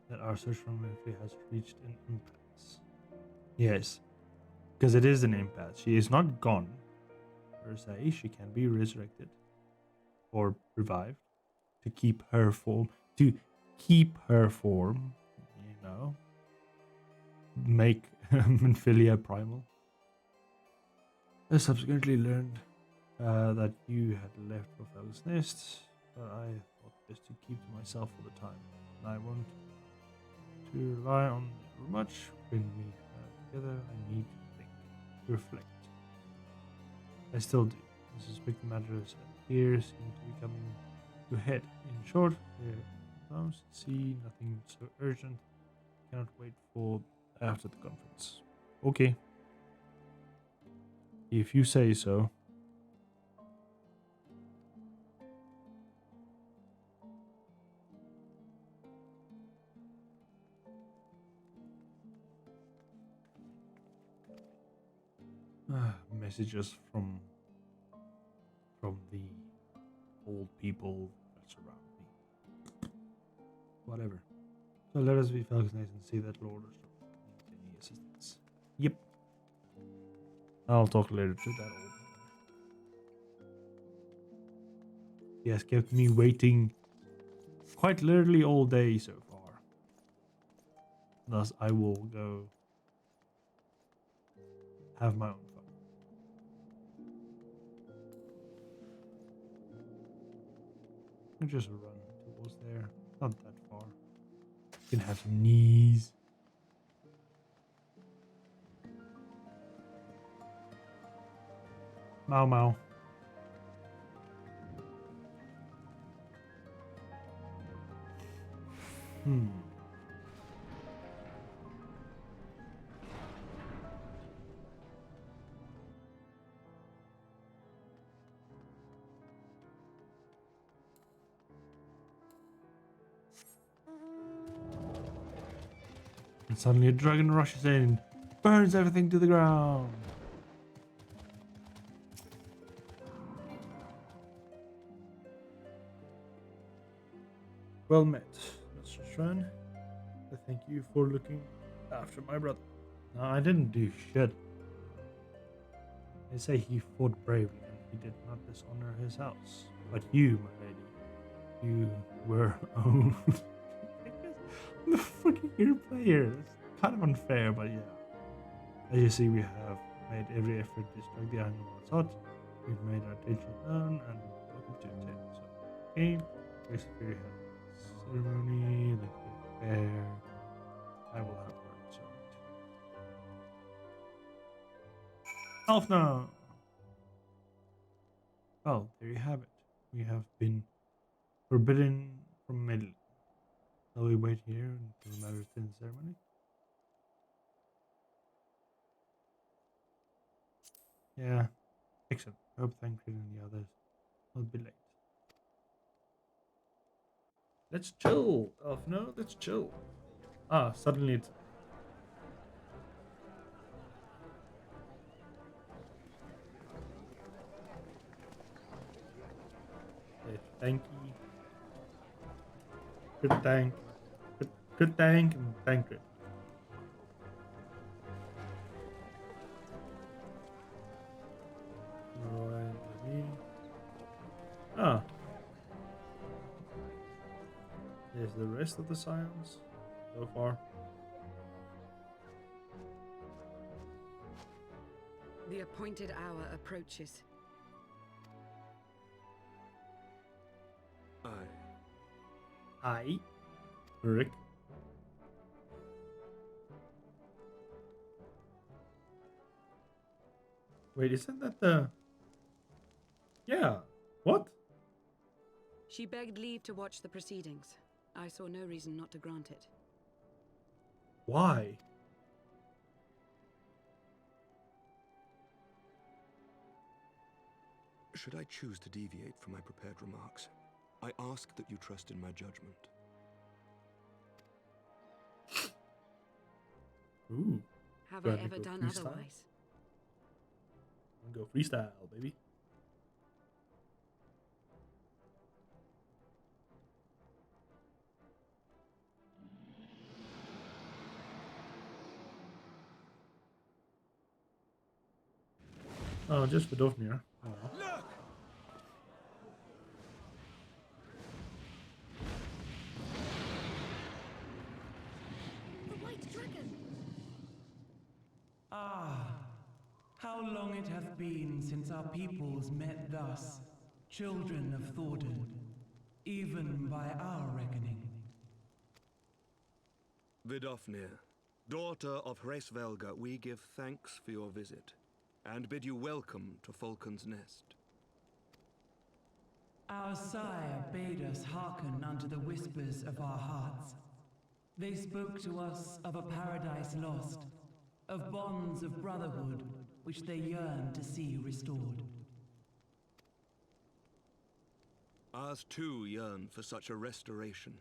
that our search for Mentori has reached an impasse. Yes, Because it is an empath. She is not gone, per se. She can be resurrected or revived to keep her form. To keep her form, you know. Make Minfilia primal. I subsequently learned that you had left for Fell's Nest, but I thought best to keep to myself for the time. And I won't to rely on you much. When we are together, I need to think, reflect. I still do. I suspect the matters here seem to be coming to a head. In short, here comes. See, nothing so urgent. Cannot wait for after the conference. Okay. If you say so. Messages from the old people that surround me. Whatever. So let us be Falcon's Nest and see that Lord needs any assistance. Yep. I'll talk later to that old man. He has kept me waiting quite literally all day so far. Thus I will go have my own fun. I just run towards there. Not that far. You can have some knees. Mau Mau. And suddenly a dragon rushes in, burns everything to the ground. Well met, Mr. Fran. I thank you for looking after my brother. No, I didn't do shit. They say he fought bravely and he did not dishonor his house. But you, my lady, you were owned. I'm the fucking hero player. It's kind of unfair, but yeah. As you see, we have made every effort to strike the iron while it's hot. We've made our intention known and welcome to the table. So, okay, grace of your ceremony, like the fair. I will have her served. Alfna! Well, there you have it. We have been forbidden from meddling. Shall we wait here until the matter is in ceremony? Yeah. Excellent. Hope Thancred and the others will be late. Let's chill, Alfna. Let's chill. Ah, suddenly it's... Thank you. Good thank. Good thank and thank it. Ah. There's the rest of the science so far. The appointed hour approaches. Aye. Rick. Wait, isn't that the... Yeah. What? She begged leave to watch the proceedings. I saw no reason not to grant it. Why? Should I choose to deviate from my prepared remarks, I ask that you trust in my judgment. Ooh. Have I ever done otherwise? I'm gonna go freestyle, baby. Oh, just Vidofnir. Oh. Look! The White Dragon! Ah, how long it hath been since our peoples met thus, children of Thordan, even by our reckoning. Vidofnir, daughter of Hraesvelga, we give thanks for your visit, and bid you welcome to Falcon's Nest. Our sire bade us hearken unto the whispers of our hearts. They spoke to us of a paradise lost, of bonds of brotherhood which they yearned to see restored. Ours too yearn for such a restoration,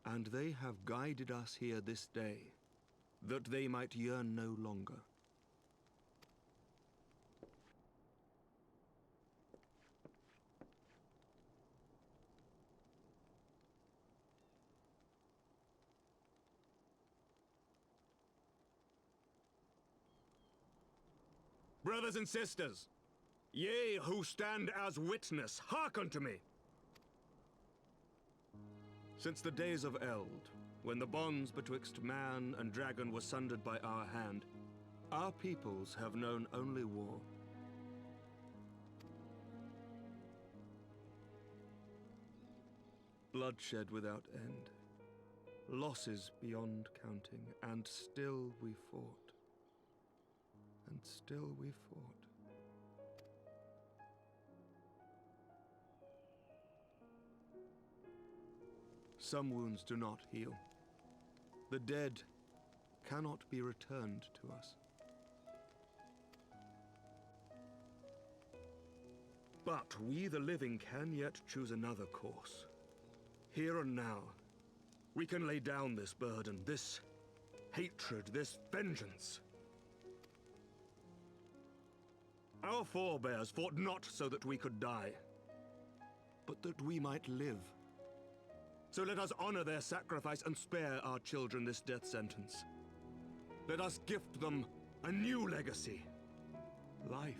and they have guided us here this day, that they might yearn no longer. Brothers and sisters, ye who stand as witness, hearken to me! Since the days of Eld, when the bonds betwixt man and dragon were sundered by our hand, our peoples have known only war. Bloodshed without end, losses beyond counting, and still we fought. And still we fought. Some wounds do not heal. The dead cannot be returned to us. But we, the living, can yet choose another course. Here and now, we can lay down this burden, this hatred, this vengeance. Our forebears fought not so that we could die, but that we might live. So let us honor their sacrifice and spare our children this death sentence. Let us gift them a new legacy, life.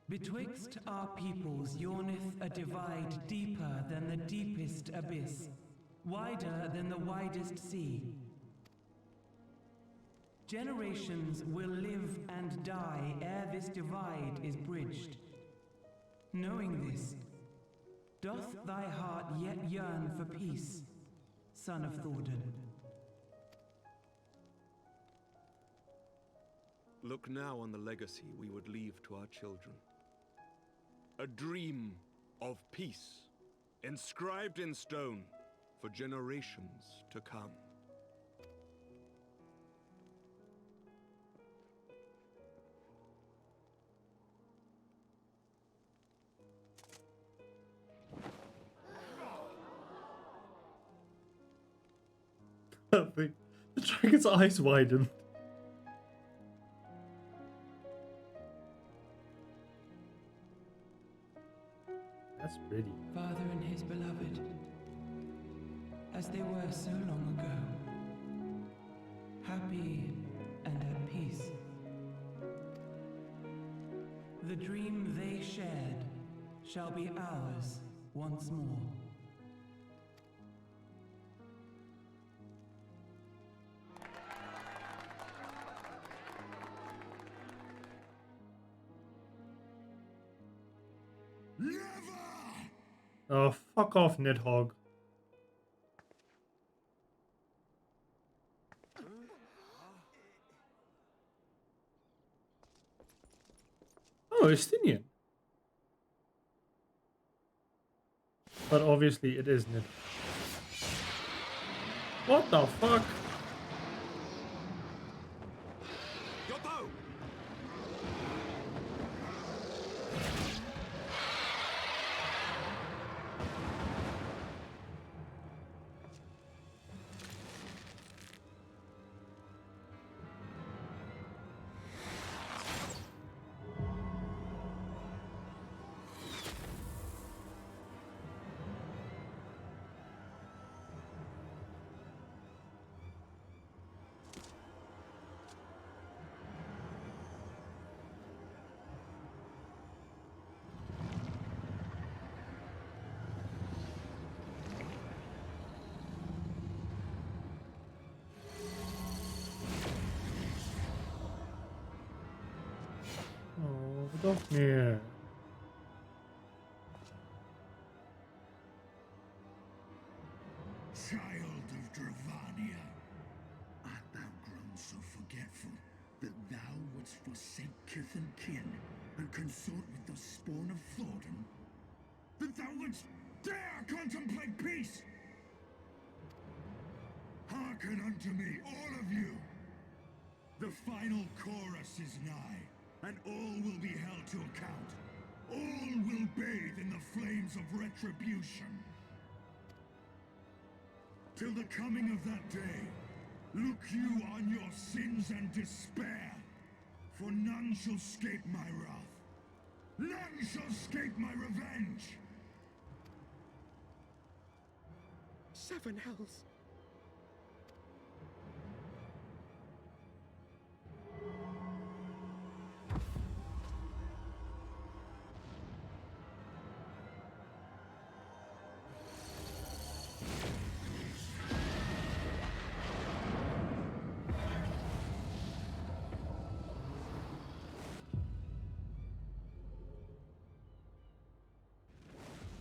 Betwixt our peoples yearneth a divide deeper than the deepest abyss, wider than the widest sea. Generations will live and die ere this divide is bridged. Knowing this, doth thy heart yet yearn for peace, son of Thordan? Look now on the legacy we would leave to our children. A dream of peace, inscribed in stone for generations to come. The dragon's eyes widen. That's pretty. Father and his beloved, as they were so long ago, happy and at peace. The dream they shared shall be ours once more. Oh, fuck off, Nidhogg. Oh, Estinian. But obviously it is Nidhogg. What the fuck? Dofnir. Child of Dravania, art thou grown so forgetful that thou wouldst forsake kith and kin and consort with the spawn of Thornton? That thou wouldst dare contemplate peace? Hearken unto me, all of you! The final chorus is nigh, and all will be held to account. All will bathe in the flames of retribution. Till the coming of that day, look you on your sins and despair, for none shall escape my wrath. None shall escape my revenge! Seven hells.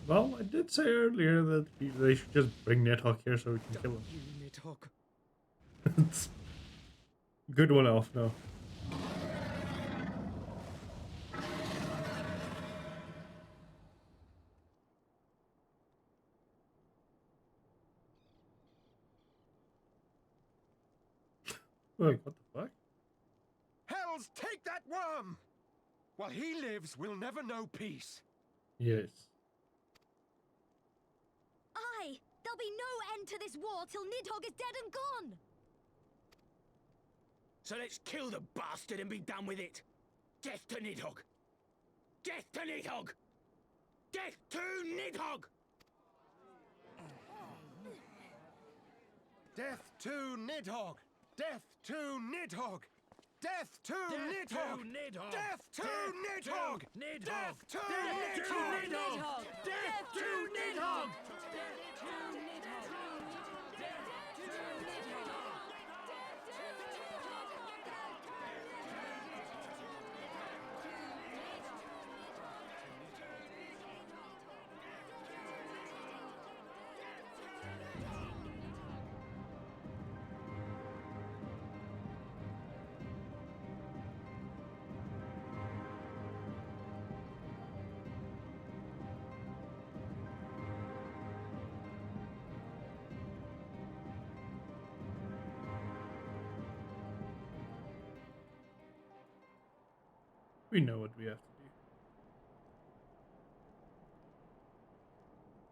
Well, I did say earlier that they should just bring Nidhogg here so we can kill him. Nidhogg. It's good one off now. Wait, what the fuck? Hells, take that worm! While he lives, we'll never know peace. Yes. Aye! There'll be no end to this war till Nidhogg is dead and gone! So let's kill the bastard and be done with it. Death to Nidhogg! Death to Nidhogg! Death to Nidhogg! Death to Nidhogg! Death to Nidhogg! Death to Nidhogg! Death to Nidhogg! Death to Nidhogg! Death to Nidhogg! We know what we have to do.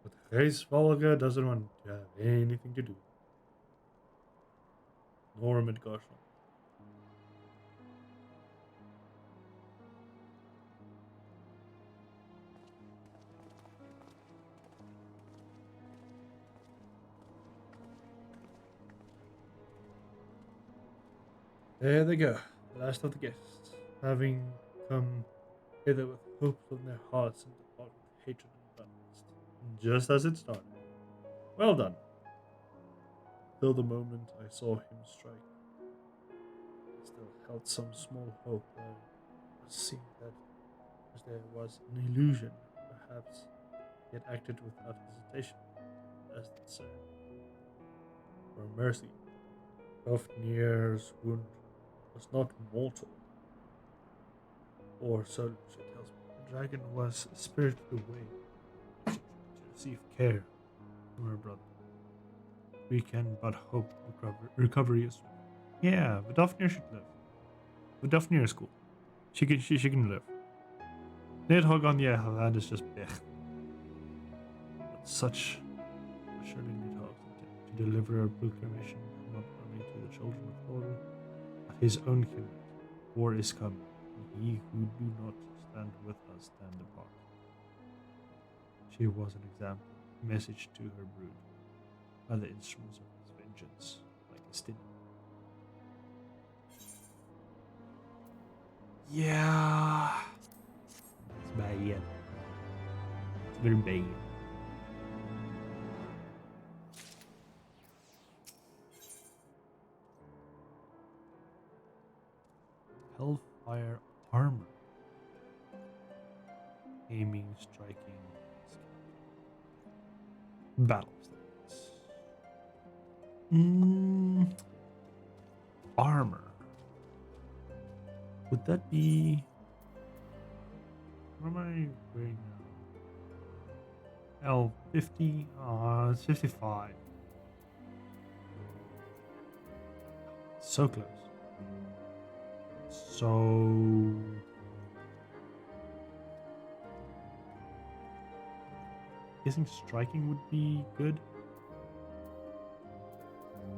But Grace Volga doesn't want to have anything to do. Nor Midgard. There they go, the last of the guests, having come hither with hopes on their hearts and depart with hatred and bloodlust, just as it started. Well done. Till the moment I saw him strike, I still held some small hope that I was seeing that as there was an illusion, perhaps he had acted without hesitation, as did Sir. For mercy, Gofnir's wound was not mortal, or so Lucia tells me. The dragon was spirited away. She should receive care from her brother. We can but hope recovery is swift. Yeah, Vidofnir should live. Vidofnir is cool. She can live. Nidhogg on the other hand is just blech. But such surely Nidhogg to deliver a proclamation not only to the children of Thorin, but his own kindred. War is coming, and he who do not stand with us stand apart. She was an example, a message to her brood, by the instruments of his vengeance, like a stin. Yeah. It's bad. It's very bad. Hellfire armor. Aiming, striking, battle stats. Armor. Would that be? What am I wearing now? L50. It's 55. So close. So. Guessing striking would be good.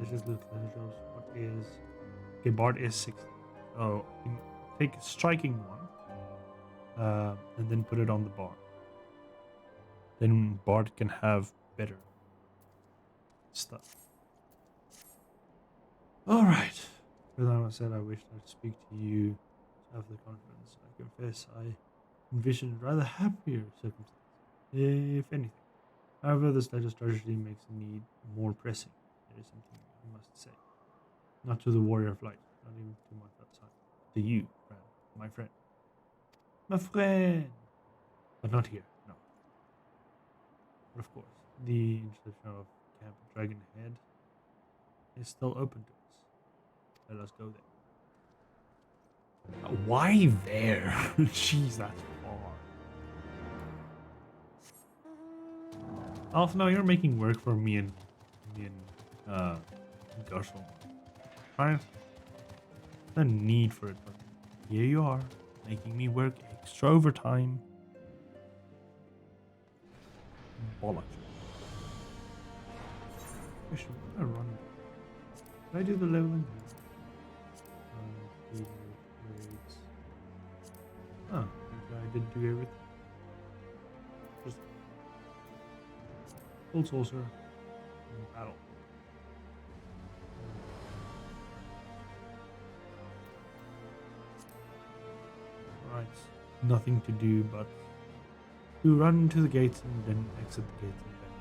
This is little shows what is. Okay, Bard is 60. Oh, take a striking one, and then put it on the Bard. Then Bard can have better stuff. All right. As I said, I wished I'd speak to you after the conference. I confess, I envisioned rather happier circumstances, if anything. However, this latest tragedy makes the need more pressing. There is something I must say. Not to the warrior of light, not even to my outside. To you, Fran, my friend. My friend! But not here, no. But of course, the institution of Camp Dragonhead is still open to us. Let us go there. Why there? Jeez, that's far. Alpha, now you're making work for me and Gershel. Right? No need for it, but here you are, making me work extra overtime. Bollocks. I should run. Did I do the leveling? Oh, I did do everything. Just full saucer and battle. Alright, nothing to do but to run to the gates and then exit the gates and then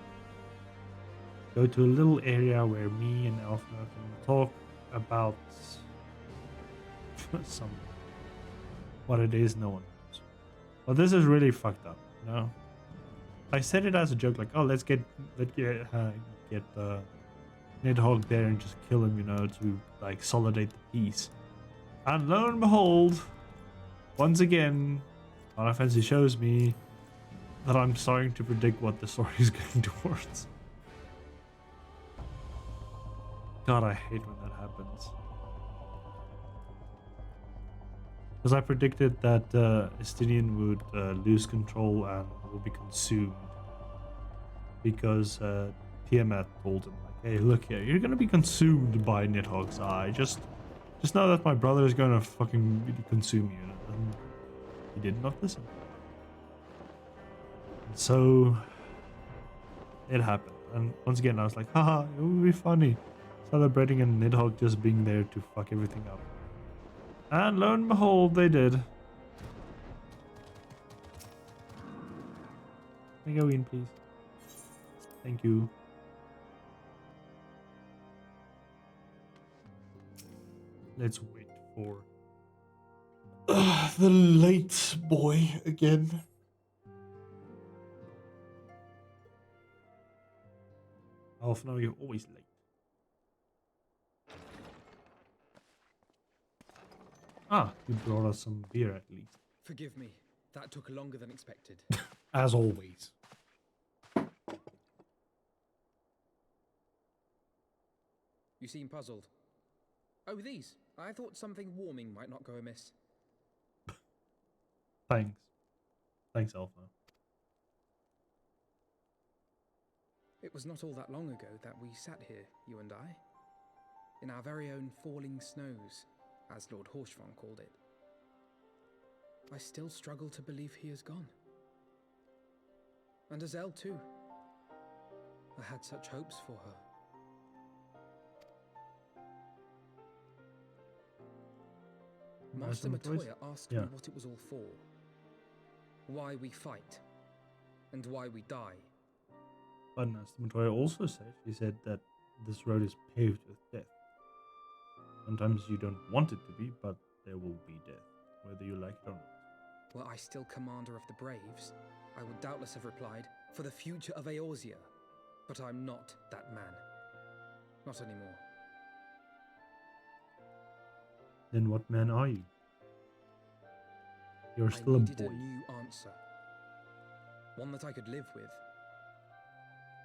go to a little area where me and Elfna can talk about some what it is no one knows. Well, this is really fucked up, you know? I said it as a joke, like, oh, let's get Nidhogg there and just kill him, you know, to like solidate the peace. And lo and behold, once again, Final Fantasy shows me that I'm starting to predict what the story is going towards. God, I hate when that happens. Because I predicted that Estinian would lose control and will be consumed. Because Tiamat told him, like, hey, look here, you're gonna be consumed by Nidhogg's eye. Just know that my brother is gonna fucking consume you. And he did not listen. And so it happened. And once again, I was like, haha, it would be funny. Celebrating and Nidhogg just being there to fuck everything up. And lo and behold, they did. Can I go in, please? Thank you. Let's wait for the late boy again. Alpha, no, you're always late. Ah, you brought us some beer at least. Forgive me, that took longer than expected. As always. You seem puzzled. Oh, these. I thought something warming might not go amiss. Thanks. Thanks, Alpha. It was not all that long ago that we sat here, you and I, in our very own falling snows, as Lord Horshvon called it. I still struggle to believe he is gone. And Azelle too. I had such hopes for her. Master Matoya asked me what it was all for. Why we fight. And why we die. But Master Matoya also said, she said that this road is paved with death. Sometimes you don't want it to be, but there will be death, whether you like it or not. were I still commander of the Braves, I would doubtless have replied, for the future of Eorzea. But I'm not that man. Not anymore. Then what man are you? You're still I a needed boy. a new answer. One that I could live with.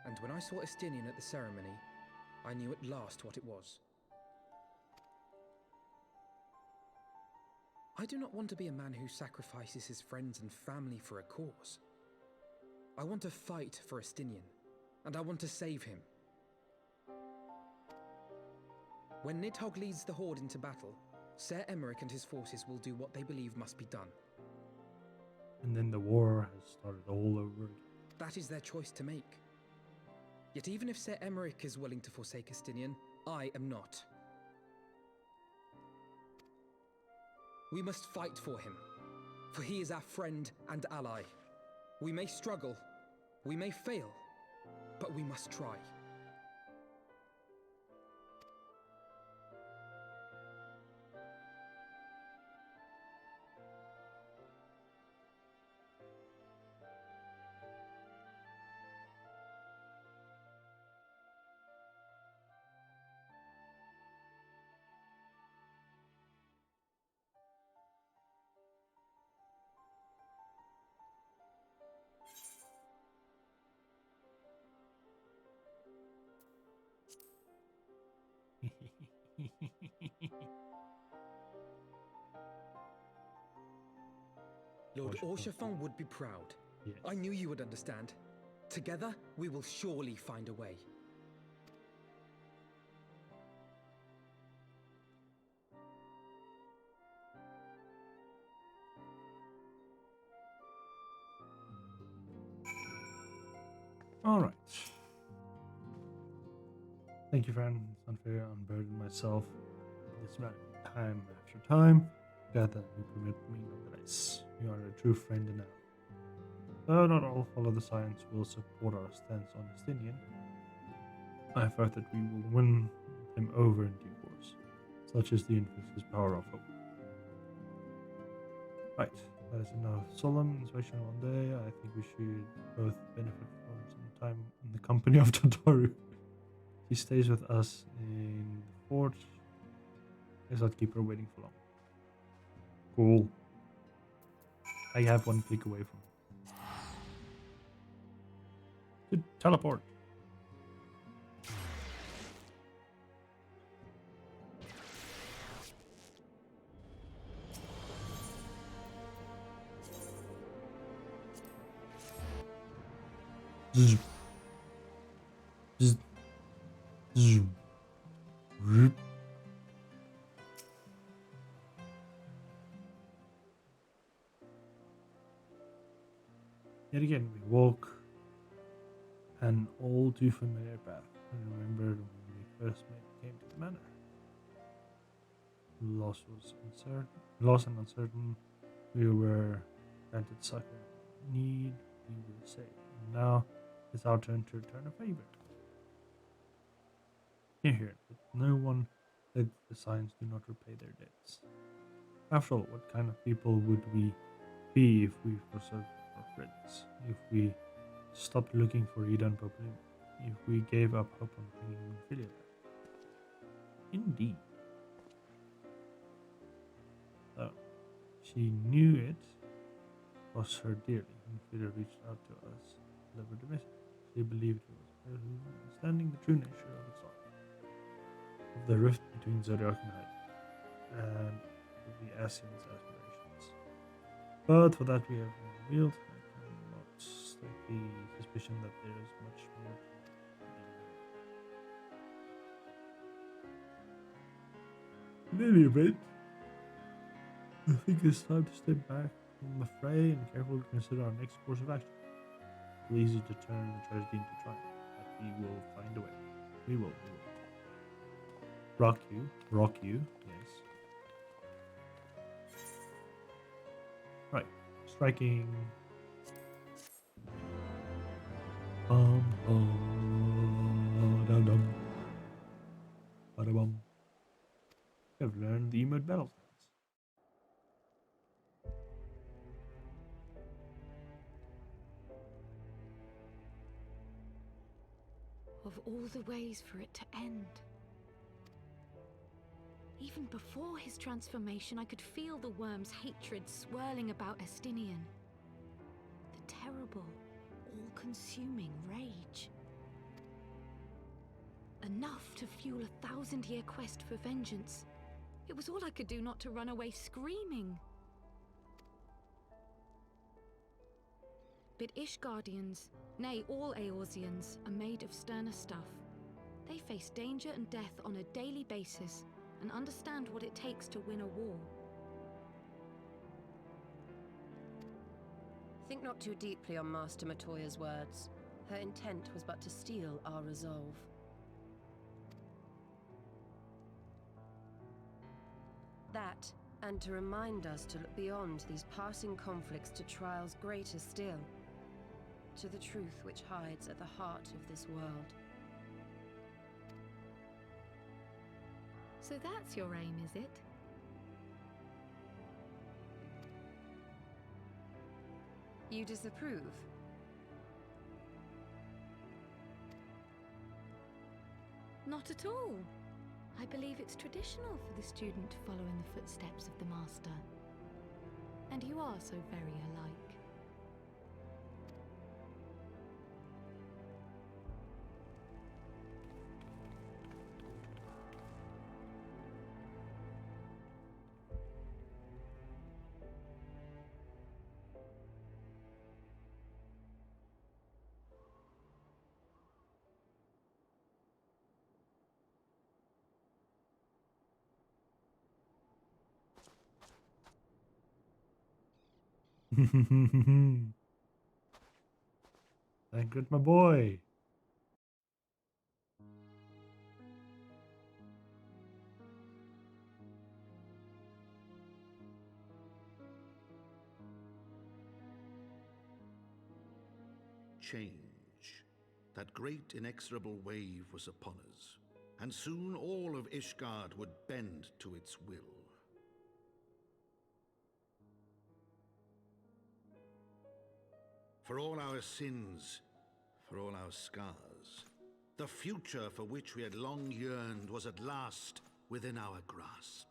And when I saw Estinian at the ceremony, I knew at last what it was. I do not want to be a man who sacrifices his friends and family for a cause. I want to fight for Estinian, and I want to save him. When Nidhogg leads the Horde into battle, Ser Emeric and his forces will do what they believe must be done. And then the war has started all over again. That is their choice to make. Yet even if Ser Emeric is willing to forsake Estinian, I am not. We must fight for him, for he is our friend and ally. We may struggle, we may fail, but we must try. Lord Orchefon would be proud. Yes. I knew you would understand. Together, we will surely find a way. Alright. Thank you, Fran. It's unfair. Unburden myself. This amount of time after time. Glad that you permit me nonetheless. You are a true friend now. Though not all follow the science will support our stance on Estinian, I have heard that we will win him over in due course. Such is the infinite power of hope. Right, that is enough solemn inspection one day. I think we should both benefit from some time in the company of Tataru. He stays with us in the fort. Let's not keep her waiting for long. Cool. I have one click away from it. Good teleport. Zzz. Zzz. Zzz. Zzz. Yet again, we walk an all too familiar path. I remembered when we first came to the manor. Loss and uncertain. We were granted succor in need, we will say. And now it's our turn to return a favor. Here, but no one let the signs do not repay their debts. After all, what kind of people would we be if we forsook our friends? If we stopped looking for Eden Populum? If we gave up hope on bringing Ophelia back? Indeed. So, she knew it was her dearly when Ophelia reached out to us, delivered the message. She believed it was her who, understanding the true nature of its art, of the rift between Zodiac and Hyde, and of the Asian's aspirations. But for that we have revealed, I cannot stake the suspicion that there is much more to be. In any event, I think it's time to step back from the fray and carefully consider our next course of action. It's easy to turn a tragedy into triumph, but we will find a way. We will. Rock you, yes. Right, striking. Dum dum dum. Bada bum. You have learned the emote battle stance. of all the ways for it to end. Even before his transformation, I could feel the worm's hatred swirling about Estinian. The terrible, all-consuming rage. Enough to fuel a 1000-year quest for vengeance. It was all I could do not to run away screaming. But Ishgardians, nay, all Eorzeans, are made of sterner stuff. They face danger and death on a daily basis and understand what it takes to win a war. Think not too deeply on Master Matoya's words. Her intent was but to steal our resolve. That, and to remind us to look beyond these passing conflicts to trials greater still, to the truth which hides at the heart of this world. So that's your aim, is it? You disapprove? Not at all. I believe it's traditional for the student to follow in the footsteps of the master. And you are so very alike. Thank you, my boy. Change. That great inexorable wave was upon us, and soon all of Ishgard would bend to its will. For all our sins, for all our scars, the future for which we had long yearned was at last within our grasp.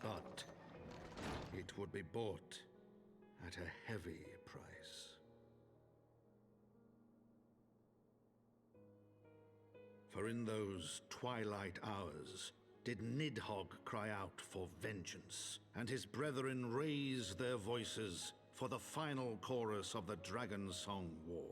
But it would be bought at a heavy price. For in those twilight hours, did Nidhogg cry out for vengeance, and his brethren raise their voices for the final chorus of the Dragon Song War.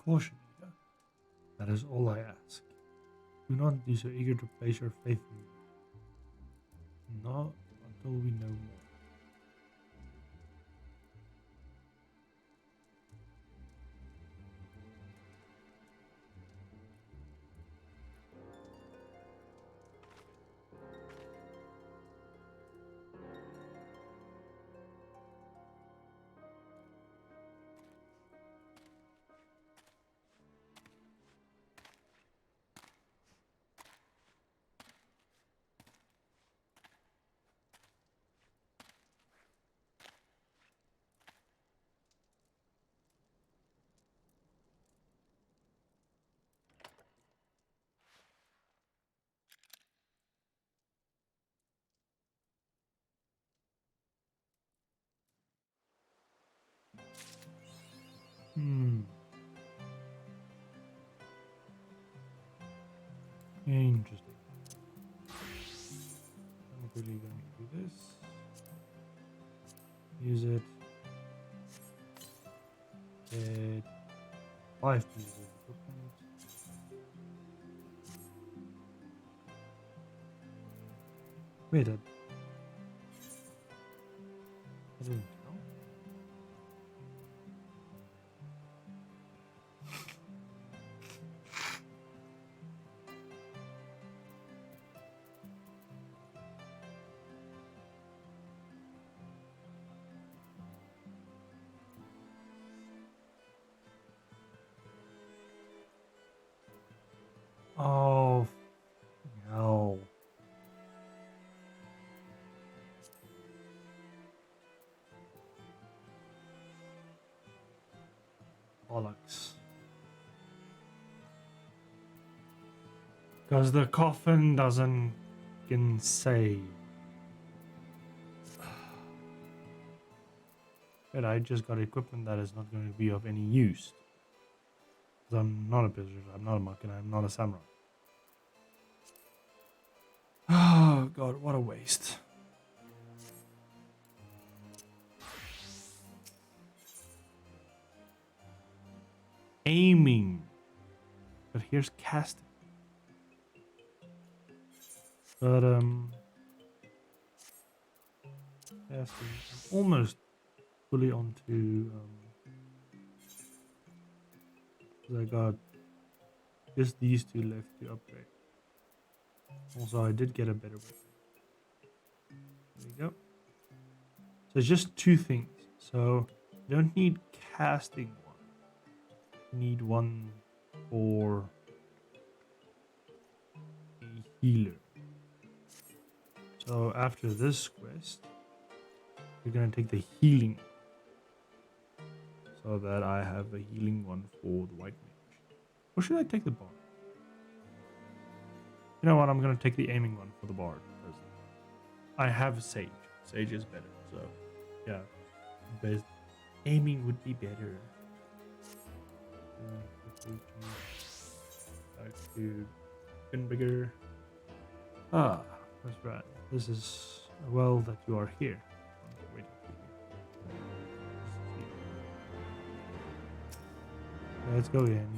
Caution, Ada. That is all I ask. Do not be so eager to place your faith in me. Not until we know more. Interesting. I'm not really going to do this. Use it. Get 5 pieces of equipment. Wait, I didn't know. Oh, hell. Bollocks. Because the coffin doesn't can say. But I just got equipment that is not going to be of any use. Because I'm not a berserker, I'm not a monk, and I'm not a samurai. Oh god, what a waste. Aiming. But here's casting. But casting. I'm almost fully onto 'cause I got just these two left to upgrade. Also, I did get a better weapon. There we go. So it's just two things. So you don't need casting one. You need one for a healer. So after this quest, you're gonna take the healing so that I have a healing one for the white mage. Or should I take the bard? You know what? I'm gonna take the aiming one for the bard because I have sage. Sage is better, so yeah. But aiming would be better. Back to even bigger. Ah, that's right. This is well that you are here. I'm waiting for you. Let's go in.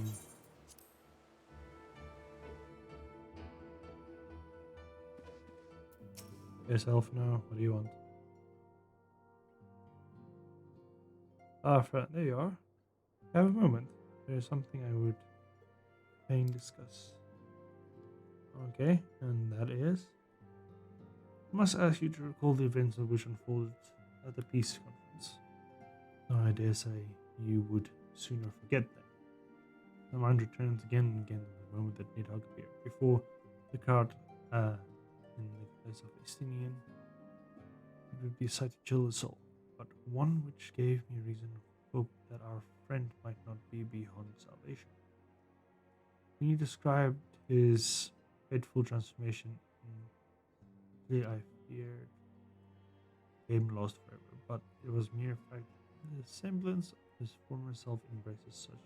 Yes, Elf now. What do you want? Ah, Fran, there you are. Have a moment. There's something I would fain discuss. Okay, and that is? I must ask you to recall the events of which unfolded at the peace conference. Though I dare say you would sooner forget them. My mind returns again and again to the moment that Nidhogg appeared. Before the crowd in the place of Estinian, it would be a sight to chill the soul, but one which gave me reason to hope that our friend might not be beyond salvation. When you described his fateful transformation, I feared him lost forever, but it was mere fact that the semblance of his former self embraces such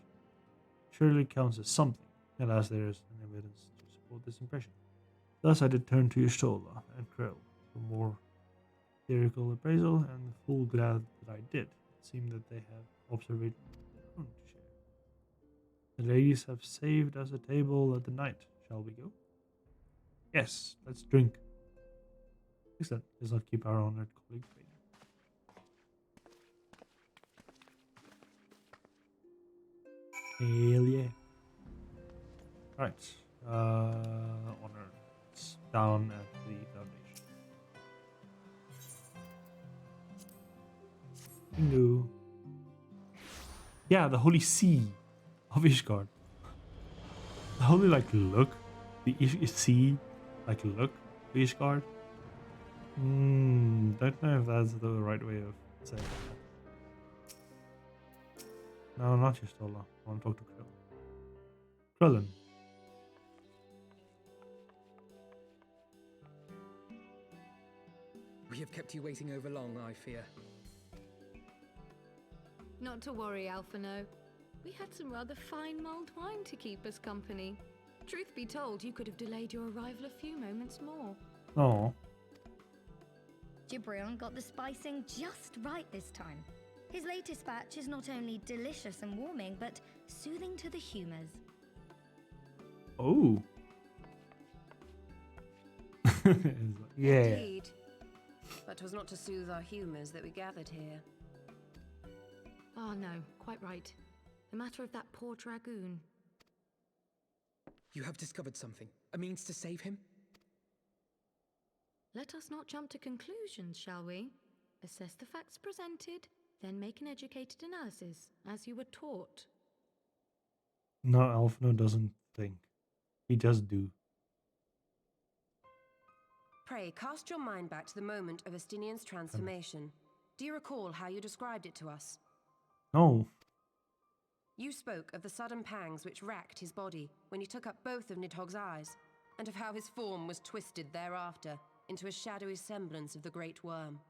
surely counts as something. Alas, there is no evidence to support this impression. Thus I did turn to Y'shtola and Krell for more theoretical appraisal, and full glad that I did. It seemed that they have observation of their own to share. The ladies have saved us a table at the night. Shall we go? Yes, let's drink. Excellent. Let's not keep our honored colleague waiting. Hell yeah. Right. Honor. It's down at the foundation. Bingo. Yeah, the holy sea of Ishgard. The holy, look. The sea, look of Ishgard. Don't know if that's the right way of saying that. No, not Y'shtola. I want to talk to Krill. Krillin. We have kept you waiting over long, I fear. Not to worry, Alphino. We had some rather fine mulled wine to keep us company. Truth be told, you could have delayed your arrival a few moments more. Oh. Gibrion got the spicing just right this time. His latest batch is not only delicious and warming, but soothing to the humors. Oh. Yeah. Indeed. But 'twas not to soothe our humours that we gathered here. Oh no, quite right. The matter of that poor dragoon. You have discovered something. A means to save him? Let us not jump to conclusions, shall we? Assess the facts presented, then make an educated analysis, as you were taught. No, Alphino doesn't think. He does do. Pray, cast your mind back to the moment of Estinian's transformation. Do you recall how you described it to us? No. You spoke of the sudden pangs which racked his body when he took up both of Nidhogg's eyes, and of how his form was twisted thereafter into a shadowy semblance of the Great Worm.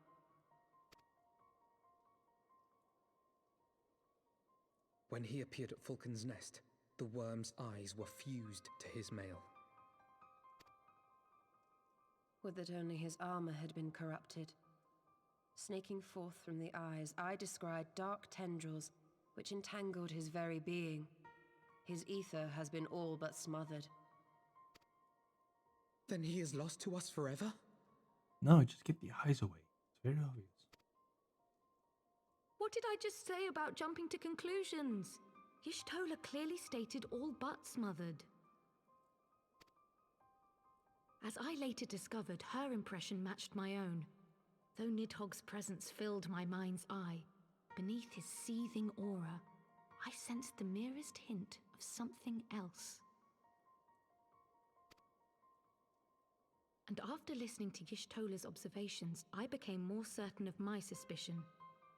When he appeared at Fulcon's Nest, the worm's eyes were fused to his mail. Would that only his armor had been corrupted. Snaking forth from the eyes, I descried dark tendrils which entangled his very being. His ether has been all but smothered. Then he is lost to us forever? No, just get the eyes away. It's very obvious. What did I just say about jumping to conclusions? Y'shtola clearly stated all but smothered. As I later discovered, her impression matched my own. Though Nidhogg's presence filled my mind's eye, beneath his seething aura, I sensed the merest hint of something else. And after listening to Y'shtola's observations, I became more certain of my suspicion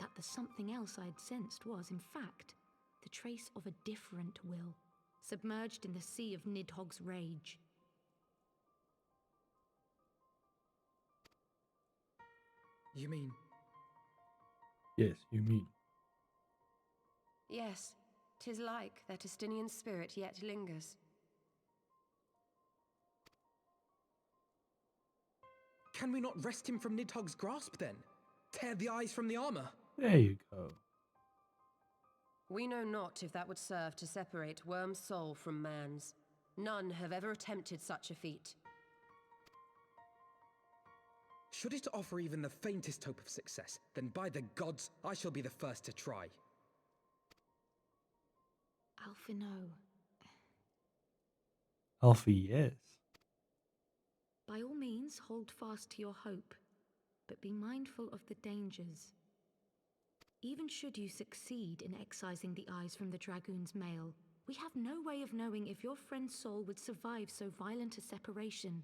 that the something else I'd sensed was, in fact, the trace of a different will, submerged in the sea of Nidhogg's rage. You mean? Yes, you mean. Yes, 'tis like that Estinian spirit yet lingers. Can we not wrest him from Nidhogg's grasp then? Tear the eyes from the armor? There you go. We know not if that would serve to separate Worm's soul from man's. None have ever attempted such a feat. Should it offer even the faintest hope of success, then by the gods, I shall be the first to try. Alpha, no. Alfie, yes. By all means, hold fast to your hope, but be mindful of the dangers. Even should you succeed in excising the eyes from the Dragoon's mail, we have no way of knowing if your friend's soul would survive so violent a separation.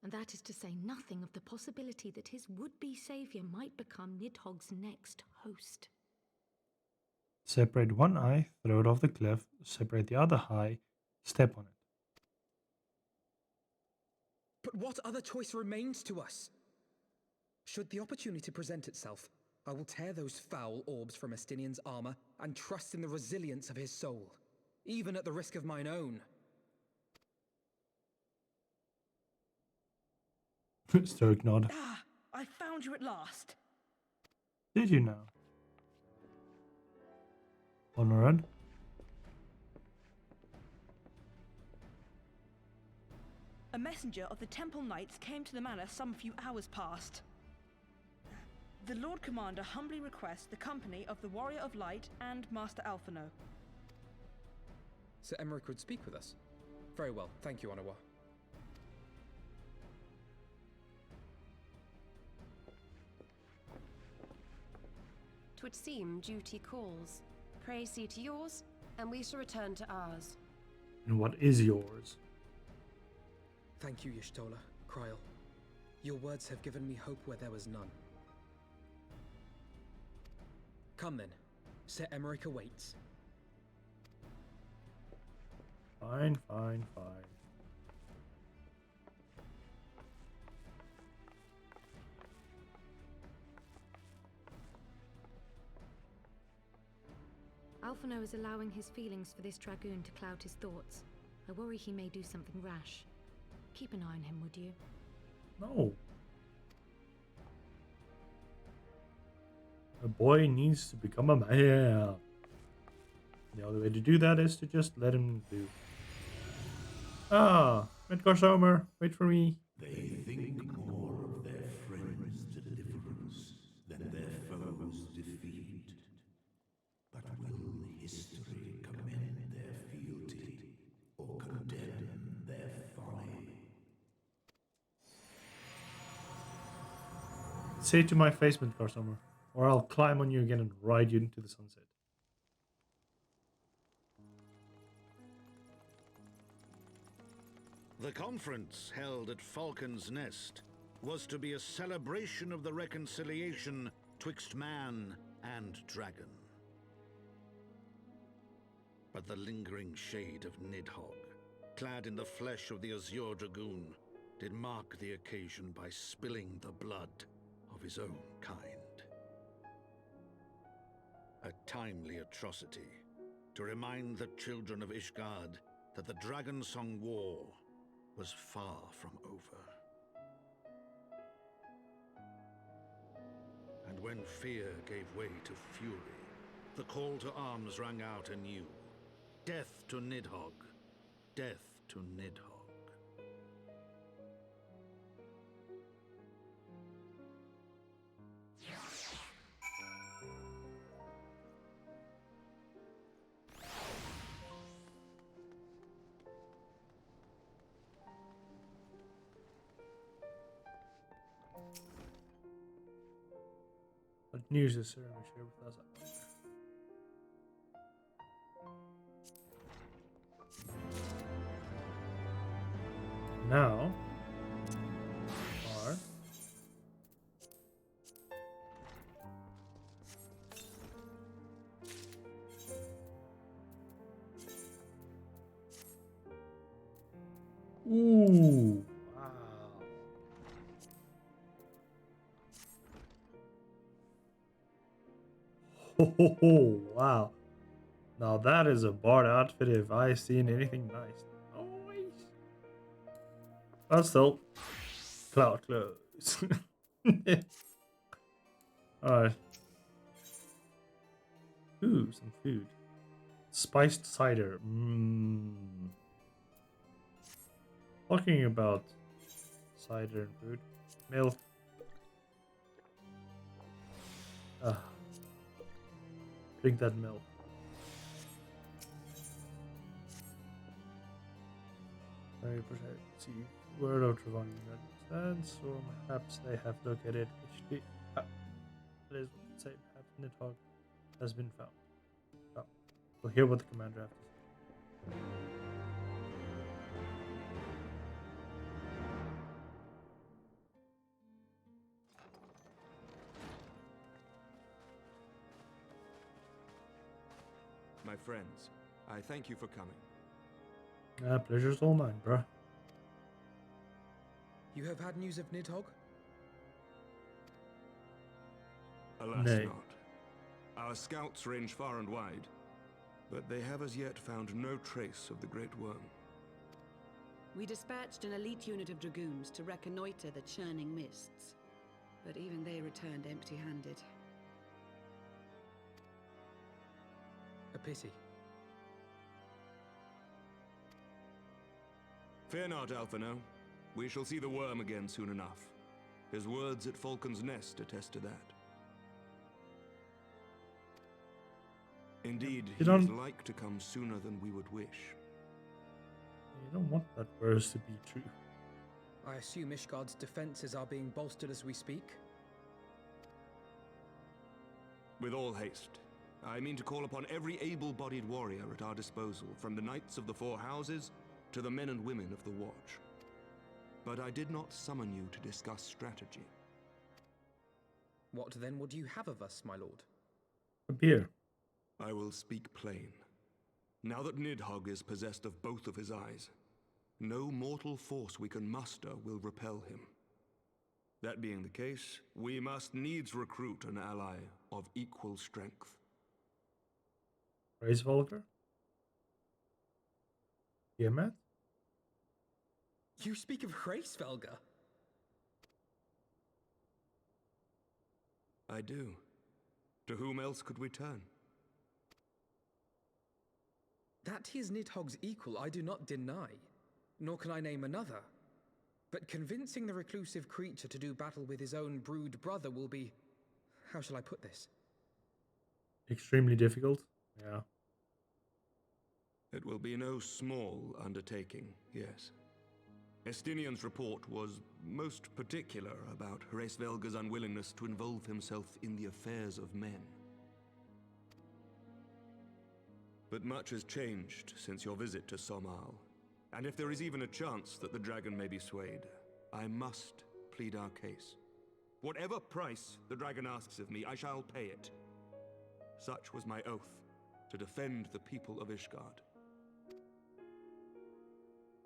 And that is to say nothing of the possibility that his would-be savior might become Nidhogg's next host. Separate one eye, throw it off the cliff, separate the other eye, step on it. But what other choice remains to us? Should the opportunity present itself, I will tear those foul orbs from Estinian's armor and trust in the resilience of his soul, even at the risk of mine own. Stoic nod. Ah, I found you at last. Did you now? Honorad? A messenger of the Temple Knights came to the manor some few hours past. The Lord Commander humbly requests the company of the Warrior of Light and Master Alphino. Sir Emmerich would speak with us. Very well, thank you, Onawa. 'Twould seem duty calls. Pray see to yours, and we shall return to ours. And what is yours? Thank you, Y'shtola, Kryl. Your words have given me hope where there was none. Come then. Sir Emmerich awaits. Fine, fine, fine. Alphino is allowing his feelings for this Dragoon to cloud his thoughts. I worry he may do something rash. Keep an eye on him, would you? No. A boy needs to become a man. The only way to do that is to just let him do. Ah, Midgar Sommer, wait for me. They think more of their friends' deliverance than their foes' defeat. But will history commend their fealty or condemn their folly? Say it to my face, Midgar Sommer, or I'll climb on you again and ride you into the sunset. The conference held at Falcon's Nest was to be a celebration of the reconciliation twixt man and dragon. But the lingering shade of Nidhogg, clad in the flesh of the Azure Dragoon, did mark the occasion by spilling the blood of his own kind. A timely atrocity to remind the children of Ishgard that the Dragonsong War was far from over. And when fear gave way to fury, the call to arms rang out anew. Death to Nidhogg. Death to Nidhogg. What news is there? Share with us. Now, are ooh, wow. Oh, wow. Now that is a bard outfit if I seen anything nice. Nice. But still, cloud clothes. Alright. Ooh, some food. Spiced cider. Talking about cider and food. Milk. Drink that milk. Very protect. See word of Travani understands, or perhaps they have located HD. That is what they say. Perhaps Nidhogg has been found. Oh. We'll hear what the commander has to say. My friends, I thank you for coming. Pleasure's all mine, bruh. You have had news of Nidhogg? Alas Nay. not. Our scouts range far and wide, but they have as yet found no trace of the Great Worm. We dispatched an elite unit of dragoons to reconnoiter the churning mists, but even they returned empty-handed. A pity. Fear not, Alphino. We shall see the worm again soon enough. His words at Falcon's Nest attest to that. Indeed, he is like to come sooner than we would wish. You don't want that verse to be true. I assume Ishgard's defenses are being bolstered as we speak? With all haste. I mean to call upon every able-bodied warrior at our disposal, from the Knights of the Four Houses to the men and women of the Watch. But I did not summon you to discuss strategy. What then would you have of us, my lord? A beer. I will speak plain. Now that Nidhogg is possessed of both of his eyes, no mortal force we can muster will repel him. That being the case, we must needs recruit an ally of equal strength. Raise Volker? Yeah, Matt? You speak of Hraesvelgr? I do. To whom else could we turn? That he is Nidhogg's equal, I do not deny, nor can I name another. But convincing the reclusive creature to do battle with his own brood brother will be... how shall I put this? Extremely difficult. Yeah. It will be no small undertaking, yes. Estinian's report was most particular about Hraesvelgr's unwillingness to involve himself in the affairs of men. But much has changed since your visit to Somal. And if there is even a chance that the dragon may be swayed, I must plead our case. Whatever price the dragon asks of me, I shall pay it. Such was my oath, to defend the people of Ishgard.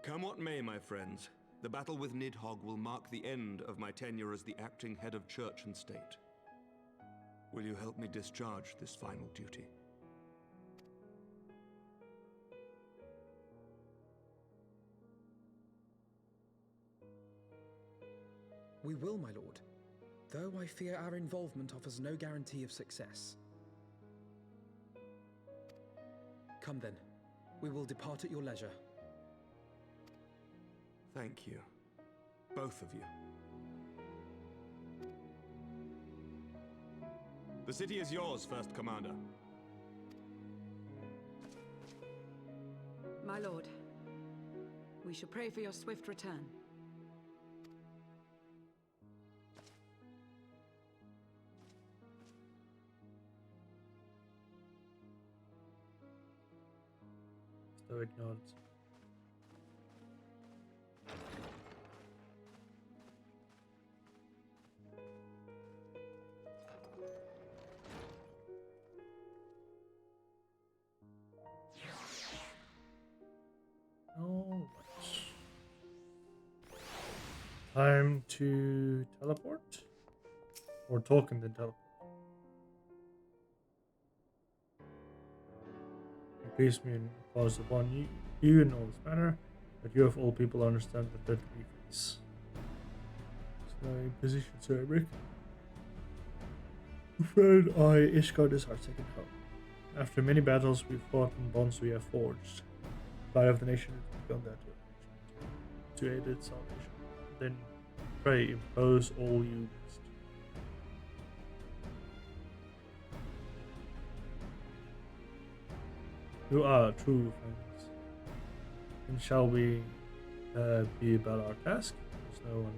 Come what may, my friends, the battle with Nidhogg will mark the end of my tenure as the acting head of church and state. Will you help me discharge this final duty? We will, my lord, though I fear our involvement offers no guarantee of success. Come then, we will depart at your leisure. Thank you, both of you. The city is yours, First Commander. My lord, we shall pray for your swift return. Stoic nods. All right. Time to teleport? Or talk and then teleport? Increase me and cause upon you in all this manner, but you of all people understand the threat we face. So in position, Sir Emmerich. Fran, Ishgard is our second home. After many battles we fought and bonds we have forged, the light of the nation has begun that to aid its salvation. Then pray, impose all you must. You are true friends. And shall we be about our task? There's no one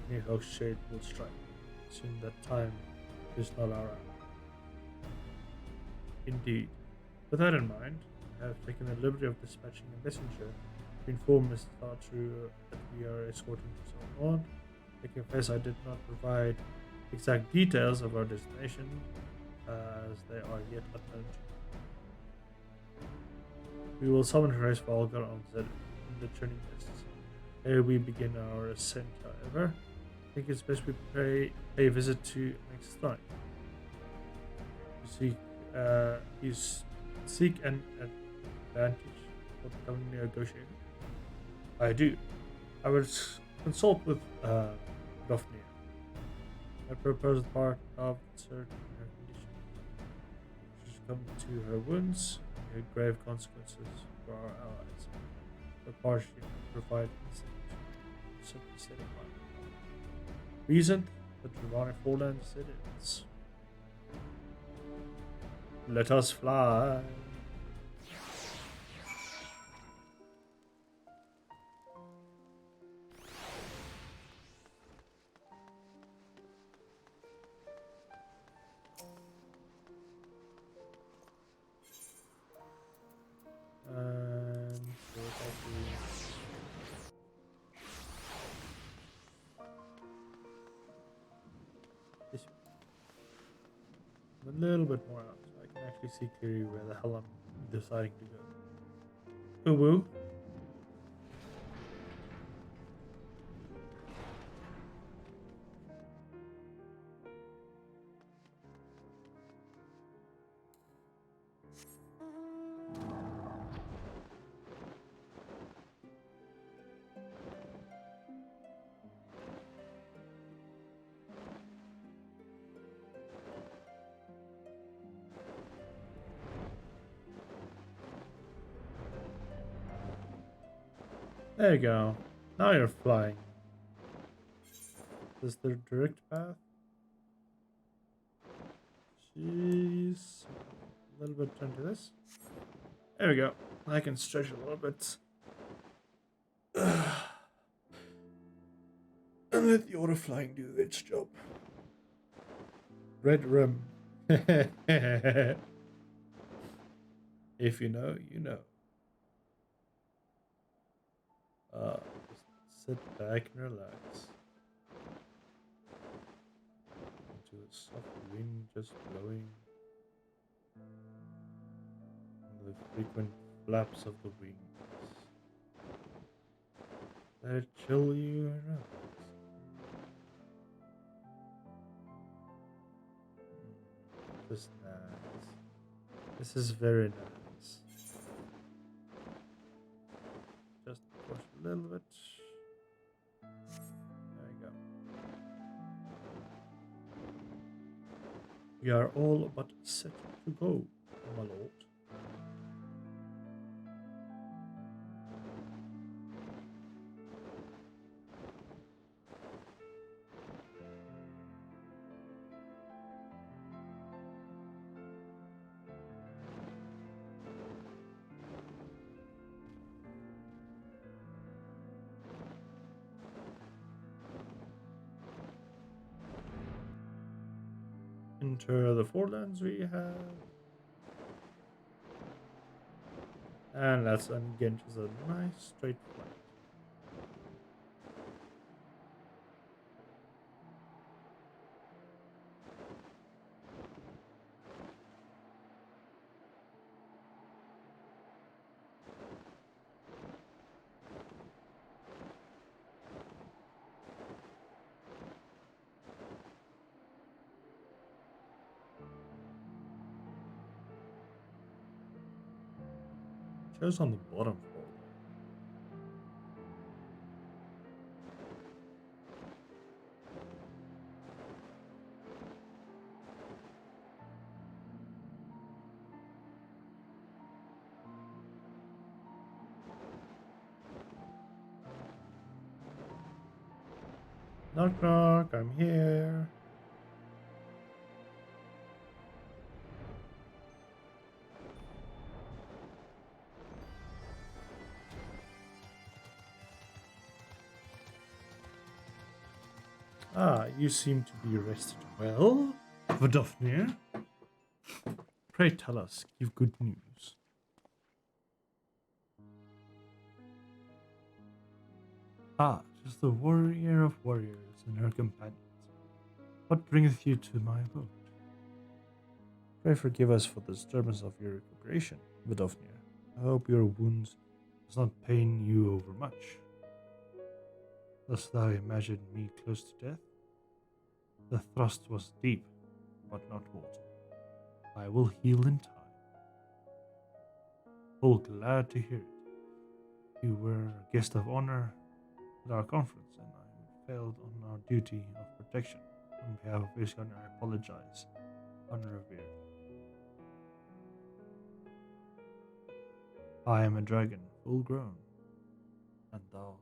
in Nidhogg's shade will strike. Soon that time is not our hour. Indeed. With that in mind, I have taken the liberty of dispatching a messenger to inform Mr. Part2 that we are escorting to someone. I confess I did not provide exact details of our destination, as they are yet unknown to me. We will summon Herres Valgar on in the turning mists. Ere we begin our ascent, however, I think it's best we pay a visit to next time. You seek an advantage for becoming a negotiator? I do. I will consult with Daphnia. I propose part of certain her condition. She should come to her wounds and have grave consequences for our allies. The party provide insight to set of mind. Reason the Draconic Foreland citizens. Let us fly. A little bit more out, so I can actually see clearly where the hell I'm deciding to go. Ooh woo. There you go. Now you're flying. Is there a direct path? Jeez. A little bit turn to this. There we go. I can stretch a little bit. And let the auto flying do its job. Red room. If you know, you know. Just sit back and relax. Into the soft wind just blowing. And the frequent flaps of the wings. Let it chill you and relax. This is nice. This is very nice. Just push a little bit. There you go. We are all but set to go, my lord. Enter the forelands we have. And let's again just a nice straight flight. Shows on the bottom floor. Knock knock, I'm here. Ah, you seem to be rested well, Vodofnir. Pray tell us, give good news. Ah, just the warrior of warriors and her companions. What bringeth you to my abode? Pray forgive us for the disturbance of your recuperation, Vodofnir. I hope your wounds does not pain you overmuch. Dost thou imagine me close to death? The thrust was deep, but not mortal. I will heal in time. Full glad to hear it. You were a guest of honor at our conference, and I failed on our duty of protection. On behalf of Ishkan, I apologize. Unrevered. I am a dragon, full grown, and thou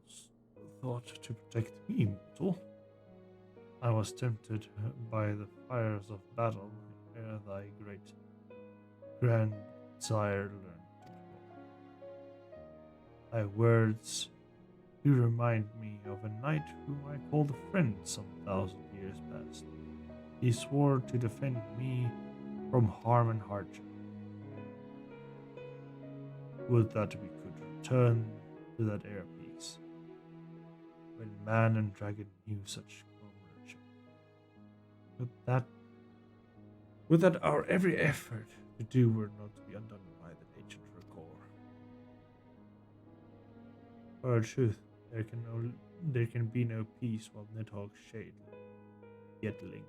thought to protect me, mortal. I was tempted by the fires of battle ere thy great grandsire learned to call. Thy words do remind me of a knight whom I called a friend some 1,000 years past. He swore to defend me from harm and hardship. Would that we could return to that era peace, when man and dragon knew such comradeship. Would that our every effort to do were not to be undone by the ancient recall. For a truth, there can be no peace while Nidhogg's shade yet lingers.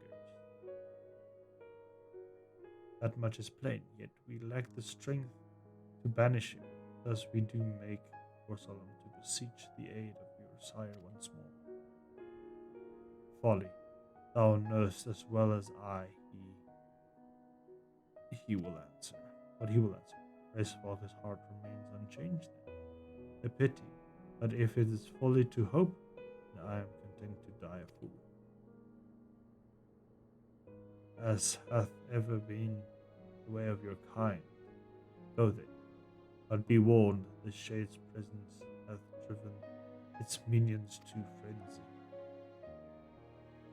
That much is plain, yet we lack the strength to banish him. Thus we do make for solemn to beseech the aid of your sire once more. Folly, thou knowest as well as I, he will answer. But he will answer. Icewalker's heart remains unchanged then. A pity, but if it is folly to hope, then I am content to die a fool. As hath ever been the way of your kind, go they. But be warned, the shade's presence hath driven its minions to frenzy.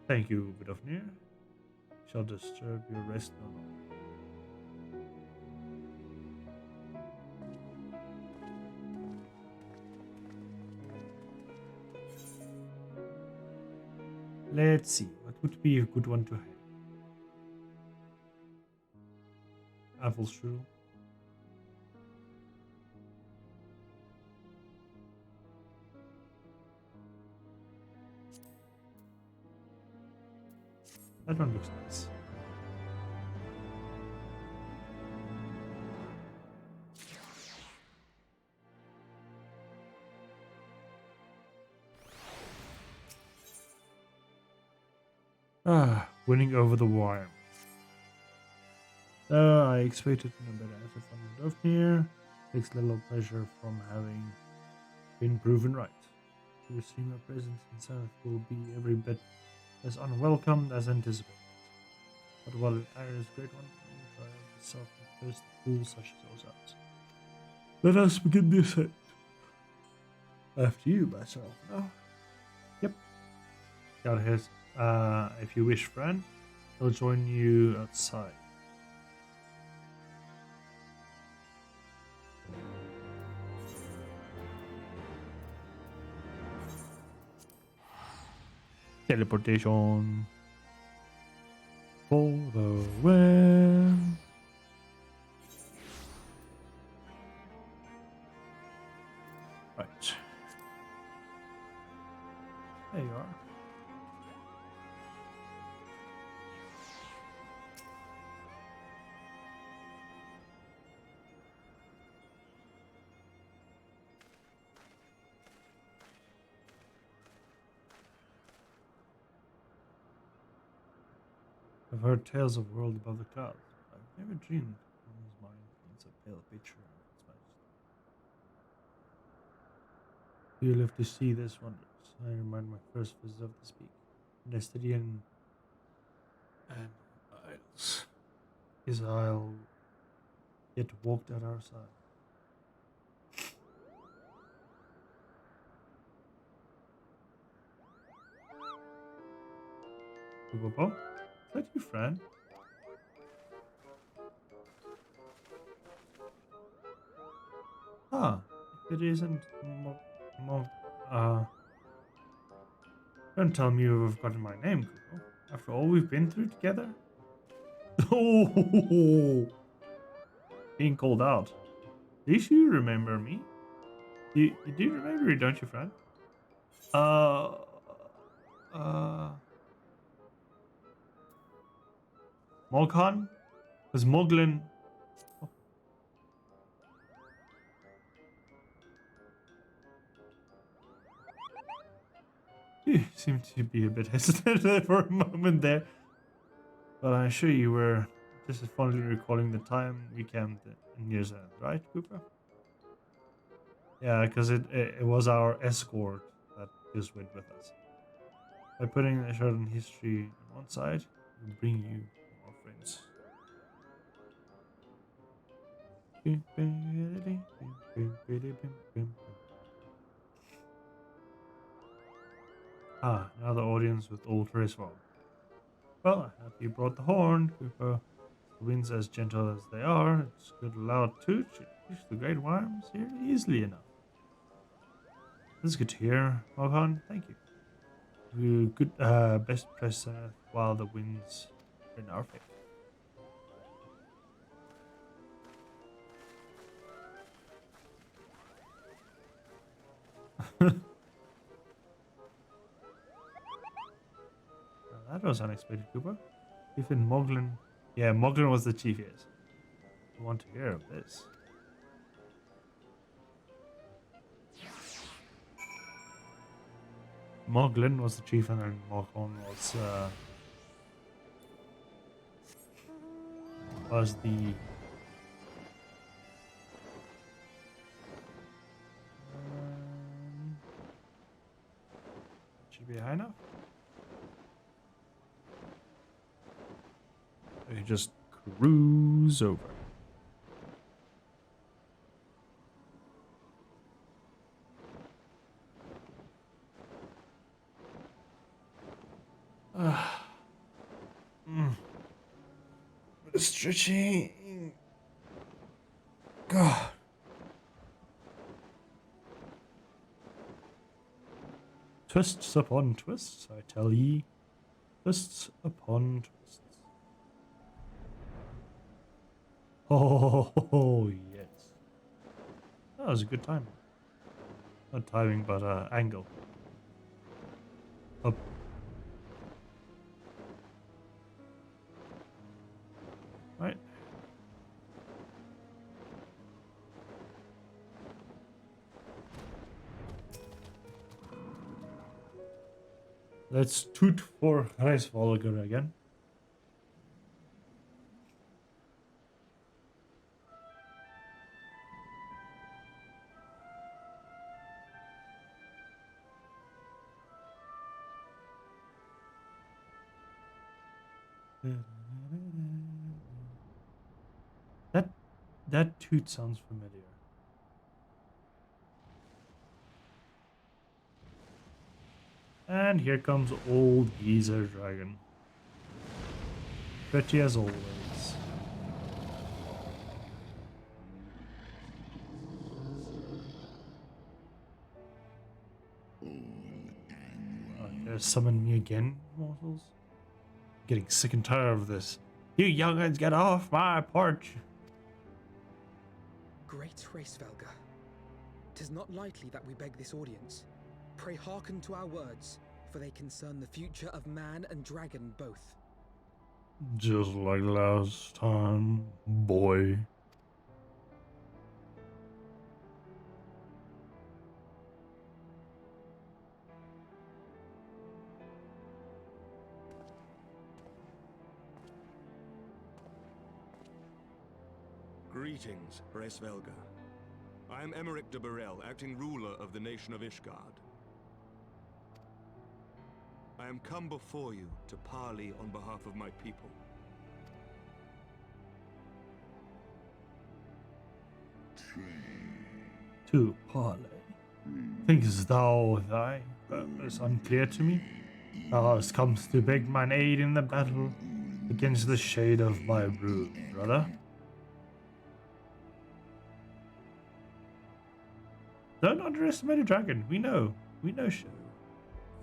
Thank you, Vodofnir. Shall disturb your rest no longer. Let's see, what would be a good one to have? Apple strudel. That one looks nice. Winning over the wire. I expected no better answer from Dovnir. Takes little pleasure from having been proven right. To assume your presence in South will be every bit as unwelcome as anticipated. But while it is a great one, try out itself and first fools such as ourselves. Let us begin the ascent. After you, myself, now. Yep. Got his. If you wish, Fran, I'll join you outside. Teleportation for the win. Right. There you are. I've heard tales of world above the clouds. I've never dreamed one's mind paints a pale picture of its majesty. You live to see this wonders. I remind my first visit of this peak. Destiny and Isles. His isle yet walked at our side. Bobo? Is that you, Fran? Ah, if it isn't don't tell me you've gotten my name, Google. After all we've been through together? Oh, being called out. Do you remember me? You do remember me, don't you, Fran? Moghan? Was Moglin? Oh. You seemed to be a bit hesitant there for a moment there. But I'm sure you were just as fondly recalling the time we camped in New Zealand, right, Cooper? Yeah, because it was our escort that just went with us. By putting a certain history on one side, we'll bring you more friends. Ah, another audience with old Reswell. Well, I hope you brought the horn, Cooper. The winds as gentle as they are, it's good loud toot should reach the great worms here easily enough. This is good to hear, Moghan. Thank you. You good best press while the winds are in our favor. That was unexpected, Cooper. Even Moglin. Yeah, Moglin was the chief, yes. I want to hear of this. Moglin was the chief, and then Moglin was the should be high enough. We just cruise over. Stretching. God. Twists upon twists, I tell ye. Twists upon twists. Oh, yes. That was a good time. Not timing, but angle. Up. Right. Let's toot for Reisvolger again. That toot sounds familiar. And here comes old geezer dragon. Pretty as always. Summon me again, mortals? Getting sick and tired of this. You young'uns get off my porch! Great Reisvelga, 'tis not lightly that we beg this audience. Pray hearken to our words, for they concern the future of man and dragon both. Just like last time, boy. Greetings, Reisvelga. I am Emmerich de Burrell, acting ruler of the nation of Ishgard. I am come before you to parley on behalf of my people. To parley. Thinkest thou thy purpose unclear to me? Thou hast come to beg mine aid in the battle against the shade of my brood, brother. Don't underestimate a dragon. We know show.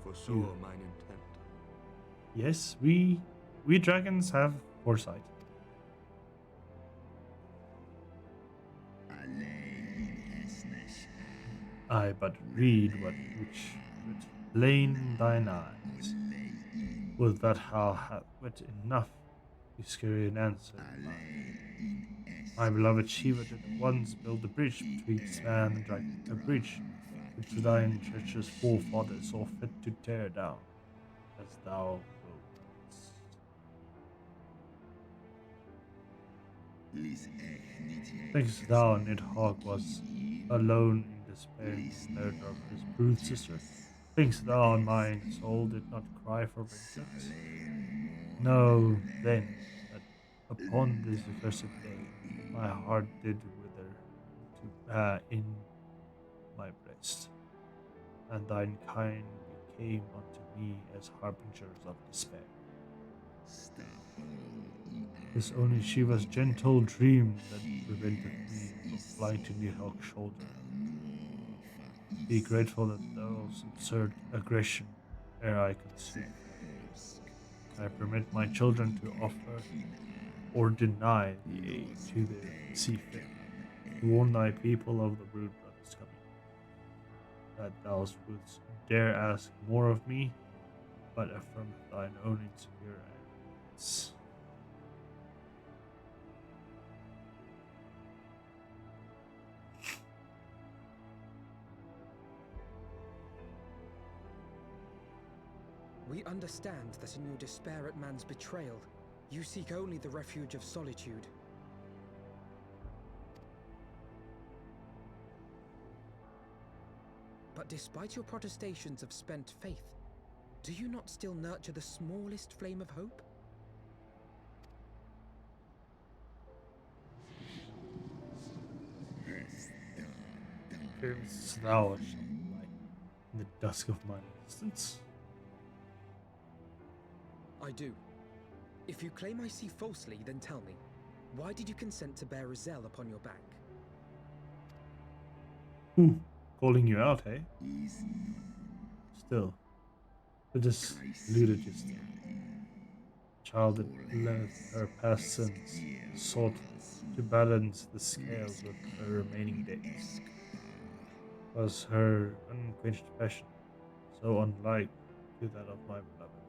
Foresaw mine intent. Yes, we dragons have foresight. I but read which lain in thine eyes. Would that thou have wit enough to scurry an answer. My beloved Shiva did once build a bridge betwixt man and dragon, a bridge which thine treacherous forefathers saw fit to tear down, as thou wilt. Thinkst thou Nidhogg was alone in despair in the murder of his brood sister? Thinkst thou mine soul did not cry for vengeance? Know then that upon this accursed day my heart did wither in my breast, and thine kind became unto me as harbingers of despair. It's only Shiva's gentle dream that prevented me from flying to Nidhogg's shoulder. Be grateful that those absurd aggression ere I conceive. I permit my children to offer or deny the aid to the sea fit, to warn thy people of the brood brothers coming, that thou wouldst dare ask more of me, but affirm thine own insecure arrogance. We understand that in your despair at man's betrayal, you seek only the refuge of solitude. But despite your protestations of spent faith, do you not still nurture the smallest flame of hope? Fearest thou shalt light in the dusk of mine existence? I do. If you claim I see falsely, then tell me, why did you consent to bear a Zell upon your back? Ooh, calling you out, hey? Still. I just looted you still. child that loathed her past sins, sought to balance the scales with her remaining days. Was her unquenched passion, so unlike to that of my beloved,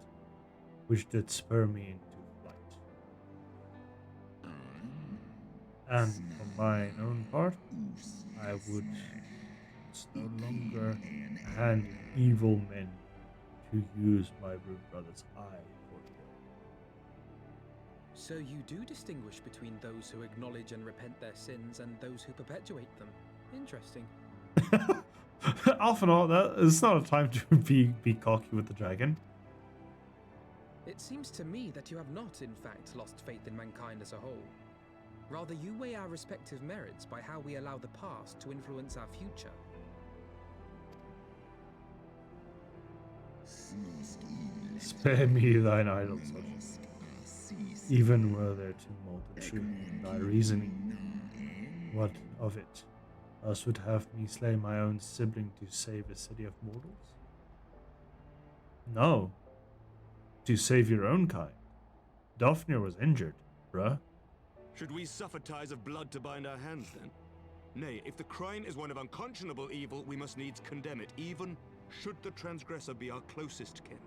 which did spur me into flight. And for mine own part, I would no longer hand evil men to use my rude brother's eye for ill. So you do distinguish between those who acknowledge and repent their sins and those who perpetuate them. Interesting. Alphanor, that is not a time to be cocky with the dragon. It seems to me that you have not, in fact, lost faith in mankind as a whole. Rather, you weigh our respective merits by how we allow the past to influence our future. Spare me thine idle subjects. Even were there to mold the truth in thy reasoning, what of it? Thus would have me slay my own sibling to save a city of mortals? No. To save your own kind. Daphne was injured, bruh. Should we suffer ties of blood to bind our hands, then? Nay, if the crime is one of unconscionable evil, we must needs condemn it, even should the transgressor be our closest kin.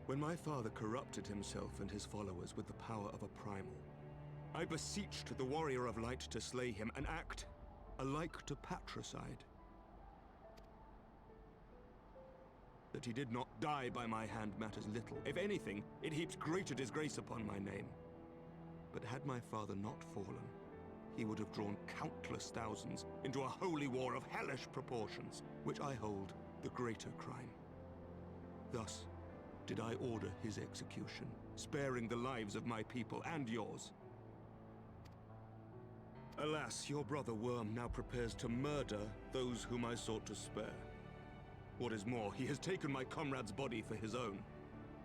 When my father corrupted himself and his followers with the power of a primal, I beseeched the warrior of light to slay him, an act alike to patricide. That he did not die by my hand matters little. If anything, it heaps greater disgrace upon my name. But had my father not fallen, he would have drawn countless thousands into a holy war of hellish proportions, which I hold the greater crime. Thus did I order his execution, sparing the lives of my people and yours. Alas, your brother Worm now prepares to murder those whom I sought to spare. What is more, he has taken my comrade's body for his own.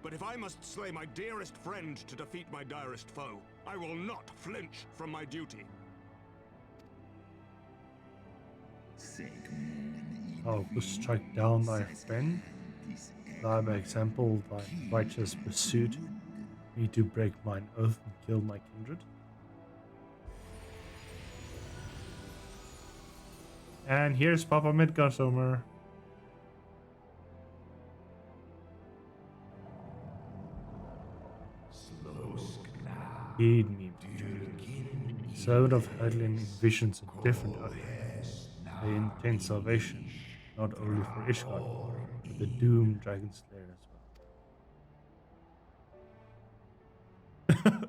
But if I must slay my dearest friend to defeat my direst foe, I will not flinch from my duty. Thou wouldst strike down thy friend, thy by example thy righteous pursuit, me to break mine oath and kill my kindred? And here's Papa Midgardsormr. Heed me, servant of Hedlin visions a different oath. They intend salvation, not only for Ishgard, but the doomed dragon slayer as well.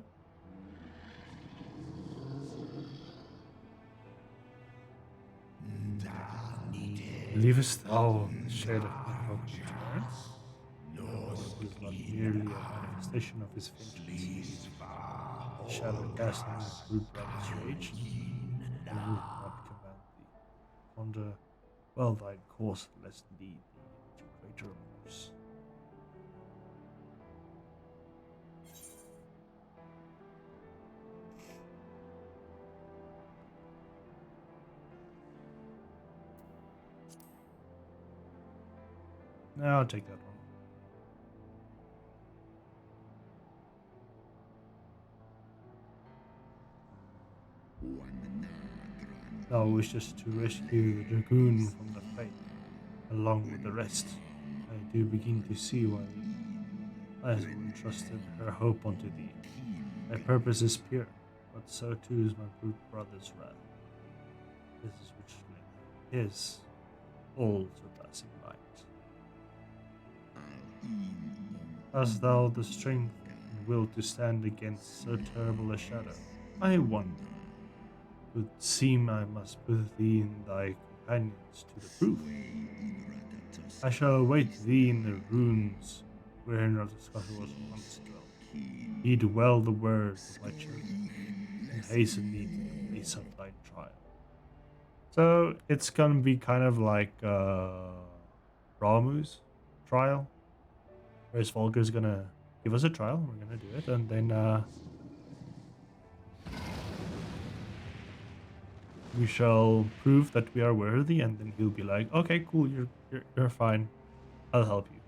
Believest thou in the shade of unbroken returns? It is not merely a manifestation of his vengeance. The shadow casting the brute brother's rage, and will not command thee. Ponder well thine course, lest lead thee to greater remorse. No, I'll take that one. Thou wishes to rescue the dragoon from the fate, along with the rest. I do begin to see why I has entrusted her hope unto thee. Thy purpose is pure, but so too is my brute brother's wrath. This is which his all-surpassing light. Hast thou the strength and will to stand against so terrible a shadow? I wonder. It would seem I must put thee and thy companions to the proof. I shall await thee in the ruins wherein Ratatoskottir was once dwelt. Heed well the words of my children, and hasten thee to the place of thy trial. So it's gonna be kind of like Ramu's trial. Whereas Volker's gonna give us a trial, we're gonna do it, and then we shall prove that we are worthy, and then he'll be like, okay, cool, you're fine, I'll help you.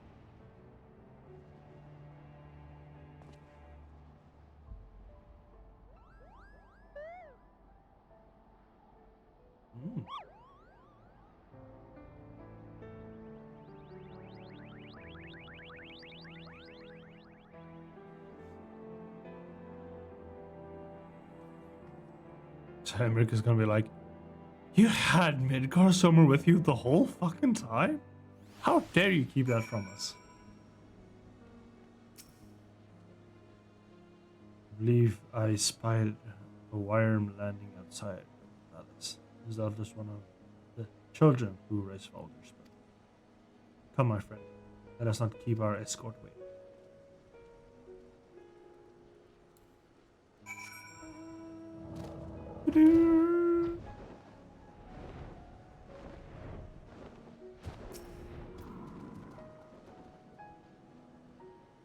So Emmerich is gonna be like, you had Midgar somewhere with you the whole fucking time? How dare you keep that from us? I believe I spied a worm landing outside the palace. Is that just one of the children who raised folders? Come, my friend. Let us not keep our escort waiting.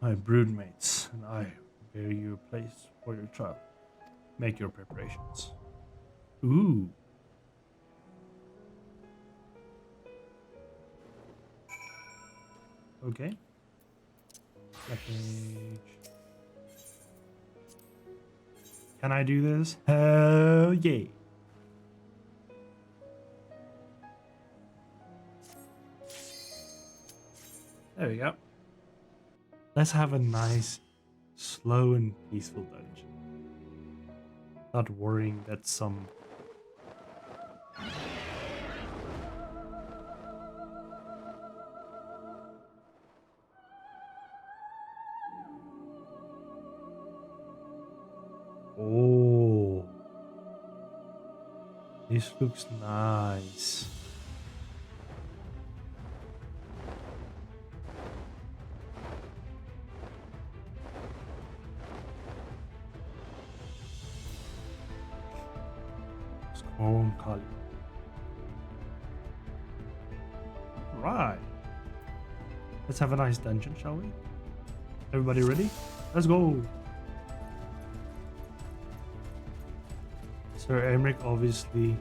My broodmates and I bear you a place for your child. Make your preparations. Ooh. Okay. Page. Can I do this? Hell yeah. There we go. Let's have a nice, slow and peaceful dungeon. Not worrying that some... Oh, this looks nice. Kali. Right. Let's have a nice dungeon, shall we? Everybody ready? Let's go. Sir Emmerich, obviously.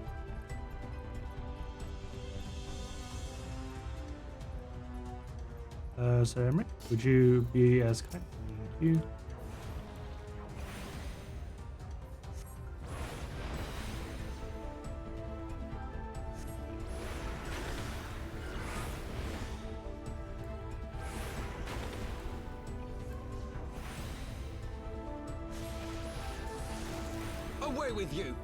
Sir Emmerich, would you be as kind? Thank you. Away with you!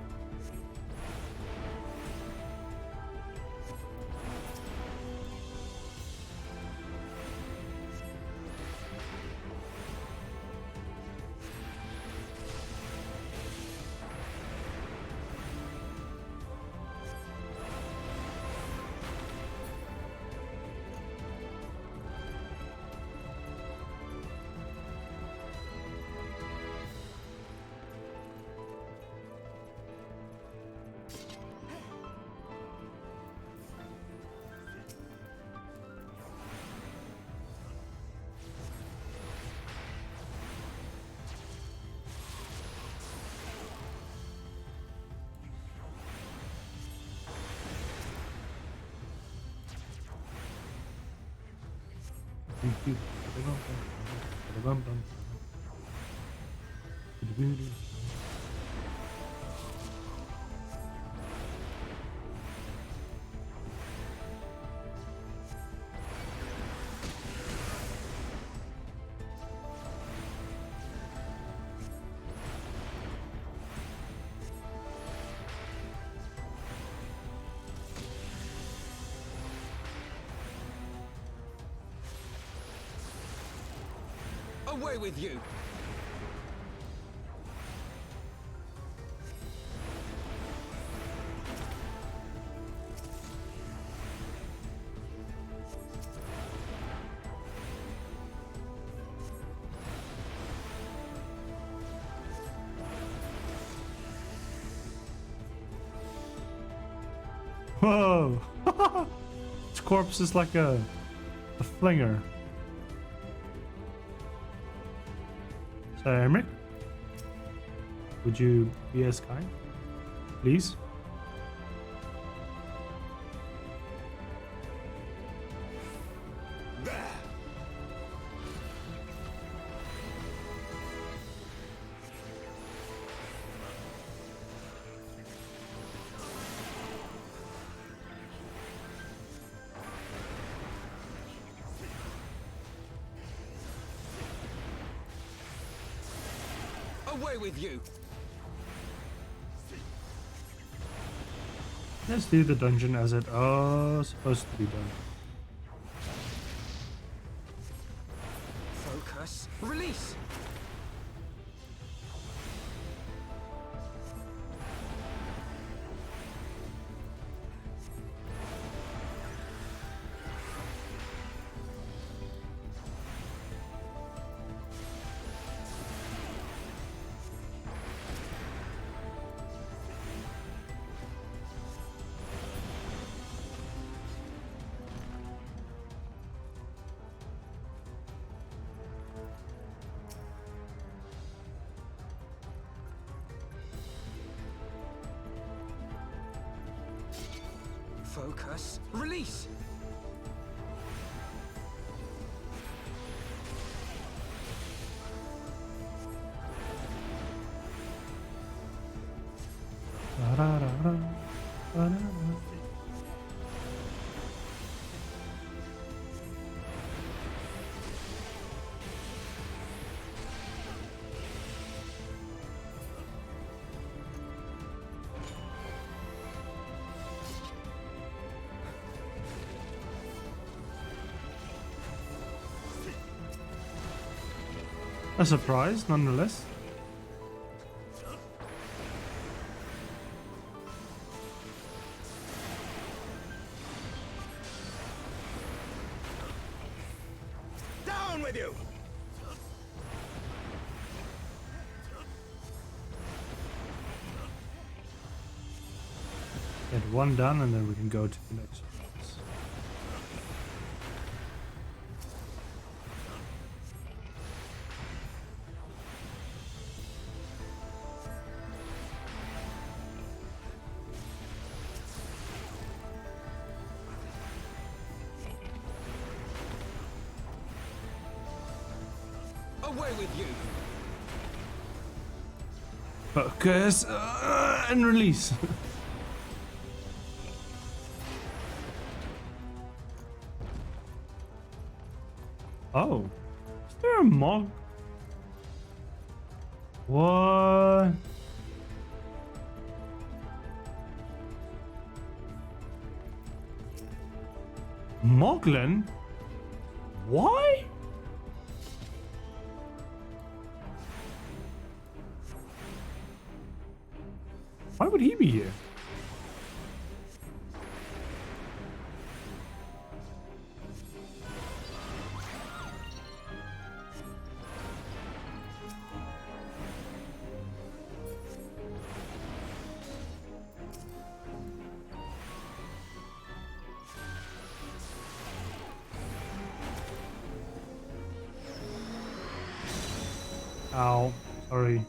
Away with you! Whoa! This corpse is like a flinger. Sir Emmerich, would you be as kind, please? Away with you! Let's do the dungeon as it supposed to be done. Focus. Release. Focus. Release. A surprise, nonetheless. Down with you! Get one done and then we can go to the next one. Away with you! Focus and release. Oh, is there a mog? What? Moglin? Why? Why would he be here? Ow, sorry.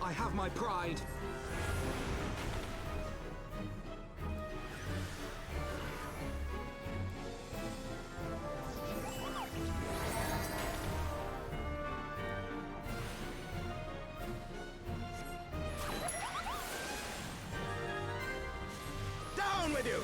I have my pride. Down with you!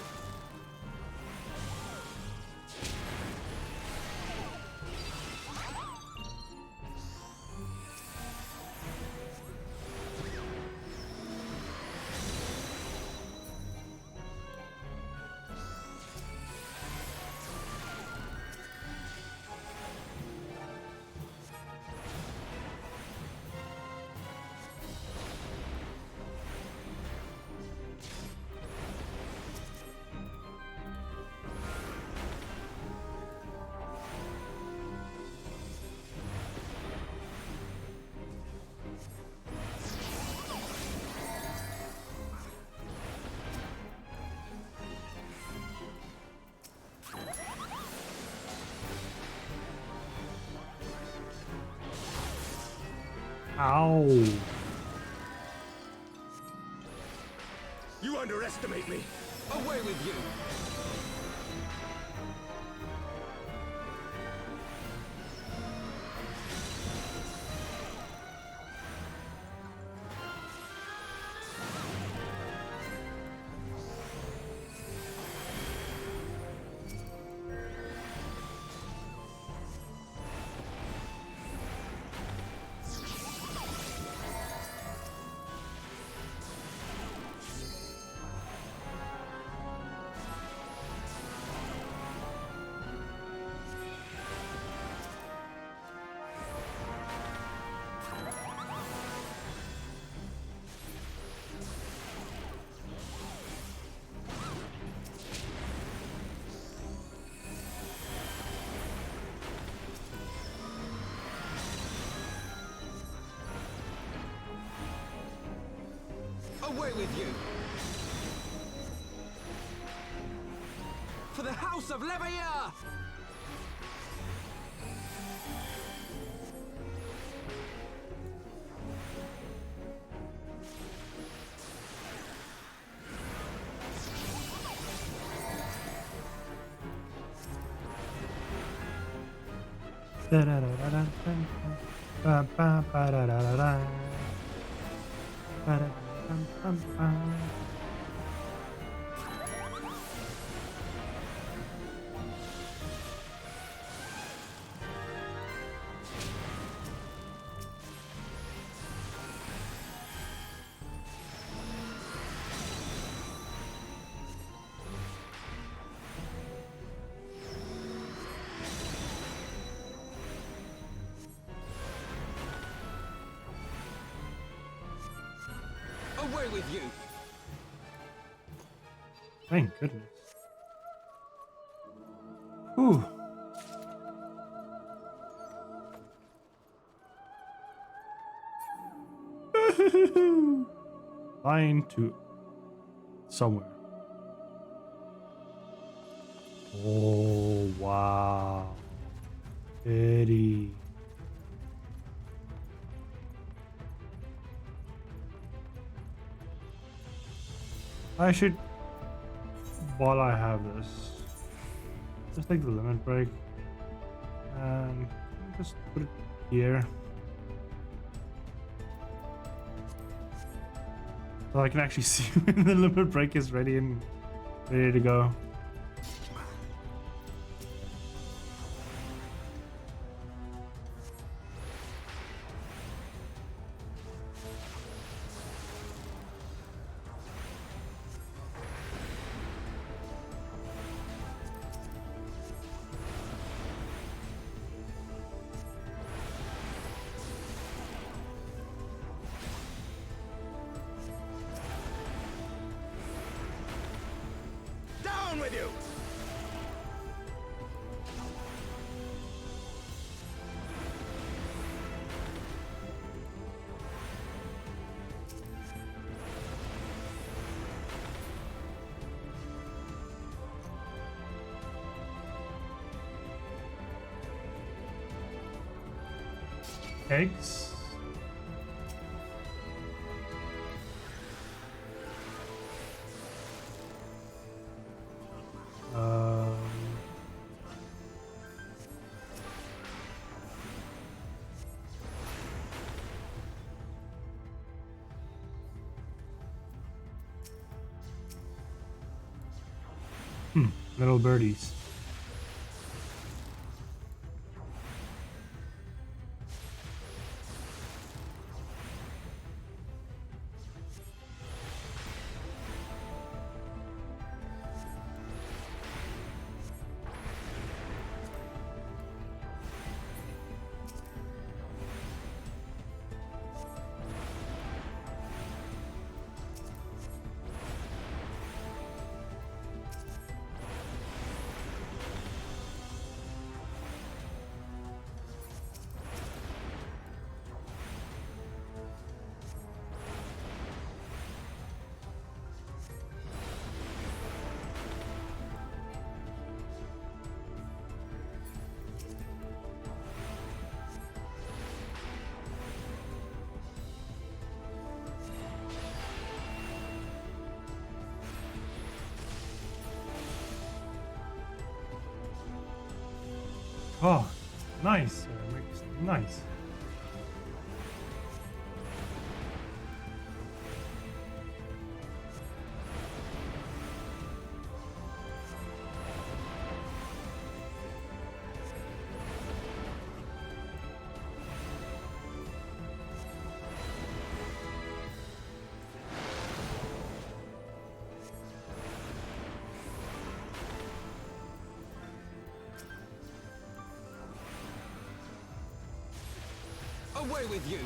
Ow. You underestimate me. Away with you. Away with you! For the House of Leveilleur! Away with you! Thank goodness. Whew. Flying to somewhere. Oh, wow. Pretty. I should, while I have this, just take the limit break and just put it here. So I can actually see when the limit break is ready and ready to go. With you! Eggs. Little birdies. Oh, nice. Nice. Away with you!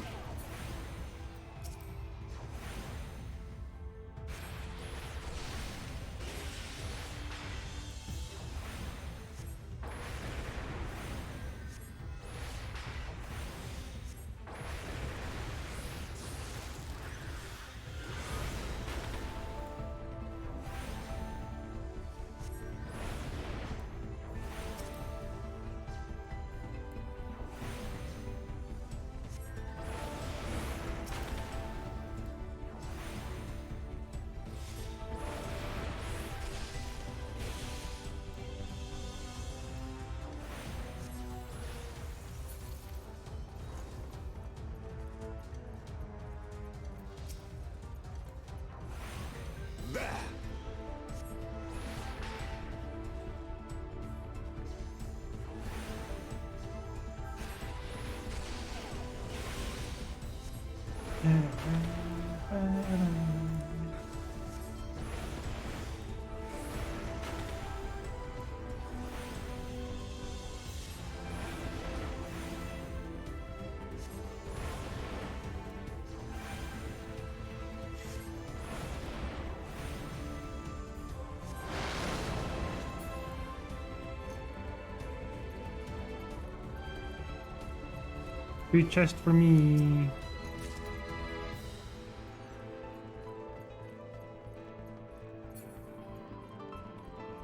Free chest for me.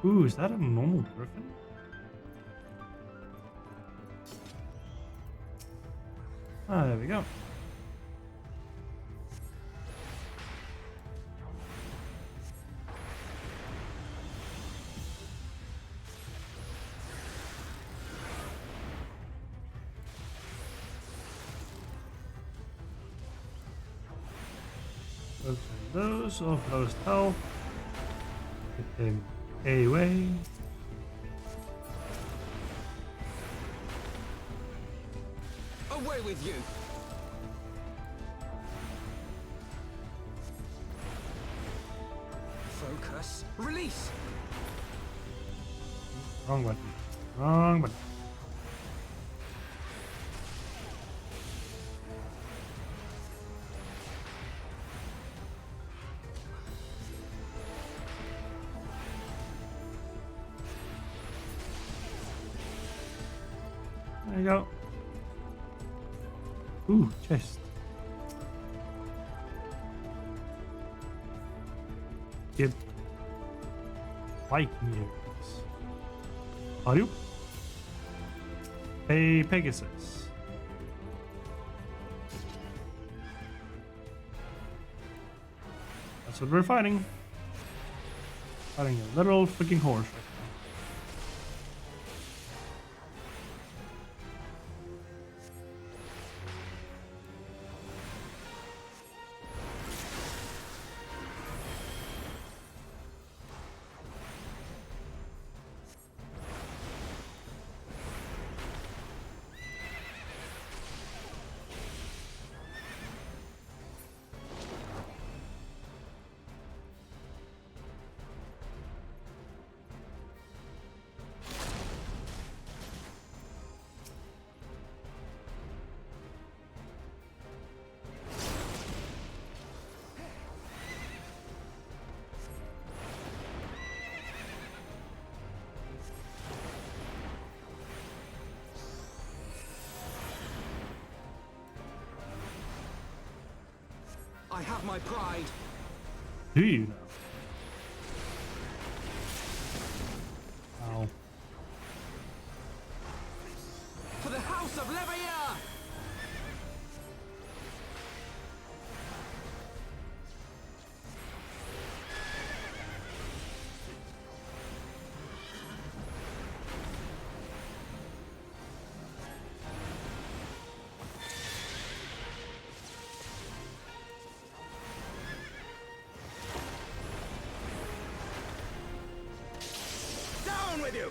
Ooh, is that a normal griffin? Ah, there we go. Open those, offload health. Get them away. Away with you! Focus. Release! Wrong button. Wrong button. There you go. Ooh, chest. Get Viking ears. Are you? Hey, Pegasus. That's what we're fighting. Fighting a literal freaking horse. I have my pride. Do you now? Ow. For the House of Leveilleur! Down with you!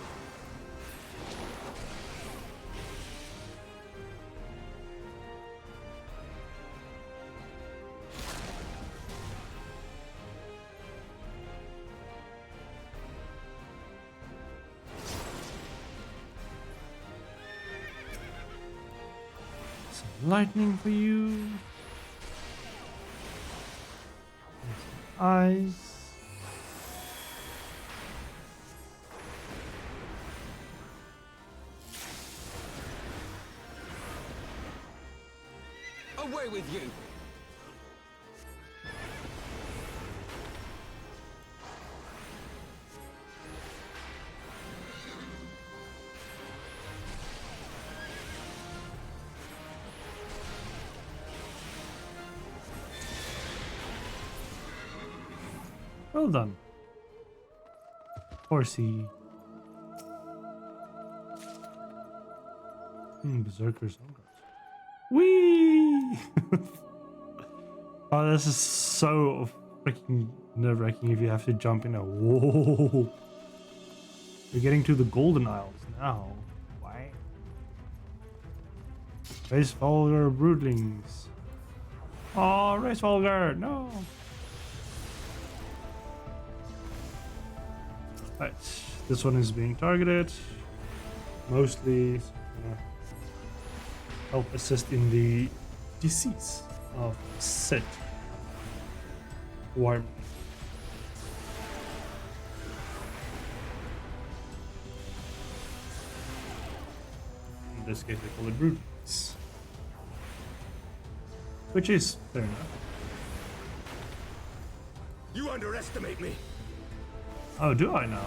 Some lightning for you. Some eyes. Away with you! Well done. Horsey. Berserkers. Whee! Oh, this is so freaking nerve-wracking if you have to jump in a whoa. You're getting to the Golden Isles now. Why? Face vulgar broodlings. Oh, Race Volgar, no. Right, this one is being targeted. Mostly help assist in the disease of Sid. Warm. In this case, they call it Brutes. Which is fair enough. You underestimate me. Oh, do I now?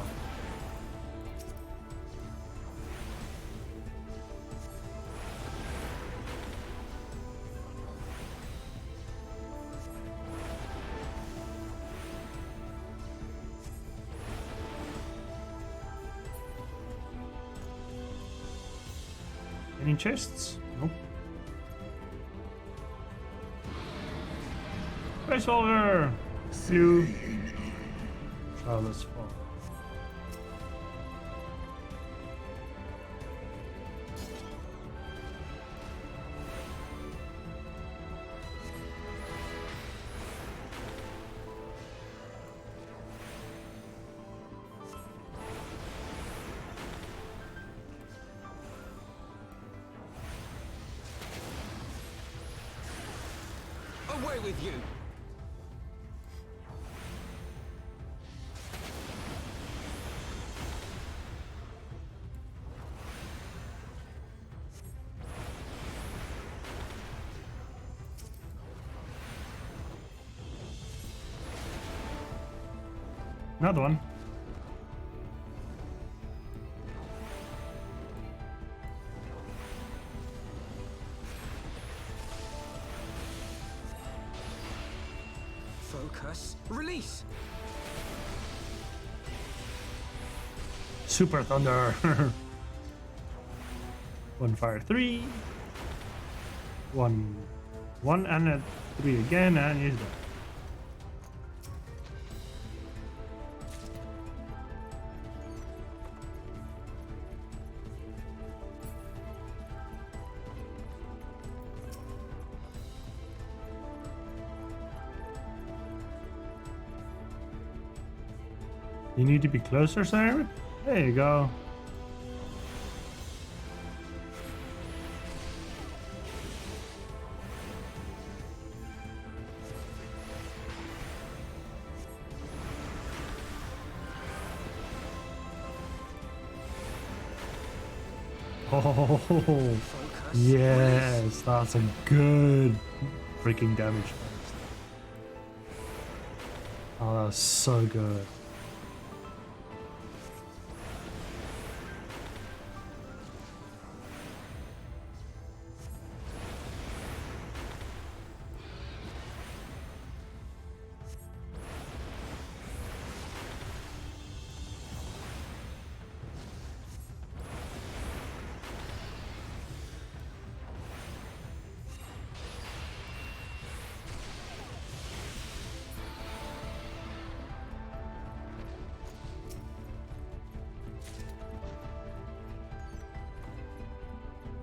Any chests? Nope. Race Volgar! Slew. Traveler's Fall. Away with you! Another one. Focus. Release! Super Thunder. One fire 3. One and a 3 again, and he's done. You need to be closer, sir. There you go. Oh, yes, that's a good freaking damage. Oh, that's so good.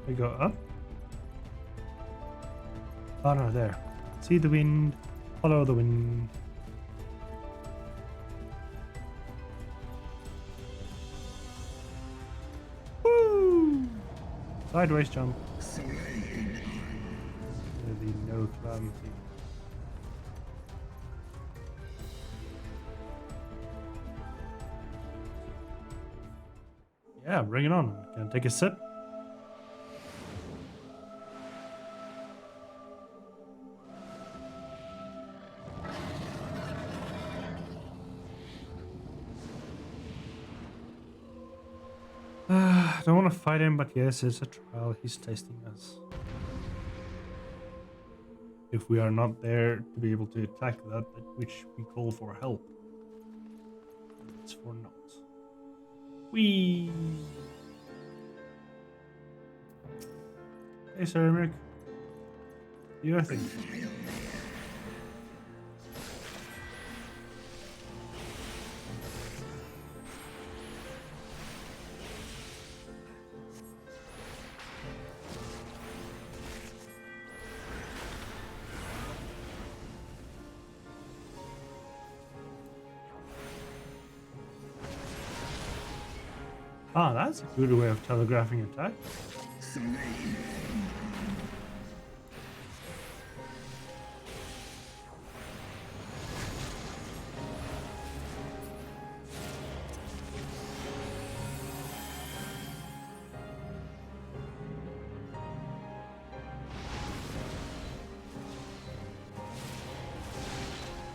We go up. Oh no, there. See the wind. Follow the wind. Woo! Sideways jump. Really no calamity. Yeah, bring it on. Can I take a sip? I don't want to fight him, but yes, it's a trial. He's testing us. If we are not there to be able to attack that, which we call for help, it's for not. Whee! Hey, Sir Emmerich. Your thing. Ah, that's a good way of telegraphing attack.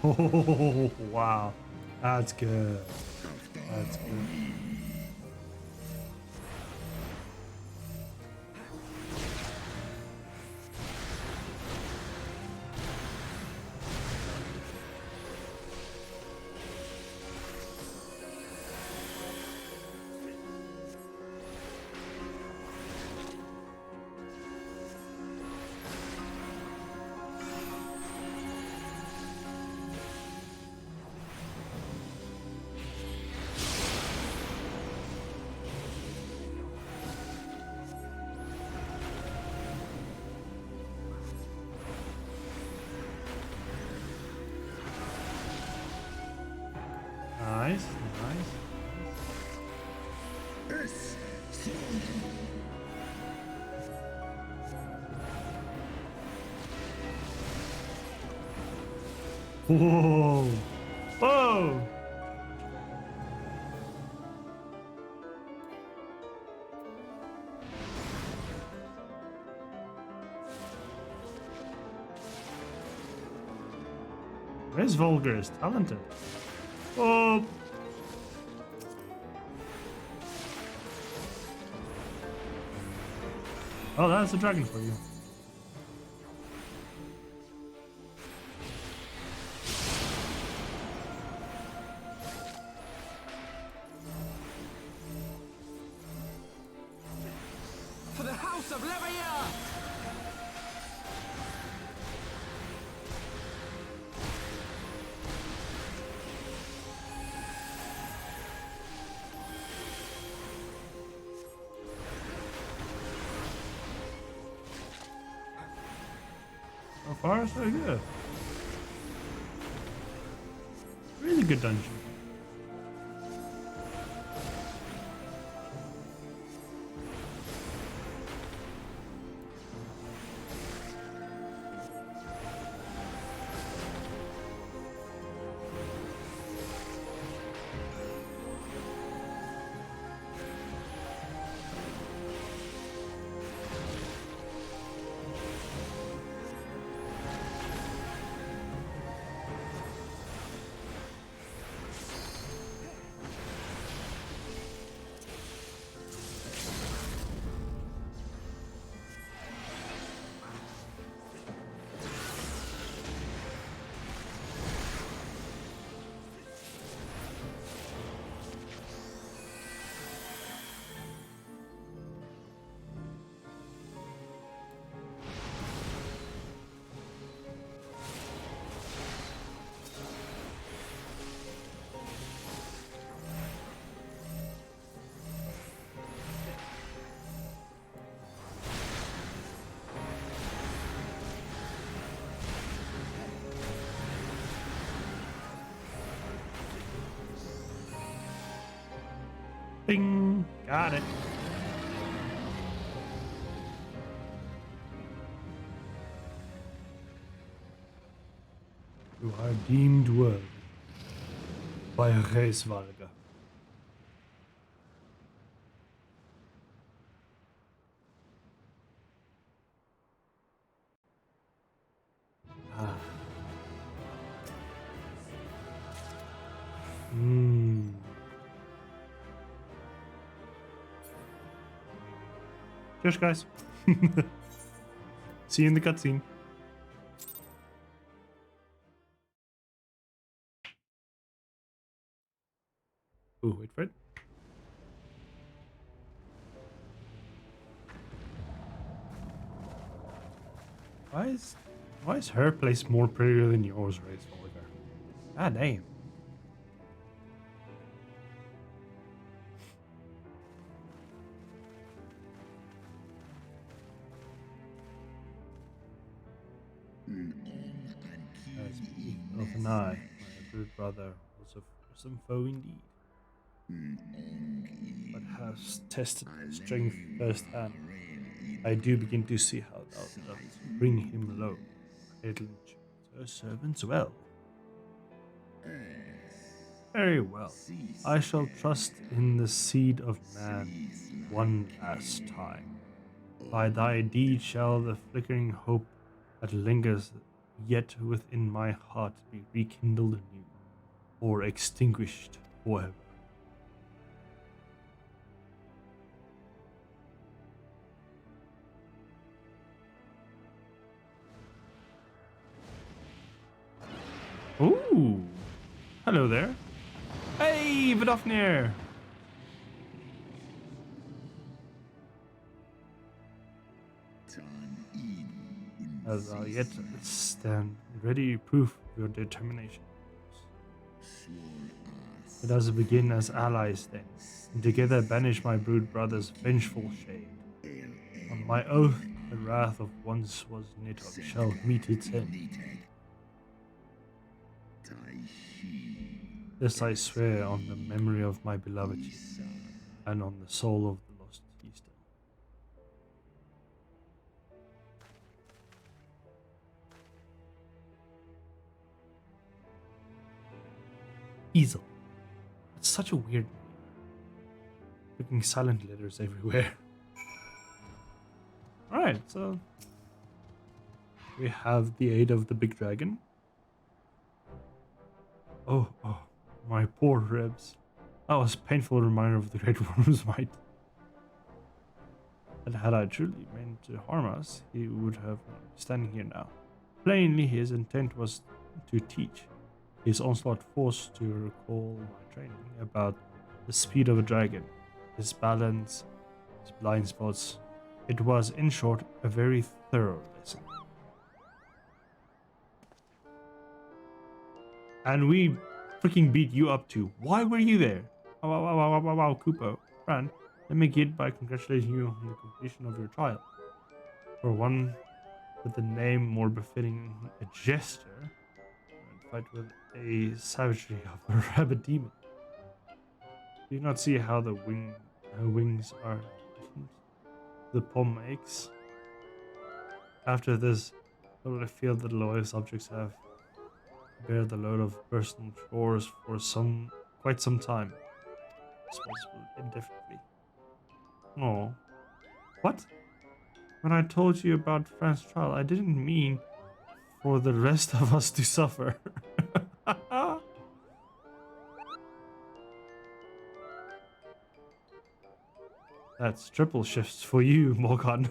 Oh, wow. That's good. That's good. Nice, nice. Whoa! Whoa! Where's Volgar is talented? Oh! Oh, that's a dragon for you. For the House of Leveilleur! So far, so good. Really good dungeon. Bing! Got it. You are deemed worthy by Reisvalga. Ah. Cheers, guys. See you in the cutscene. Ooh, wait for it. Why is her place more prettier than yours, Reisvalga? God damn. As me, of an eye, my good brother was of some foe indeed. but has tested strength firsthand. I do begin to see how thou dost bring him low. It'll choose her servants well. Very well. I shall trust in the seed of man one last time. By thy deed shall the flickering hope that lingers yet within my heart be rekindled anew, or extinguished forever. Ooh! Hello there. Hey, Vidofnir! As thou yet stand ready proof of your determination. Let us begin as allies then, and together banish my brood brother's vengeful shade. On my oath, the wrath of once was Nidhogg shall meet its end. This I swear on the memory of my beloved chief, and on the soul of the lost Easter. Easel. It's such a weird name. Freaking silent letters everywhere. Alright, so we have the aid of the big dragon. Oh, my poor ribs. That was a painful reminder of the Great Worm's might. And had I truly meant to harm us, he would have not been standing here now. Plainly, his intent was to teach. His onslaught forced to recall my training about the speed of a dragon, his balance, his blind spots. It was, in short, a very thorough lesson. And we freaking beat you up too. Why were you there? Wow, Kupo. Fran, let me begin by congratulating you on the completion of your trial. For one with a name more befitting a jester, fight with a savagery of a rabbit demon. Do you not see how the wings are different? The palm aches. After this, I will feel that the lowest objects have bear the load of personal chores for quite some time. Responsible indefinitely. Oh. What? When I told you about Fran's trial, I didn't mean for the rest of us to suffer. That's triple shifts for you, Morgan.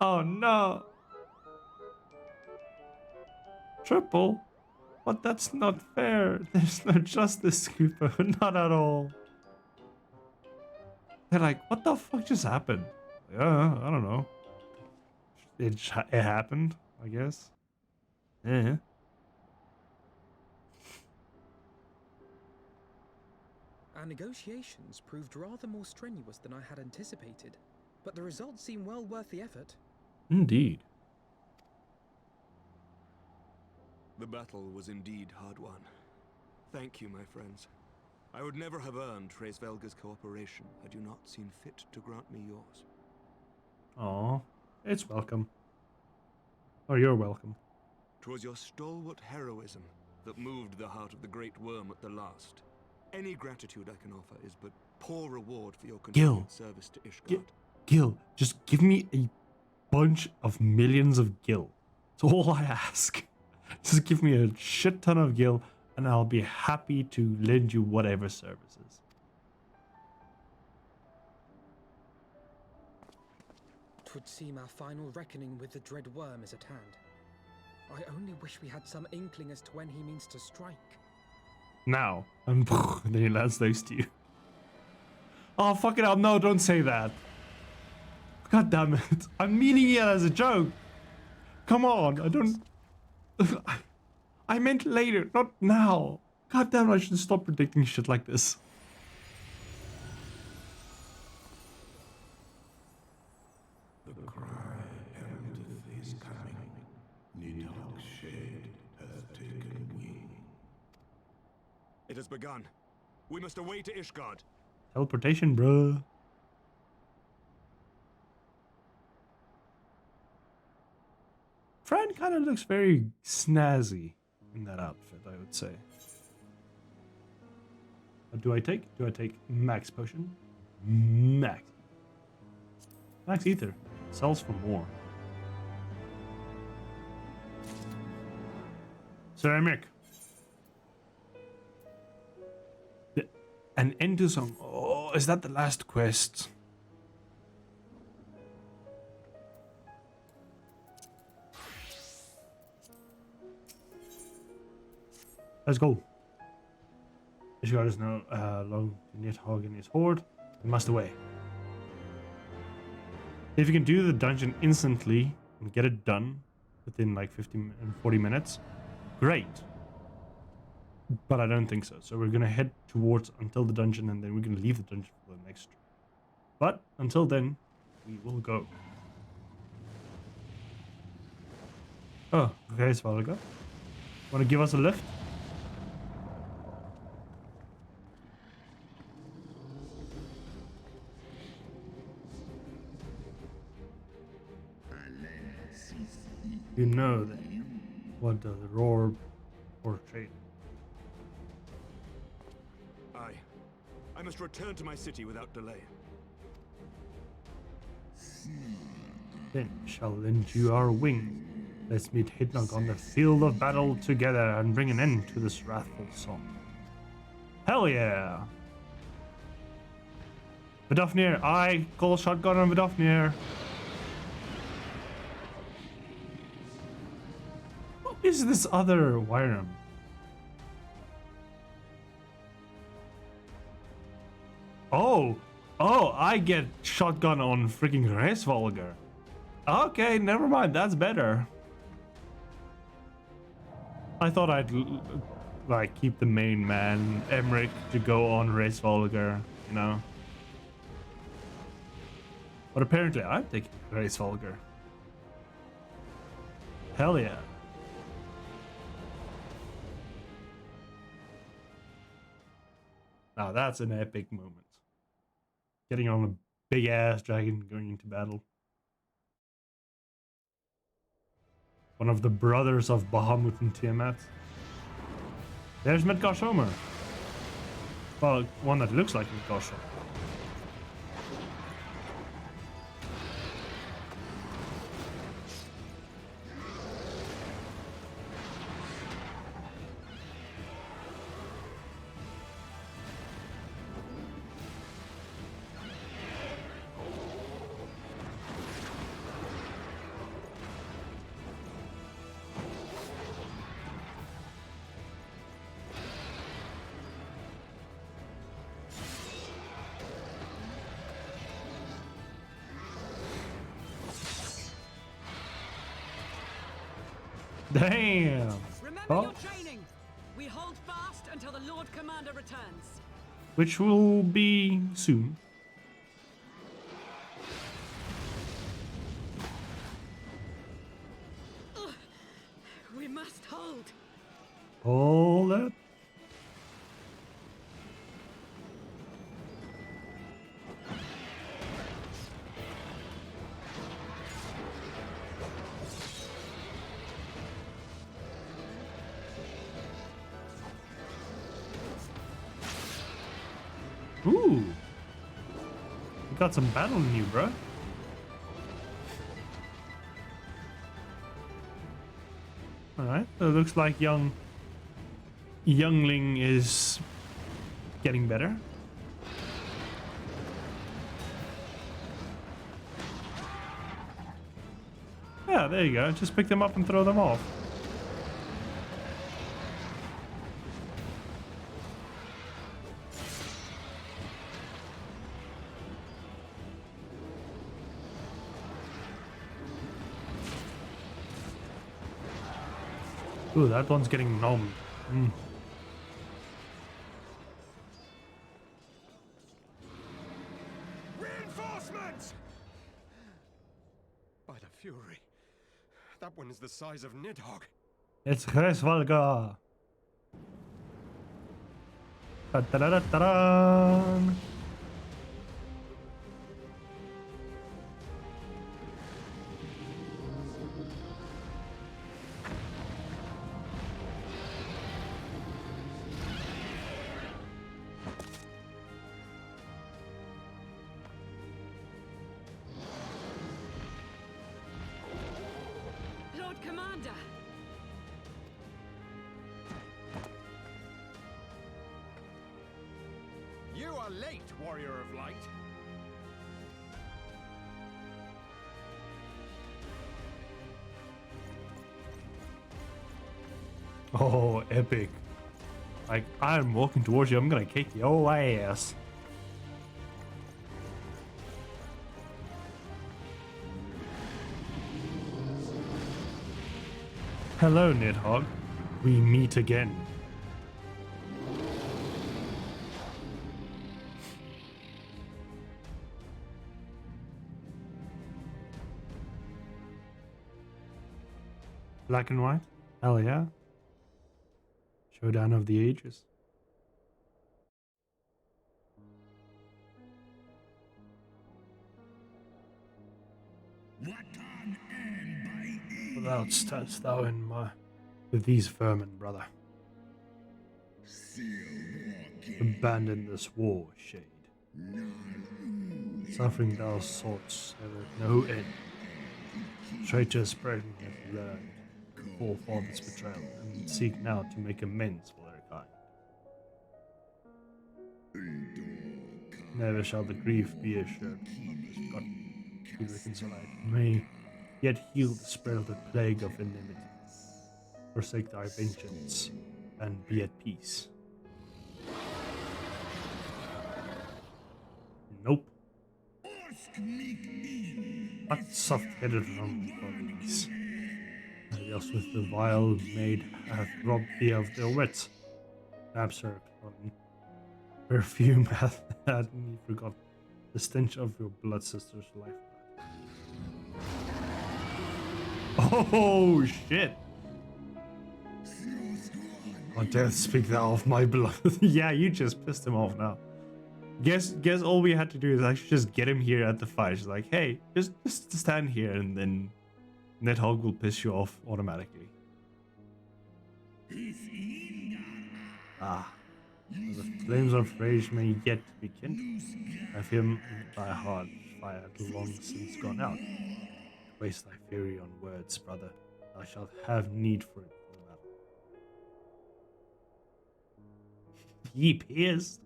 Oh no! Triple? But that's not fair. There's no justice, Cooper. Not at all. They're like, what the fuck just happened? Yeah, I don't know. It happened, I guess. Yeah. Our negotiations proved rather more strenuous than I had anticipated, but the results seem well worth the effort. Indeed. The battle was indeed hard won. Thank you, my friends. I would never have earned Hraesvelga's cooperation had you not seen fit to grant me yours. Aw, it's welcome. Oh, you're welcome. 'Twas your stalwart heroism that moved the heart of the Great Worm at the last. Any gratitude I can offer is but poor reward for your continued service to Ishgard. Gil, just give me a bunch of millions of Gil. That's all I ask. Just give me a shit ton of Gil, and I'll be happy to lend you whatever services. Twould seem our final reckoning with the dread worm is at hand. I only wish we had some inkling as to when he means to strike. Now. And then he lands next to you. Oh, fuck it up. No, don't say that. God damn it. I'm meaning it as a joke. Come on. I don't... I meant later, not now. God damn it, I should stop predicting shit like this. The cry heraldeth his coming. Nidhogg's shade hath taken wing. It has begun. We must away to Ishgard. Teleportation, bro. Fran kind of looks very snazzy in that outfit, I would say. What do I take? Do I take max potion? Max. Max ether. Sells for more. Sir Emmerich. An end to song. Oh, is that the last quest? Let's go. Ishgard is now long to Nidhogg and his horde. We must away. If you can do the dungeon instantly and get it done within like 40 minutes, great. But I don't think so. So we're gonna head towards until the dungeon, and then we're gonna leave the dungeon for the next trip. But until then, we will go. Oh, okay, Svalga. Wanna give us a lift? You know that. What does the roar portray? I must return to my city without delay. Then shall lend you our wings. Let's meet Hidnog on the field of battle together and bring an end to this wrathful song. Hell yeah! Vidofnir, I call shotgun on Vidofnir. What is this other Wyram? Oh, I get shotgun on freaking Reisvalger. Okay, never mind, that's better. I thought I'd like keep the main man, Emmerich, to go on Reisvalger, you know. But apparently I'm taking Reisvalger. Hell yeah. Now that's an epic moment. Getting on a big ass dragon going into battle. One of the brothers of Bahamut and Tiamat. There's Midgard Homer. Well, one that looks like Midgard Homer. Damn! Remember your training. We hold fast until the Lord Commander returns. Which will be soon. We must hold. Hold it. Ooh. You got some battle in you, bro. Alright, so it looks like youngling is getting better. Yeah, there you go. Just pick them up and throw them off. Ooh, that one's getting nommed. Reinforcements! By the Fury, that one is the size of Nidhogg. It's Reisvalga. Da-da-da-da-da-da. Lord Commander! You are late, Warrior of Light. Oh, epic. Like, I'm walking towards you, I'm gonna kick your ass. Hello, Nidhogg. We meet again. Black and white? Hell yeah. Showdown of the Ages. What else standst thou in my with these vermin, brother? Abandon this war, shade. Suffering thou sorts have no end. Traitors spreading have learned forefathers' betrayal and seek now to make amends for their kind. Never shall the grief be assured of be reconciled. May yet heal the spread of the plague of enmity. Forsake thy vengeance and be at peace. Nope. Not soft-headed bodies. Else with the vile maid hath robbed thee of their wits. Perhaps her perfume hath had me forgot the stench of your blood sister's lifeblood. Oh shit! How dare speak thou of my blood? Yeah, you just pissed him off now. Guess all we had to do is actually just get him here at the fight. She's like, hey, just stand here, and then Nidhogg will piss you off automatically. Ah, the flames of rage may yet be kindled. I fear thy heart fire had long since gone out. Waste thy fury on words, brother. Thou shalt have need for it for the battle. Ye pierced.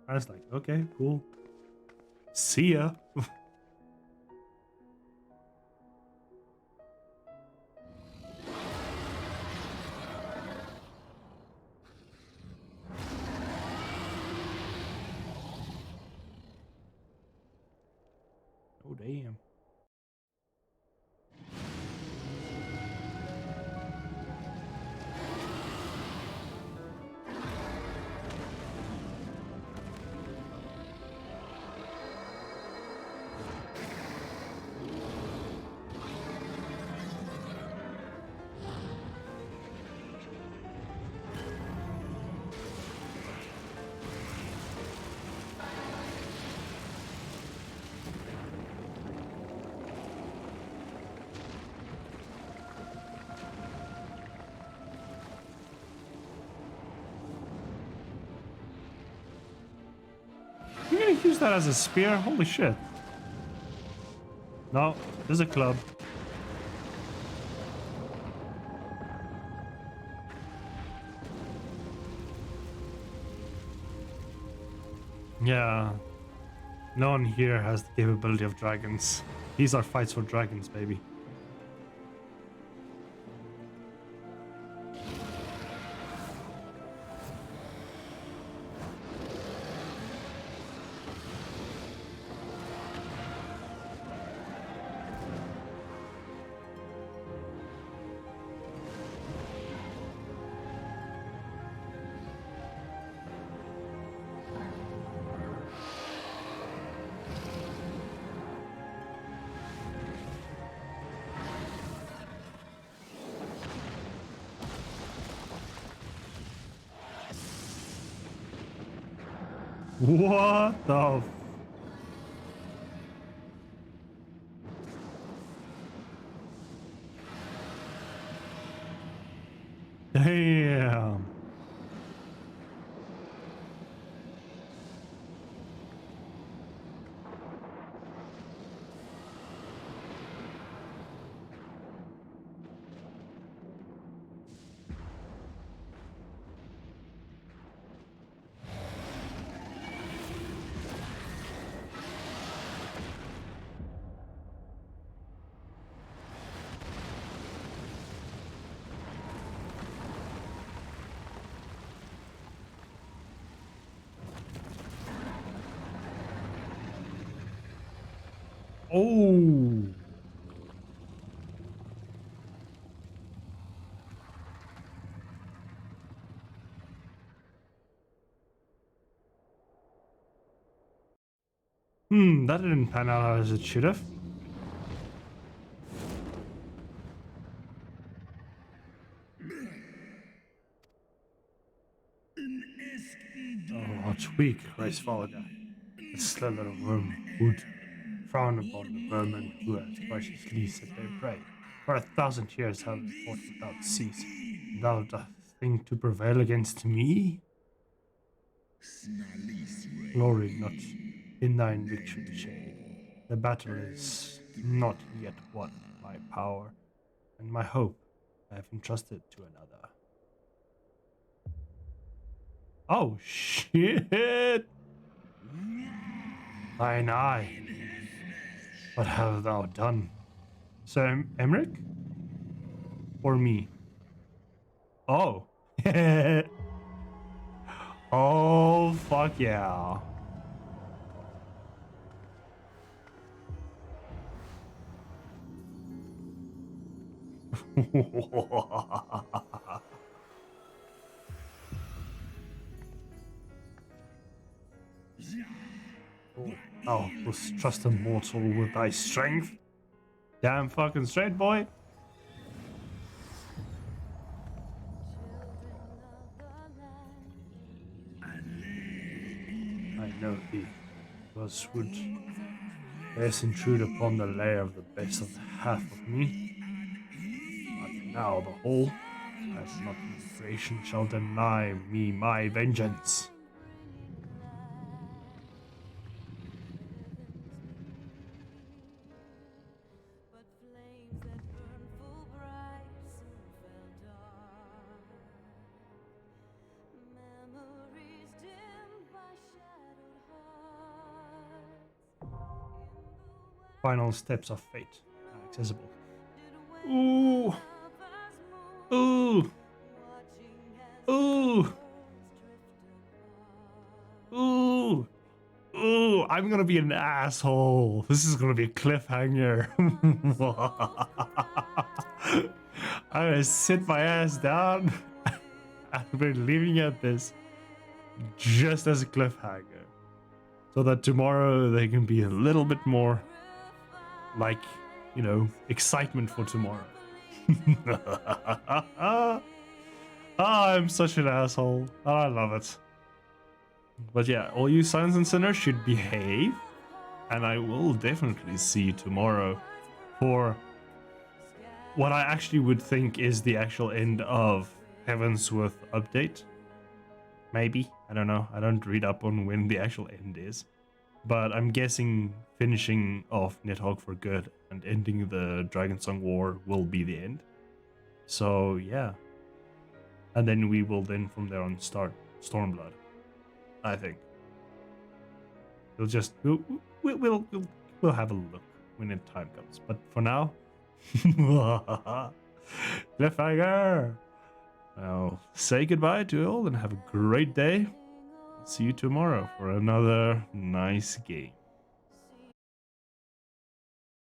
I was like, okay, cool. See ya. Oh, damn. You're gonna use that as a spear? Holy shit. No, there's a club. Yeah. No one here has the capability of dragons. These are fights for dragons, baby. What the damn. Oh. That didn't pan out as it should have. Oh, tweak, Christ Father. The slither of worm would frown upon the vermin who has graciously set their prey. For 1,000 years have they fought without cease. Thou dost think to prevail against me? Glory not in thine victory shade. The battle is not yet won. My power and my hope I have entrusted to another. Oh shit! Thine eye. What have thou done? Sir Emmerich? Or me? Oh. Oh, fuck yeah. Oh, wouldst trust a mortal with thy strength? Damn fucking straight, boy. I know thee. Was would less intrude upon the lair of the best of the half of me. But now the whole, as not creation shall deny me my vengeance. Final steps of fate are accessible. Ooh. Ooh. Ooh. Ooh. Ooh. I'm gonna be an asshole. This is gonna be a cliffhanger. I'm gonna sit my ass down and we're leaving at this just as a cliffhanger. So that tomorrow there can be a little bit more, like, you know, excitement for tomorrow. I'm such an asshole. I love it. But yeah, all you sons and sinners should behave. And I will definitely see you tomorrow for what I actually would think is the actual end of Heavensworth update. Maybe. I don't know. I don't read up on when the actual end is. But I'm guessing finishing off Nidhogg for good and ending the Dragonsong War will be the end. So yeah. And then we will then from there on start Stormblood. I think. We'll just we'll have a look when the time comes. But for now, cliffhanger. I'll say goodbye to you all and have a great day. See you tomorrow for another nice game.